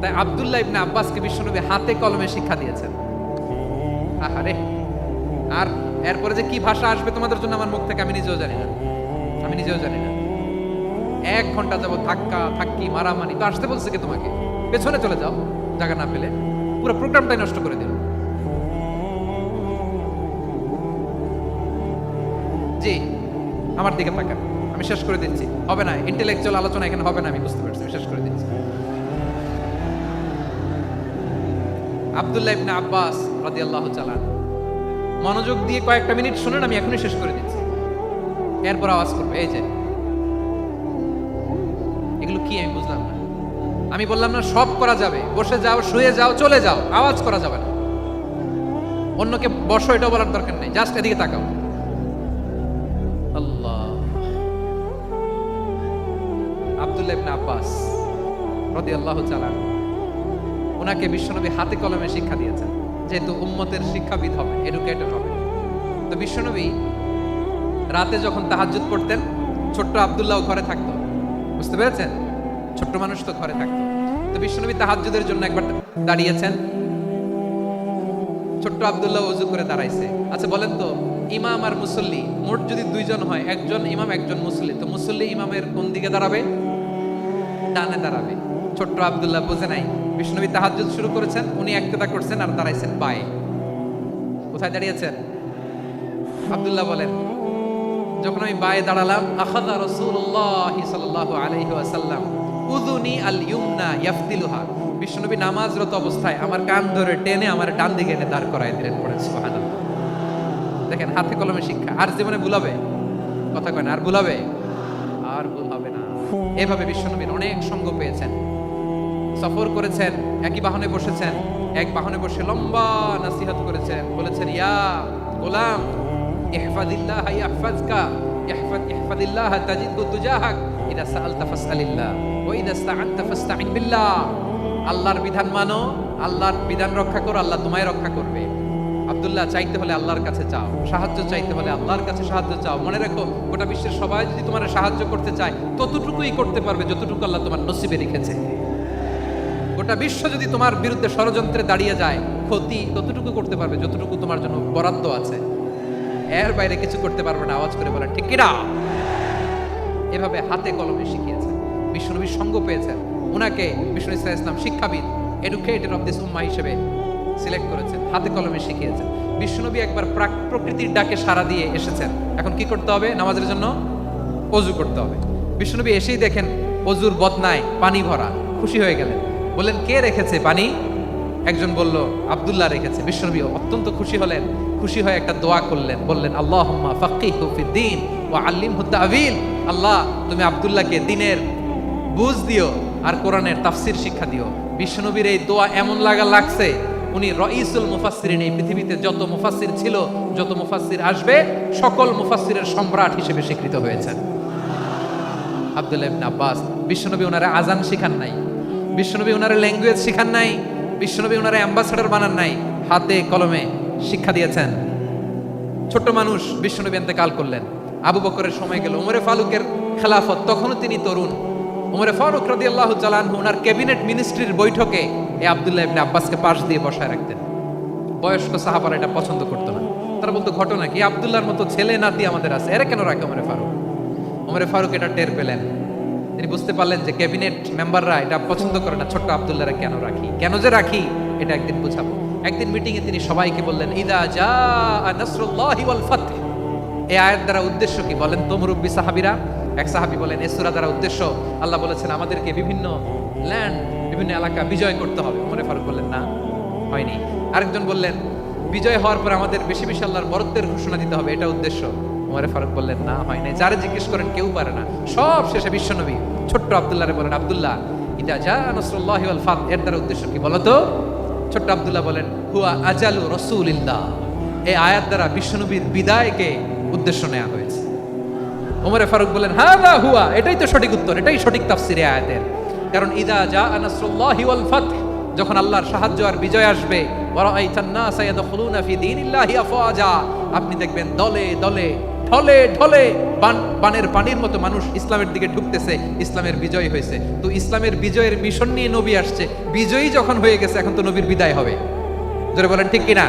তাই আব্দুল্লাহ ইবনে আব্বাসকে বিশ্বনবী হাতে কলমে শিক্ষা দিয়েছেন। আহারে, আর এরপরে যে কি ভাষা আসবে তোমাদের জন্য আমার মুখ থেকে আমি নিজেও জানি না, আমি নিজেও জানি না। 1 ঘন্টা যাবো ধাক্কা ধাক্কি মারামারি। তো আসতে বলছে কি তোমাকে? পেছনে চলে যাও, জায়গা না পেলে। পুরো প্রোগ্রামটাই নষ্ট করে দিল। জি, আমার দিকে তাকান, আমি শেষ করে দিচ্ছি। হবে না, ইন্টেলেকচুয়াল আলোচনা এখানে হবে না, আমি বুঝতে পারছি, আমি শেষ করে দিচ্ছি। আব্দুল্লাহ ইবনে আব্বাস রাদিয়াল্লাহু তাআলা মনোযোগ দিয়ে কয়েকটা মিনিট শুনুন, আমি এখনই শেষ করে দিচ্ছি। এরপর আওয়াজ করবে, এই যে এগুলো কি আমি বুঝলাম না। আমি বললাম না সব করা যাবে, বসে যাও, শুয়ে যাও, চলে যাও, আওয়াজ করা যাবে না। অন্যকে বসো এটাও বলার দরকার নেই, জাস্ট এদিকে তাকাও। আল্লাহ। আব্দুল্লাহ ইবনে আব্বাস রাদিয়াল্লাহু তাআলা ওনাকে বিশ্বনবী হাতে কলমে শিক্ষা দিয়েছেন, যেহেতু উম্মতের শিক্ষাবিদ হবে, এডুকেটর হবে। তো বিশ্বনবী রাতে যখন তাহাজ্জুদ পড়তেন, ছোট্ট আব্দুল্লাহ ঘরে থাকতো। বুঝতে পেরেছেন? ছোট্ট মানুষ তো ঘরে থাকতো। তো বিশ্বনবী তাহাজ্জুদের জন্য একবার দাঁড়িয়েছেন, ছোট্ট আব্দুল্লাহ ওযু করে দাঁড়াইছে। আচ্ছা বলেন তো, ইমাম আর মুসল্লি মোট যদি 2 জন হয়, একজন ইমাম একজন মুসল্লি, তো মুসল্লি ইমামের কোন দিকে দাঁড়াবে? ডানে দাঁড়াবে। ছোট্ট আব্দুল্লাহ বুঝে নাই, বিশ্বনবী তাহাজ্জুদ শুরু করেছেন, উনি একতেদা করছেন আর দাঁড়াইছেন বায়ে। কোথায় দাঁড়িয়েছেন? আব্দুল্লাহ বলেন, যখন আমি বায়ে দাঁড়ালাম, আখাযা রাসূলুল্লাহ সাল্লাল্লাহু আলাইহি ওয়াসাল্লাম উযুনি আল ইউমনা ইয়াফতিলুহা, বিশ্বনবী নামাজরত অবস্থায় আমার কান ধরে টেনে আমার ডান দিকে এনে দাঁড় করায় দিলেন। পড়েন সুবহানাল্লাহ। দেখেন, হাতে কলমে শিক্ষা। আর জীবনে ভুলাবে? কথা কয় না, আর ভুলাবে? আর ভুল হবে না। এভাবে বিশ্বনবীর অনেক সঙ্গ পেয়েছেন, সফর করেছেন, একই বাহনে বসেছেন, এক বাহনে বসে লম্বা নসিহত করেছেন, বলেছেন, ইয়া গোলাম ইহফাজিল্লাহ ইয়াহফাজকা, ইহফাজিল্লাহ তাজিদহু তুজাহাক, ইদা সাআলতা ফাসআলিল্লাহ ওয়া ইদা ইসতাআনতা ফাসতাঈন বিল্লাহ। আল্লাহর বিধান মানো, আল্লাহর বিধান রক্ষা করো, আল্লাহ তোমায় রক্ষা করবে। আব্দুল্লাহ, চাইতে হলে আল্লাহর কাছে চাও, সাহায্য চাইতে হলে আল্লাহর কাছে সাহায্য চাও। মনে রাখো, গোটা বিশ্বের সবাই যদি তোমার সাহায্য করতে চায়, ততটুকুই করতে পারবে যতটুকু আল্লাহ তোমার নসিবে রেখেছে। গোটা বিশ্ব যদি তোমার বিরুদ্ধে ষড়যন্ত্রে দাঁড়িয়ে যায়, ক্ষতি ততটুকু করতে পারবে যতটুকু তোমার জন্য বরাদ্দ আছে, এর বাইরে কিছু করতে পারবে না। আওয়াজ করে বলেন ঠিক কিনা? এভাবে হাতে কলমে শিখিয়েছেন, বিশ্বনবীর সঙ্গ পেয়েছেন। উনাকে বিষ্ণু ইসলাম শিক্ষাবিদ, এডুকেটর অফ দিস উম্মাহ হিসেবে সিলেক্ট করেছেন, হাতে কলমে শিখিয়েছেন। বিশ্বনবী একবার প্রকৃতির ডাকে সাড়া দিয়ে এসেছেন। এখন কি করতে হবে? নামাজের জন্য ওযু করতে হবে। বিশ্বনবী এসেই দেখেন ওযুর বদনায় পানি ভরা, খুশি হয়ে গেলেন, বললেন, কে রেখেছে পানি? একজন বলল, আব্দুল্লাহ রেখেছে। বিশ্বনবী অত্যন্ত খুশি হলেন, খুশি হয়ে একটা দোয়া করলেন, বললেন, আল্লাহুম্মা ফাক্কিহু ফিদ্দীন ওয়া আল্লিমহু তা'ওয়িল। আল্লাহ, তুমি আব্দুল্লাহকে দ্বীনের বুঝ দিও আর কোরআনের তাফসীর শিক্ষা দিও। বিশ্বনবীর এই দোয়া এমন লাগছে উনি রাইসুল মুফাসসিরিন, এই পৃথিবীতে যত মুফাসসির ছিল, যত মুফাসসির আসবে, সকল মুফাসসিরের সম্রাট হিসেবে স্বীকৃত হয়েছেন আব্দুল্লাহ ইবনে আব্বাস। বিশ্বনবী ওনারে আজান শিখান নাই, বিশ্বনবী ওনারে ল্যাঙ্গুয়েজ শিখান নাই, বিশ্বনবী ওনারে অ্যাম্বাসেডর বানান নাই, হাতে কলমে শিক্ষা দিয়েছেন। ছোট্ট মানুষ, বিশ্বনবী ইন্তেকাল করলেন, আবু বকরের সময় গেল, ওমরে ফারুকের খেলাফত, তখনও তিনি তরুণ। ওমরে ফারুক রাদিয়াল্লাহু তাআলা আনহু ওনার ক্যাবিনেট মিনিস্ট্রির বৈঠকে এই আব্দুল্লাহ ইবনে আব্বাসকে পাশ দিয়ে বসায় রাখতেন। বয়স্ক সাহাবারা এটা পছন্দ করতো না, তারা বলতো ঘটনা কি, আব্দুল্লাহর মতো ছেলে নাতি আমাদের আছে, এরা কেন রাখে ওমরে ফারুক? ওমরে ফারুক এটা টের পেলেন, তিনি বুঝতে পারলেন যে ক্যাবিনেট মেম্বাররা এটা পছন্দ করে না, ছোট্ট আব্দুল্লাহরা কেন রাখি, কেন যে রাখি এটা একদিন বুঝাবো। একদিন মিটিং এ তিনি সবাইকে বললেন, ইদা জাআ নাসরুল্লাহি ওয়াল ফাতহ। এই আয়াত দ্বারা উদ্দেশ্য কি বলেন তো মুরব্বী সাহাবীরা? এক সাহাবী বলেন, এই সূরা দ্বারা উদ্দেশ্য, আল্লাহ বলেছেন আমাদেরকে বিভিন্ন ল্যান্ড, বিভিন্ন এলাকা বিজয় করতে হবে। ওমরে ফারুক বললেন না, হয়নি। আরেকজন বললেন, বিজয় হওয়ার পর আমাদের বেশি বেশি আল্লাহর বরত্বের ঘোষণা দিতে হবে, এটা উদ্দেশ্য। ওমরে ফারুক বললেন না, হয় নাই। যারা জিজ্ঞেস করেন কেউ পারে না। সব শেষে বিশ্বনবী ছোট্ট আব্দুল্লাহরে বলেন, আব্দুল্লাহ ইদা জাআ নাসরুল্লাহি ওয়াল ফাতহ, এর দ্বারা উদ্দেশ্য কি বলো তো? ছোট্ট আব্দুল্লাহ বলেন, হুয়া আজালু রাসূলিল্লাহ। এই আয়াত দ্বারা বিশ্বনবীর বিদায়কে উদ্দেশ্য নেওয়া হয়েছে। ওমরে ফারুক বলেন, হাযা হুয়া, এটাই তো সঠিক উত্তর, এটাই সঠিক তাফসীর এই আয়াতের। কারণ ইদা জাআ নাসরুল্লাহি ওয়াল ফাতহ, যখন আল্লাহর সাহায্য আর বিজয় আসবে, ওয়া রাআইতান নাসা ইয়াদখুলুনা ফি দীনিল্লাহি আফওয়াজা, আপনি দেখবেন দলে দলে ঢলে ঢলে বানের পানির মতো মানুষ ইসলামের দিকে ঢুকতেছে, ইসলামের বিজয় হয়েছে। তো ইসলামের বিজয়ের মিশন নিয়ে নবী আসছে, বিজয়ী যখন হয়ে গেছে, এখন তো নবীর বিদায় হবে। জোরে বলেন ঠিক কিনা?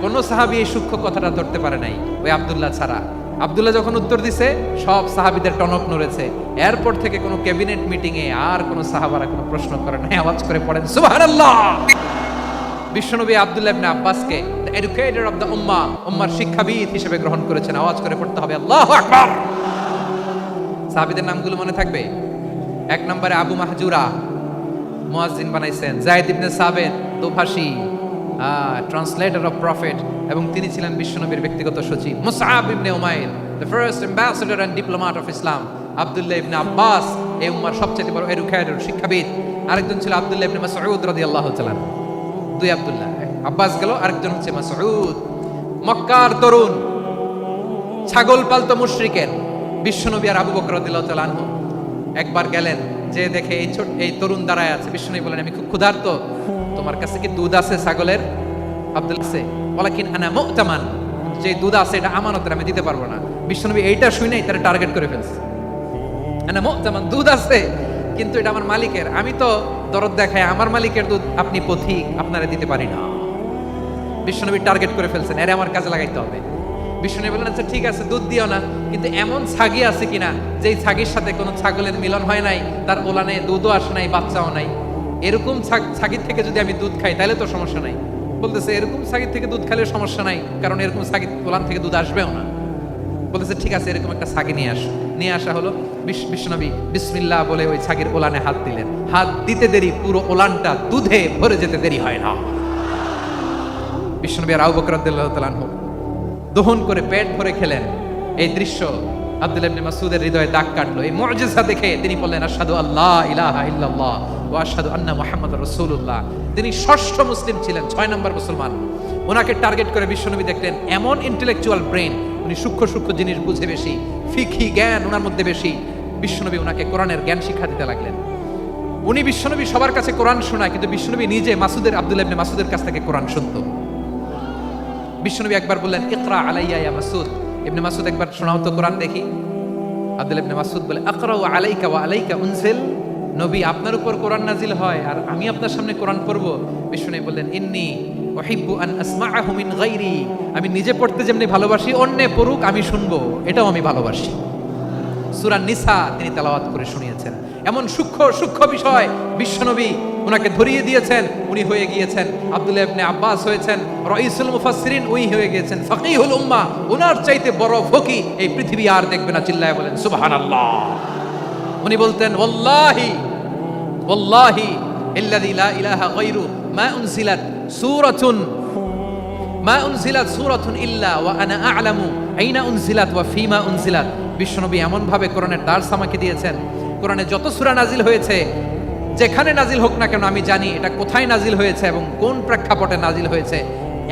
কোন সাহাবী এই সূক্ষ্ম কথাটা ধরতে পারে নাই, ওই আব্দুল্লাহ ছাড়া। আব্দুল্লাহ যখন উত্তর দিছে, সব সাহাবীদের টনক নড়েছে। এরপর থেকে কোনো ক্যাবিনেট মিটিং এ আর কোনো সাহাবারা কোনো প্রশ্ন করে নাই, আওয়াজ করে পড়েন সুবহানাল্লাহ। বিশ্বনবী আব্দুল্লাহ ইবনে আব্বাসকে দ্য এডুকেটর অফ দ্য উম্মাহ, উম্মার শিক্ষাবিদ হিসেবে গ্রহণ করেছেন। আওয়াজ করে পড়তে হবে আল্লাহু আকবার। সাহাবীদের নামগুলো মনে থাকবে? এক নম্বরে আবু মাহজুরা, মুয়াজ্জিন বানাইছেন। যায়েদ ইবনে সাবিত, দোভাষী, ট্রান্সলেটর অফ প্রফেট, এবং তিনি ছিলেন বিশ্বনবীর ব্যক্তিগত সচিব। মুসআব ইবনে উমাইর, the first ambassador and diplomat of Islam. আব্দুল্লাহ ইবনে আব্বাস, এই উম্মার সবচেয়ে বড় এডুকেটর, শিক্ষাবিদ। আরেকজন ছিল আব্দুল্লাহ ইবনে মাসউদ রাদিয়াল্লাহু তাআলা। দুই আব্দুল্লাহ, আব্বাস গেল, আরেকজন হচ্ছে মাসউদ। মক্কার তরুণ, ছাগল পালতো মুশরিকের। বিশ্বনবী আর আবু বকর রাদিয়াল্লাহু তাআলা আনহু একবার গেলেন, যে দেখে এই তরুণ দাঁড়ায় আছে। বিশ্বনবী বলেন, আমি খুব ক্ষুধার্ত, তোমার কাছে কি দুধ আছে ছাগলের? আব্দুল্লাহ আছে, ওয়ালাকিন আনা মুতামান, যে দুধ আছে এটা আমানতের, আমি দিতে পারবো না। বিশ্বনবী এইটা শুনেই তারা টার্গেট করে ফেলছে। আনা মুতামান, দুধ আছে কিন্তু এটা আমার মালিকের, আমি তো দরদ দেখায় আমার মালিকের দুধ, আপনি পথিক, আপনারা দিতে পারি না। বিশ্বনবী টার্গেট করে ফেলছেন, এর আমার কাজে লাগাইতে হবে। বিশ্বনবী বললেন, আচ্ছা ঠিক আছে, দুধ দিও না, কিন্তু এমন ছাগি আছে কিনা যেই ছাগির সাথে কোনো ছাগলের মিলন হয় নাই, তার ওলানে দুধও আসে নাই, বাচ্চাও নাই, এরকম ছাগির থেকে যদি আমি দুধ খাই তাহলে তো সমস্যা নাই। বলতেছে, এরকম ছাগির থেকে দুধ খেলে সমস্যা নাই, কারণ এরকম ছাগির ওলান থেকে দুধ আসবেও না। বলতেছে, ঠিক আছে, এরকম একটা ছাগি নিয়ে আসো। নিয়ে আসা হলো। বিশ্বনবী বিসমিল্লাহ বলে ওই ছাগির ওলানে হাত দিলেন। হাত দিতে দেরি, পুরো ওলানটা দুধে ভরে যেতে দেরি হয় না। বিশ্বনবী আর আবু বকর রাদিয়াল্লাহু তাআলা আনহু দহন করে পেট ভরে খেলেন। এই দৃশ্য আব্দুল্লাহ ইবনে মাসউদের হৃদয়ে দাগ কাটলো। এই মুজিজা দেখে তিনি বললেন, আশহাদু আল্লা ইলাহা ইল্লাল্লাহ ওয়া আশহাদু আন্না মুহাম্মাদুর রাসূলুল্লাহ। তিনি ষষ্ঠ মুসলিম ছিলেন, 6 নম্বর মুসলমান। ওনাকে টার্গেট করে বিশ্বনবী দেখলেন, এমন ইন্টেলেকচুয়াল ব্রেন, উনি সূক্ষ্ম সূক্ষ্ম জিনিস বুঝে বেশি, ফিকহি জ্ঞান ওনার মধ্যে বেশি। বিশ্বনবী ওনাকে কোরআনের জ্ঞান শিক্ষা দিতে লাগলেন। উনি বিশ্বনবী সবার কাছে কোরআন শোনায়, কিন্তু বিশ্বনবী নিজে আব্দুল্লাহ ইবনে মাসউদের কাছ থেকে কোরআন শুনতো। বিশ্বনবী একবার বললেন, ইকরা আলাইয়া ইয়া মাসউদ। ইবনে মাসউদ, একবার শোনাও তো কোরআন দেখি। আব্দুল্লাহ ইবনে মাসউদ বলে, আকরাউ আলাইকা ওয়া আলাইকা উনজিল। নবী, আপনার উপর কোরআন নাজিল হয় আর আমি আপনার সামনে কোরআন পড়ব। বিশ্বনবী বললেন, ইন্নী উহিব্বু আন আসমাআহু মিন গায়রি। আমি নিজে পড়তে যেমনি ভালোবাসি, অন্যে পড়ুক আমি শুনবো, এটাও আমি ভালোবাসি। সূরা নিসা তিনি তেলাওয়াত করে শুনিয়েছেন। এমন সূক্ষ্ম বিষয় বিশ্বনবী ওনাকে ধরিয়ে দিয়েছেন। উনি হয়ে গিয়েছেন আব্দুল্লাহ ইবনে আব্বাস, হয়েছেন রাইসুল মুফাসসিরিন, উনি হয়ে গিয়েছেন ফাকিহুল উম্মাহ। ওনার চাইতে বড় ফকি এই পৃথিবী আর দেখবে না। চিল্লায় বলেন সুবহানাল্লাহ। উনি বলতেন, ওয়াল্লাহি ওয়াল্লাহি ইল্লাযী লা ইলাহা গায়রু মা উনজিলাত সূরাতুন ইল্লা ওয়া আনা আ'লামু আইনা উনজিলাত ওয়া ফীমা উনজিলাত। বিশ্বনবী এমন ভাবে কোরআনের দার্স আমাকে দিয়েছেন, কোরআনে যত সূরা নাজিল হয়েছে যেখানে নাজিল হোক না কেন আমি জানি এটা কোথায় নাজিল হয়েছে এবং কোন প্রেক্ষাপটে নাজিল হয়েছে।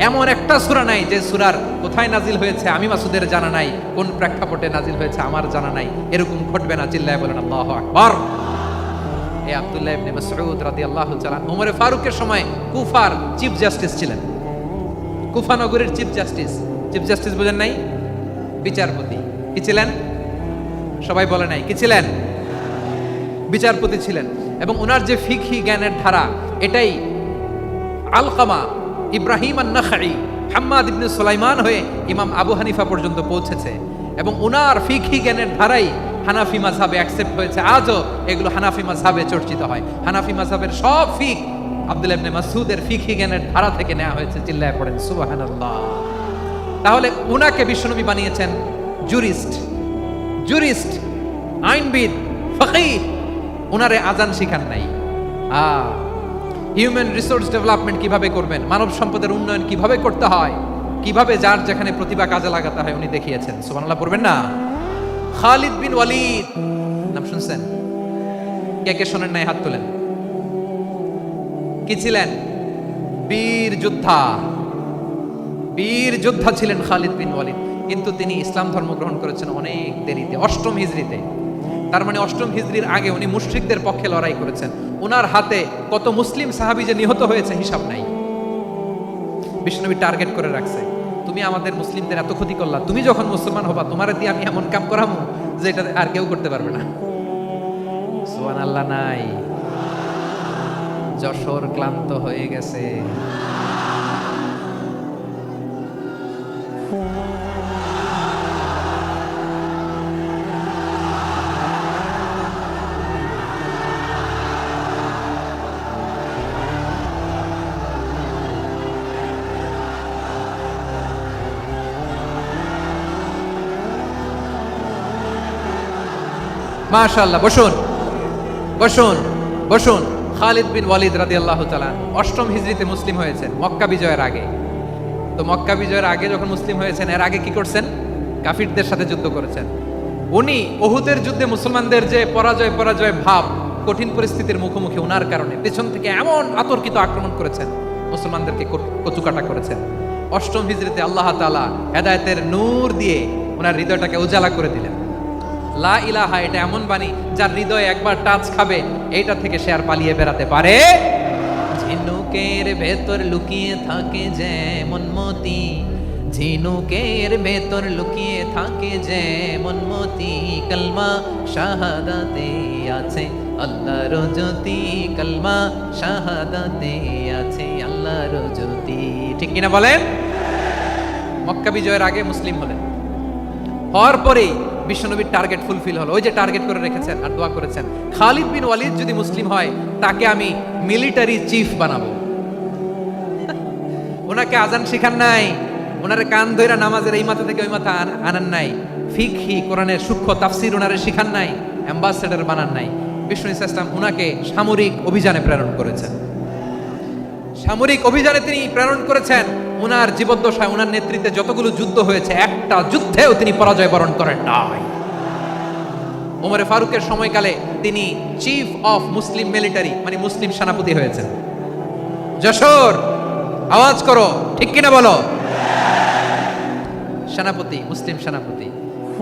এমন একটা সূরা নাই যে সূরার কোথায় নাজিল হয়েছে আমি মাসুদের জানা নাই, কোন প্রেক্ষাপটে নাজিল হয়েছে আমার জানা নাই। এরকম ঘটবে না, চিল্লায় বলেন আল্লাহু আকবার। এই আব্দুল্লাহ ইবনে মাসউদ রাদিয়াল্লাহু তাআলা ওমর ফারুকের সময় কুফার চিফ জাস্টিস ছিলেন। কুফা নগরের চিফ জাস্টিস, চিফ জাস্টিস বুঝেন নাই? বিচারপতি। কি ছিলেন? সবাই বলে নাই কি ছিলেন? বিচারপতি ছিলেন। এবং ওনার যে ফিকহি জ্ঞানের ধারা, এটাই আলকামা, ইব্রাহিম আন-নাখাই, হাম্মাদ ইবনে সুলাইমান হয়ে ইমাম আবু হানিফা পর্যন্ত পৌঁছেছে। এবং ওনার ফিকহি জ্ঞানের ধারাই হানাফি মাযহাবে অ্যাকসেপ্ট হয়েছে। আজও এগুলো হানাফি মাযহাবে চর্চিত হয়। হানাফি মাযহাবের সব ফিক আব্দুল্লাহ ইবনে মাসউদের ফিকহি জ্ঞানের ধারা থেকে নেওয়া হয়েছে। চিল্লায় পড়েন সুবহানাল্লাহ। তাহলে উনাকে বিশ্বনবী বানিয়েছেন জুরিস্ট, আইনবিদ, ফকিহ। উনারে আজান শিখান নাই। হিউম্যান রিসোর্স ডেভেলপমেন্ট কিভাবে করবেন, মানব সম্পদের উন্নয়ন কিভাবে করতে হয়, কিভাবে যার যেখানে প্রতিভা কাজে লাগাতে হয় উনি দেখিয়েছেন। সুবহানাল্লাহ পড়বেন না? খালিদ বিন ওয়ালিদ নাম শুনছেন? কে কে শোনেন নাই হাত তোলেন। কি ছিলেন? বীর যোদ্ধা ছিলেন খালিদ বিন ওয়ালিদ। কিন্তু তিনি ইসলাম ধর্ম গ্রহণ করেছেন অনেক দেরিতে, 8ম হিজরিতে। তার মানে 8ম হিজরির আগে উনি মুশরিকদের পক্ষে লড়াই করেছেন। ওনার হাতে কত মুসলিম সাহাবী যে নিহত হয়েছে হিসাব নাই। বিশ্বনবী টার্গেট করে রাখছে, তুমি আমাদের মুসলিমদের এত ক্ষতি করলা, তুমি যখন মুসলমান হবা তোমারে দিয়ে আমি এমন কাম করামু যে এটা আর কেউ করতে পারবে না। সুবহানাল্লাহ নাই? যশোর ক্লান্ত হয়ে গেছে। মাশাআল্লাহ, বসুন। খালিদ বিন ওয়ালিদ রাদিয়াল্লাহু তাআলা 8ম হিজরিতে মুসলিম হয়েছেন, মক্কা বিজয়ের আগে। তো মক্কা বিজয়ের আগে যখন মুসলিম হয়েছেন, এর আগে কি করছেন? কাফিরদের সাথে যুদ্ধ করেছেন। উনি উহুদের যুদ্ধে মুসলমানদের যে পরাজয় ভাব, কঠিন পরিস্থিতির মুখোমুখি ওনার কারণে পেছন থেকে এমন আতর্কিত আক্রমণ করেছেন, মুসলমানদেরকে কচুকাটা করেছেন। 8ম হিজরিতে আল্লাহ তাআলা হেদায়েতের নূর দিয়ে ওনার হৃদয়টাকে উজালা করে দিলেন। লা ইলাহা, এটা এমন বাণী যার হৃদয়ে একবার টাচ খাবে এইটা থেকে সে আর পালিয়ে বেড়াতে পারে। ঝিনুকের ভেতর লুকিয়ে থাকে যেমন মতি, ঝিনুকের ভেতর লুকিয়ে থাকে যেমন মতি, কলমা শাহাদাতে আছে আল্লাহর জ্যোতি, কলমা শাহাদাতে আছে আল্লাহর জ্যোতি। ঠিক কিনা বলেন? মক্কা বিজয়ের আগে মুসলিম হলেন, হওয়ার পরেই বিশ্বনবীর টার্গেট ফুলফিল হলো। ওই যে টার্গেট করে রেখেছেন আর দোয়া করেছেন, খালিদ বিন ওয়ালিদ যদি মুসলিম হয় তাকে আমি মিলিটারি চিফ বানাবো। ওনাকে আজান শিখান নাই, ওনারে কান ধইরা নামাজের এই মাথা থেকে ওই মাথা আনান নাই, ফিকহি কোরআনের সূক্ষ্ম তাফসীর ওনারে শিখান নাই, অ্যাম্বাসেডর বানান নাই। বিষ্ণু ইসলাম ওনাকে সামরিক অভিযানে প্রেরণ করেছেন। সামরিক অভিযানে তিনি প্রেরণ করেছেন। ওনার জীবদ্দশায় ওনার নেতৃত্বে যতগুলো যুদ্ধ হয়েছে, একটা যুদ্ধেও তিনি পরাজয় বরণ করেন নাই। ওমর ফারুকের সময়কালে তিনি চিফ অফ মুসলিম মিলিটারি, মানে মুসলিম সেনাপতি হয়েছেন। যশোর আওয়াজ করো, ঠিক কিনা বলো? সেনাপতি, মুসলিম সেনাপতি।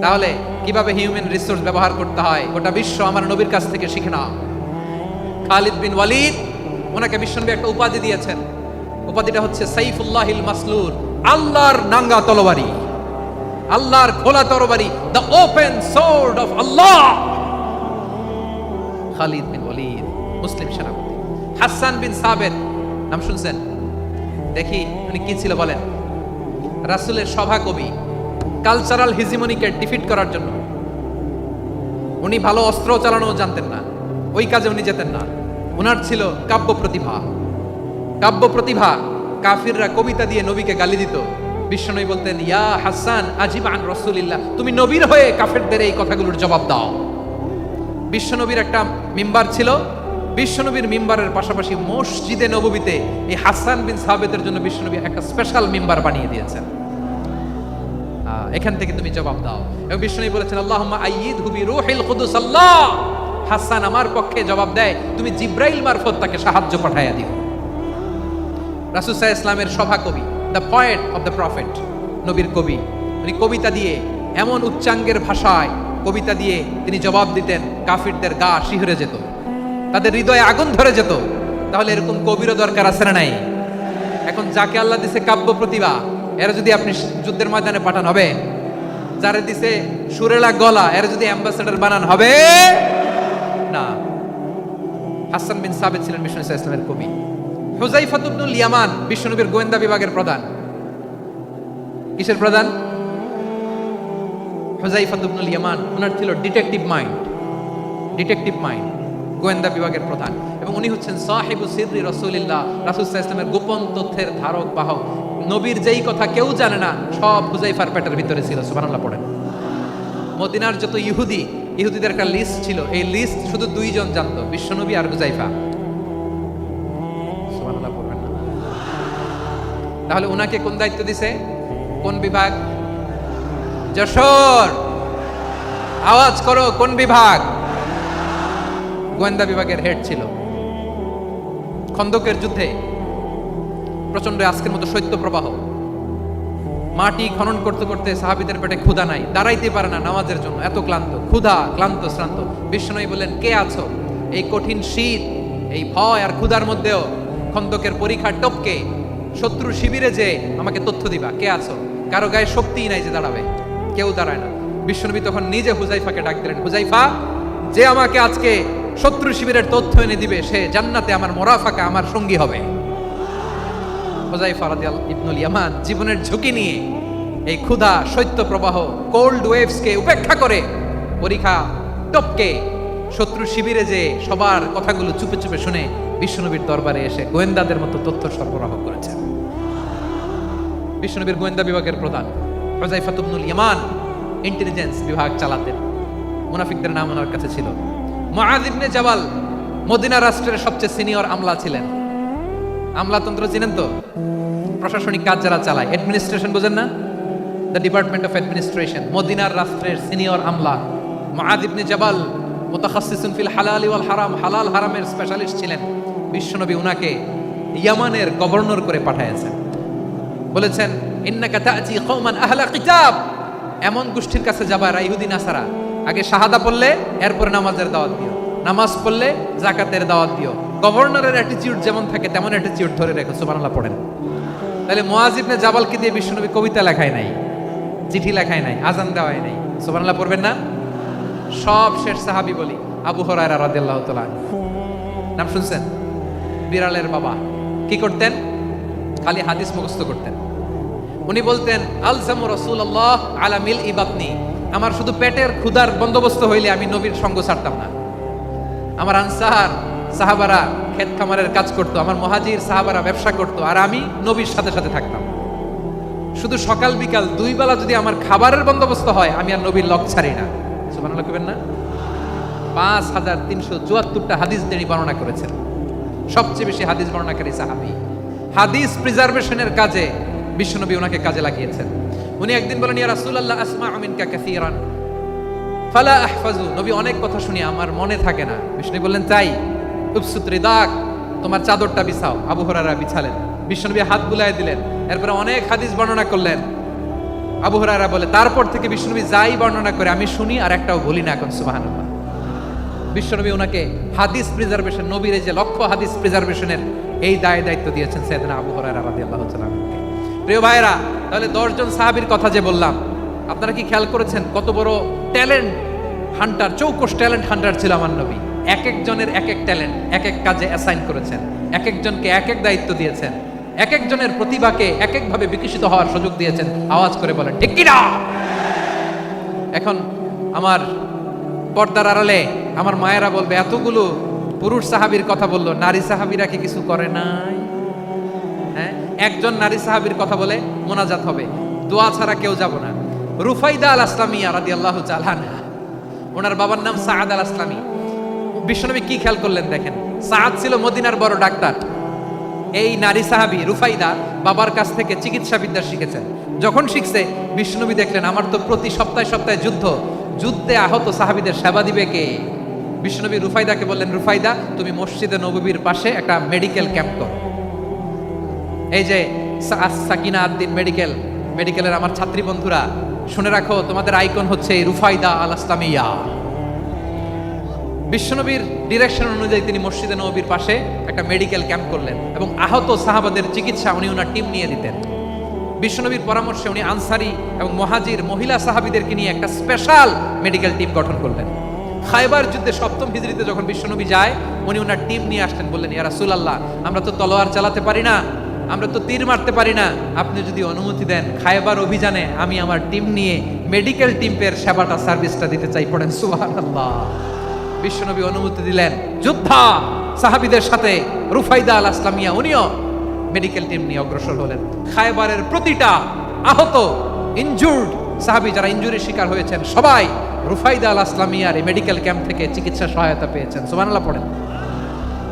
তাহলে কিভাবে হিউম্যান রিসোর্স ব্যবহার করতে হয় গোটা বিশ্ব আমার নবীর কাছ থেকে শিখে নাও। খালিদ বিন ওয়ালিদ, ওনাকে বিশ্বনবী একটা উপাধি দিয়েছেন। উপাধিটা হচ্ছে সাইফুল্লাহিল মাসলুল, আল্লাহর নাঙ্গা তরবারি, আল্লাহর খোলা তরবারি, দ্য ওপেন সোর্ড অফ আল্লাহ। খালিদ বিন ওয়ালিদ মুসলিম সেনাপতি। হাসান বিন সাবেত নাম শুনছেন? দেখি উনি কি ছিল বলেন? রাসূলের সভা কবি, কালচারাল হিজিমনিকে ডিফিট করার জন্য। উনি ভালো অস্ত্র চালানো জানতেন না, ওই কাজে উনি যেতেন না। ওনার ছিল কাব্য প্রতিভা। কাফিররা কবিতা দিয়ে নবীকে গালি দিত। বিশ্বনবী বলতেন, ইয়া হাসান আজিব আন রাসূলিল্লাহ, তুমি নবীর হয়ে কাফেরদের এই কথাগুলোর জবাব দাও। বিশ্বনবীর একটা মিম্বার ছিল। বিশ্বনবীর মিম্বারের পাশাপাশি মসজিদে নববীতে এই হাসান বিন সাবেতের জন্য বিশ্বনবী একটা স্পেশাল মিম্বার বানিয়ে দিয়েছেন। এখান থেকে তুমি জবাব দাও। এবং বিশ্বনবী বলেছেন, আল্লাহুম্মা আইয়িদহু বিরূহিল কুদুস। আল্লাহ হাসান আমার পক্ষে জবাব দেয়, তুমি জিব্রাইল মারফত তাকে সাহায্য পাঠাইয়া দিও। রাসূল সাল্লাল্লাহু আলাইহি ইসলামের সভা কবি, the poet of the prophet, নবীর কবি, উনি কবিতা দিয়ে এমন উচ্চাঙ্গের ভাষায় কবিতা দিয়ে তিনি জবাব দিতেন, কাফিরদের গা শিহরে যেত, তাদের হৃদয়ে আগুন ধরে যেত। তাহলে এরকম কবিরও দরকার আছে না নাই? এখন যাকে আল্লাহ দিছে কাব্য প্রতিভা, এরা যদি আপনি যুদ্ধের ময়দানে পাঠান হবে? যারে দিছে সুরেলা গলা, এরা যদি অ্যাম্বাসেডর বানান হবে না। হাসান বিন সাবিত ছিলেন বিষ্ণু ইসলামের কবি। হুযায়ফা ইবনুল ইয়ামান বিশ্বনবীর গোয়েন্দা বিভাগের প্রধান। কিসের প্রধান? হুযায়ফা ইবনুল ইয়ামান, ওনার ছিল ডিটেকটিভ মাইন্ড, গোয়েন্দা বিভাগের প্রধান, এবং উনি হচ্ছেন সাহিবু সিররি রাসূলিল্লাহ, রাসূল সাল্লাল্লাহু আলাইহি ওয়াসাল্লামের গোপন তথ্যের ধারক বাহক। নবীর যেই কথা কেউ জানে না, সব হুযায়ফার পেটের ভিতরে ছিল। সুবহানাল্লাহ পড়েন। মদিনার যত ইহুদিদের একটা লিস্ট ছিল, এই লিস্ট শুধু দুইজন জানতো, বিশ্বনবী আর হুযায়ফা। সুবহানাল্লাহ পড়বেন না? তাহলে ওনাকে কোন দায়িত্ব দিছে? কোন বিভাগ? যশোর, আওয়াজ করো, কোন বিভাগ? গোয়েন্দা বিভাগের হেড ছিল। খন্দকের যুদ্ধে প্রচন্ড আজকের মতো শৈত্য প্রবাহ, মাটি খনন করতে করতে সাহাবীদের পেটে ক্ষুধা নাই, দাঁড়াইতে পারে না নামাজের জন্য, এত ক্লান্ত, ক্লান্ত শ্রান্ত। বিশ্বনবী বললেন, কে আছো? এই কঠিন শীত, এই ভয় আর ক্ষুধার মধ্যেও খন্দকের পরীক্ষা টপকে শত্রু শিবিরে যে আমাকে তথ্য দিবা, কে আছো? কারো গায়ে শক্তিই নাই যে দাঁড়াবে, কেউ দাঁড়ায় না। বিশ্বনবী তখন নিজে হুযায়ফাকে ডাক দিলেন, হুযায়ফা, যে আমাকে আজকে শত্রু শিবিরের তথ্য এনে দিবে, সে জান্নাতে আমার মোরাফাকা, আমার সঙ্গী হবে। হুযায়ফা রাদিয়াল্লাহু ইবনুল ইয়ামান জীবনের ঝুঁকি নিয়ে এই ক্ষুধা, শৈত্য প্রবাহ, কোল্ড ওয়েভসকে উপেক্ষা করে পরীক্ষা টপকে শত্রু শিবিরে যে সবার কথাগুলো চুপে চুপে শুনে বিশ্বনবীর দরবারে এসে গোয়েন্দাদের মতো তথ্য সরবরাহ করেছেন। বিশ্বনবীর গোয়েন্দা বিভাগের প্রধান হুযায়ফা ইবনুল ইয়ামান ইন্টেলিজেন্স বিভাগ চালাতেন। মুনাফিকদের নাম ওনার কাছে ছিল। মুআয ইবনে জাবাল মদিনা রাষ্ট্রের সবচেয়ে সিনিয়র আমলা ছিলেন। আমলাতন্ত্র চিনেন তো? প্রশাসনিক কাজ যারা চালায়, অ্যাডমিনিস্ট্রেশন বোঝেন না? The department of administration. মদিনার রাষ্ট্রের সিনিয়র আমলা মুআয ইবনে জাবাল মুতাখাসসিসুন ফিল হালাল ওয়াল হারাম, হালাল হারামের স্পেশালিস্ট ছিলেন। বিশ্বনবী উনাকে ইয়ামানের গভর্নর করে পাঠাইছেন। বলেছেন, ইন্নাকা তা'তি কওমান আহলা কিতাব, এমন গোষ্ঠীর কাছে যাবা এরা ইহুদি নাসারা, আগে শাহাদা পড়লে এরপরে নামাজের দাওয়াত দিও, নামাজ পড়লে যাকাতের দাওয়াত দিও। গভর্নরের অ্যাটিটিউড যেমন থাকে তেমন অ্যাটিটিউড ধরে রেখো। সুবহানাল্লাহ পড়েন। তাহলে মুআয ইবনে জাবালকে দিয়ে বিশ্বনবী কবিতা লেখায় নাই, চিঠি লেখায় নাই, আজান দেওয়ায় নাই। সুবহানাল্লাহ পড়বেন না? সব শেষ সাহাবী বলি আবু হুরায়রা রাদিয়াল্লাহু তাআলা, নাম শুনছেন? বিড়ালের বাবা। কি করতেন? খালি হাদিস মুখস্থ করতেন। উনি বলতেন, আলজামু রাসূলুল্লাহ আলা মিল ইবাতনি, আমার শুধু পেটের ক্ষুধার বন্দোবস্ত হইলে আমি নবীর সঙ্গ ছাড়তাম না। আমার আনসার সাহাবারা ক্ষেত খামারের কাজ করতো, আমার মুহাজির সাহাবারা ব্যবসা করতো, আর আমি নবীর সাথে সাথে থাকতাম। শুধু সকাল বিকাল দুই বেলা যদি আমার খাবারের বন্দোবস্ত হয়, আমি আর নবীর লক ছাড়ি না। সুবহানাল্লাহ কইবেন না? 5374টা হাদিস তিনি বর্ণনা করেছেন। সবচেয়ে বেশি হাদিস বর্ণনাকারী সাহাবী। হাদিস প্রিজার্ভেশনের কাজে বিশ্বনবী ওনাকে কাজে লাগিয়েছেন। উনি একদিন বলেন, ইয়া রাসূলুল্লাহ আসমা'ু মিনকা কাসীরান ফালা আহফাজু, নবী অনেক কথা শুনি আমার মনে থাকে না। বিশ্বনবী বললেন, তাই উবসুত রিদাক, তোমার চাদরটা বিছাও। আবু হুরায়রা বিছালেন, বিশ্বনবী হাত বুলায় দিলেন, এরপরে অনেক হাদিস বর্ণনা করলেন। আবু হুরায়রা বলে, তারপর থেকে বিশ্বনবী যাই বর্ণনা করে আমি শুনি আর একটাও বলি না। এখন সুবহানাল্লাহ। বিশ্বনবী ওনাকে হাদিস প্রিজার্ভেশন, নবীর এই যে লক্ষ্য হাদিস প্রিজার্ভেশনের এই দায়িত্ব দিয়েছেন সাইয়েদনা আবু হুরায়রা রাদিয়াল্লাহু তাআলা। প্রিয় ভাইরা, তাহলে 10 জন সাহাবীর কথা যে বললাম, আপনারা কি খেয়াল করেছেন কত বড় ট্যালেন্ট হান্টার, চৌকস ট্যালেন্ট হান্টার ছিল আমার নবী। এক একজনের এক এক ট্যালেন্ট এক এক কাজে অ্যাসাইন করেছেন, এক একজনকে এক এক দায়িত্ব দিয়েছেন, এক একজনের প্রতিভাকে এক একভাবে বিকশিত হওয়ার সুযোগ দিয়েছেন। আওয়াজ করে বলেন ঠিক কি না? এখন আমার পর্দার আড়ালে আমার মায়েরা বলবে, এতগুলো পুরুষ সাহাবীর কথা বললো, নারী সাহাবীরা কি কিছু করে নাই? হ্যাঁ, একজন নারী সাহাবীর কথা বলে মোনাজাত হবে, দোয়া ছাড়া কেউ যাব না। রুফাইদা আল আসলামিয়া রাদিয়াল্লাহু তাআলা আনহা, ওনার বাবার নাম সাআদ আল আসলামি। বিশ্বনবী কি খেয়াল করলেন দেখেন, সাআদ ছিল মদিনার বড় ডাক্তার। এই নারী সাহাবী রুফাইদা বাবার কাছ থেকে চিকিৎসা বিদ্যা শিখেছেন। যখন শিখছে, বিশ্বনবী দেখলেন আমার তো প্রতি সপ্তাহে যুদ্ধে আহত সাহাবীদের সেবা দিবে কে? বিশ্বনবী রুফাইদাকে বললেন, রুফাইদা তুমি মসজিদে নববীর পাশে একটা মেডিকেল ক্যাম্প করো। এই যে সাকিনা আদ্দিন মেডিকেলের আমার ছাত্রী বন্ধুরা শুনে রাখো, তোমাদের আইকন হচ্ছে রুফাইদা আল আসলামিয়া। বিশ্বনবীর ডিরেকশন অনুযায়ী তিনি মসজিদে নববীর পাশে একটা মেডিকেল ক্যাম্প করলেন এবং আহত সাহাবাদের চিকিৎসা উনি ওনার টিম নিয়ে দিতেন। বিশ্বনবীর পরামর্শে উনি আনসারি এবং মুহাজির মহিলা সাহাবীদেরকে নিয়ে একটা স্পেশাল মেডিকেল টিম গঠন করলেন। খায়বার যুদ্ধে 7ম হিজরিতে যখন বিশ্বনবী যায়, উনি ওনার টিম নিয়ে আসলেন, বললেন, ইয়া রাসূলুল্লাহ, আমরা তো তলোয়ার চালাতে পারি না, আমরা তো তীর মারতে পারি না, আপনি যদি অনুমতি দেন খায়বার অভিযানে আমি আমার টিম নিয়ে মেডিকেল টিমের সেবাটা সার্ভিসটা দিতে চাই। পড়েন সুবহানাল্লাহ। বিশ্বনবী অনুমতি দিলেন, যোদ্ধা সাহাবীদের সাথে রুফাইদা আল আসলামিয়া উনিও মেডিকেল টিম নিয়ে অগ্রসর হলেন। খায়বারের প্রতিটা আহত ইনজুর্ড সাহাবী যারা ইনজুরির শিকার হয়েছেন সবাই রুফাইদা আল আসলামিয়ার এই মেডিকেল ক্যাম্প থেকে চিকিৎসা সহায়তা পেয়েছেন। সুবহানাল্লাহ পড়েন।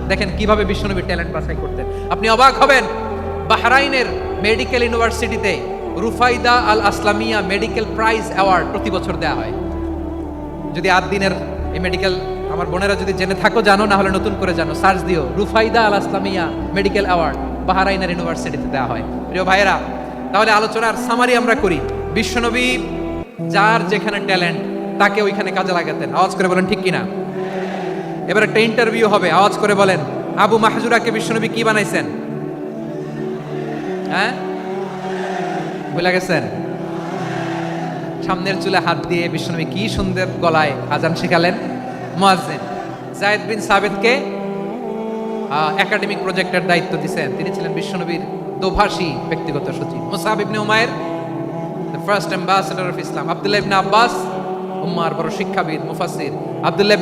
দেখেন কিভাবে বিশ্বনবী ট্যালেন্ট বাছাই করতেন, আপনি অবাক হবেন। বাহরাইনের মেডিকেল ইউনিভার্সিটিতে রুফাইদা আল আসলামিয়া মেডিকেল প্রাইজ অ্যাওয়ার্ড প্রতি বছর দেওয়া হয়। যদি 8 দিনের এই মেডিকেল আমার বোনেরা যদি জেনে থাকো জানো, না হলে নতুন করে জানো, সার্চ দিও রুফাইদা আল আসলামিয়া মেডিকেল অ্যাওয়ার্ড বাহরাইনের ইউনিভার্সিটিতে দেওয়া হয়। প্রিয় ভাইয়েরা, তাহলে আলোচনার সামারি আমরা করি। বিশ্বনবী যার যেখানে ট্যালেন্ট তাকে ওইখানে কাজে লাগাতেন। আওয়াজ করে বলেন ঠিক কিনা? এবার একটা ইন্টারভিউ হবে, আওয়াজ করে বলেন, আবু মাহজুরাকে বিশ্বনবী কি বানাইছেন? হ্যাঁ, ভুলে গেছেন? সামনের চুলে হাত দিয়ে বিশ্বনবী কি সুন্দর গলায় আজান শিখালেন। মুয়াজ্জিন। যায়েদ বিন সাবিতকে একাডেমিক প্রজেক্টের দায়িত্ব দিয়েছেন, তিনি ছিলেন বিশ্বনবীর দোভাষী ব্যক্তিগত সচিব। মুসআব ইবনে Umair the first ambassador of Islam. Abdullah ইবনে আব্বাস উম্মার বড় শিক্ষাবিদ মুফাসসির। আব্দুল্লাহ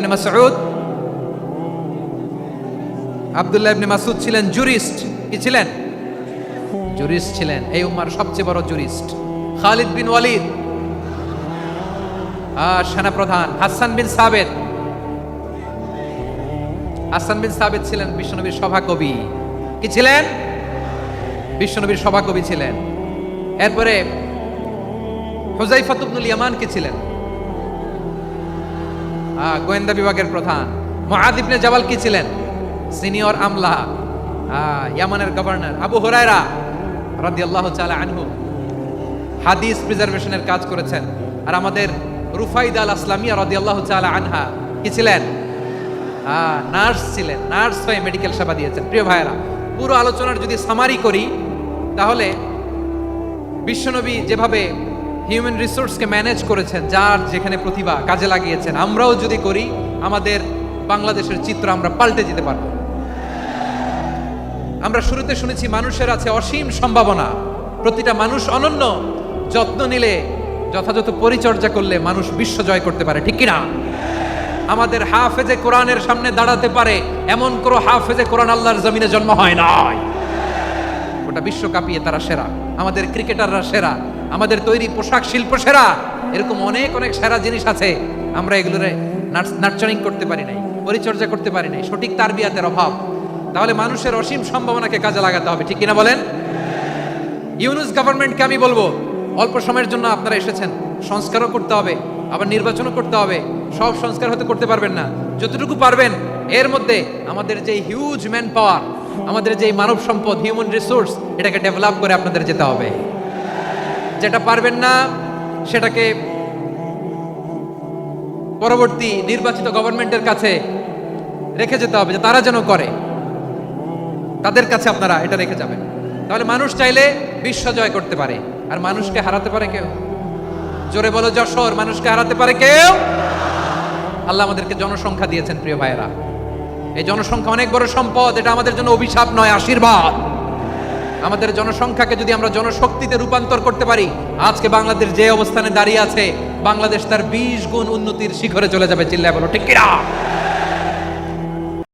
ইবনে মাসউদ ছিলেন জুরিস্ট। কি ছিলেন? জুরিস্ট ছিলেন, এই উম্মার সবচেয়ে বড় জুরিস্ট। খালিদ বিন ওয়ালিদ সেনাপ্রধান। হাসান বিন সাবিত ছিলেন বিশ্বনবীর সভাকবি। কি ছিলেন? বিশ্বনবীর সভাকবি ছিলেন। এরপরে হুযায়ফা ইবনুল ইয়ামান কি ছিলেন? গোয়েন্দা বিভাগের প্রধান। মুআয ইবনে জাবাল কি ছিলেন? সিনিয়র আমলা, ইয়ামানের গভর্নর। আবু হুরায়রা রাদিয়াল্লাহু তাআলা আনহু হাদিস প্রিজার্ভেশনের কাজ করেছেন। আর আমাদের রুফাইদা আল আসলামিয়া রাদিয়াল্লাহু তাআলা আনহা কি ছিলেন? নার্স ছিলেন, নার্স হয়ে মেডিকেল সেবা দিয়েছেন। প্রিয় ভাইয়েরা, পুরো আলোচনার যদি সামারি করি তাহলে বিশ্বনবী যেভাবে হিউম্যান রিসোর্সকে ম্যানেজ করেছেন, যার যেখানে প্রতিভা কাজে লাগিয়েছেন, আমরাও যদি করি আমাদের বাংলাদেশের চিত্র আমরা পাল্টে যেতে পারবো। আমরা শুরুতে শুনেছি মানুষের আছে অসীম সম্ভাবনা, প্রতিটা মানুষ অনন্য, যত্ন নিলে যথাযথ পরিচর্যা করলে মানুষ বিশ্ব জয় করতে পারে। ঠিক কিনা? আমাদের হাফেজে কোরআনের সামনে দাঁড়াতে পারে এমন কোনো হাফেজে কোরআন আল্লাহর জমিনে জন্ম হয় নাই। গোটা বিশ্ব কাঁপিয়ে তারা সেরা, আমাদের ক্রিকেটাররা সেরা, আমাদের তৈরি পোশাক শিল্প সেরা। এরকম অনেক অনেক সেরা জিনিস আছে, আমরা এগুলোরে নার্চারিং করতে পারি নাই, পরিচর্যা করতে পারি নাই, সঠিক তারবিয়াতের অভাব। তাহলে মানুষের অসীম সম্ভাবনাকে কাজে লাগাতে হবে। ঠিক কিনা বলেন? ইউনুস গভর্নমেন্টকে আমি বলবো, অল্প সময়ের জন্য আপনারা এসেছেন, সংস্কারও করতে হবে, আবার নির্বাচনও করতে হবে। সব সংস্কার হতে করতে পারবেন না, যতটুকু পারবেন এর মধ্যে আমাদের যে হিউজ ম্যান পাওয়ার, আমাদের যে মানব সম্পদ, হিউম্যান রিসোর্স, এটাকে ডেভেলপ করে আপনাদের যেতে হবে। যেটা পারবেন না সেটাকে পরবর্তী নির্বাচিত গভর্নমেন্টের কাছে রেখে যেতে হবে, যে তারা যেন করে, তাদের কাছে আপনারা এটা রেখে যাবেন। তাহলে মানুষ চাইলে বিশ্ব জয় করতে পারে। আর মানুষকে হারাতে পারে কেউ? জোরে বলো যশোর। মানুষকে হারাতে পারে কেউ? আল্লাহ আমাদেরকে জনসংখ্যা দিয়েছেন প্রিয় ভাইয়েরা। এই জনসংখ্যা অনেক বড় সম্পদ, এটা আমাদের জন্য অভিশাপ নয়, আশীর্বাদ। আমাদের জনসংখ্যাকে যদি আমরা জনশক্তিতে রূপান্তর করতে পারি, আজকে বাংলাদেশ যে অবস্থানে দাঁড়িয়ে আছে, বাংলাদেশ তার 20 গুণ উন্নতির শিখরে চলে যাবে। চিল্লায় বলো ঠিক কিনা?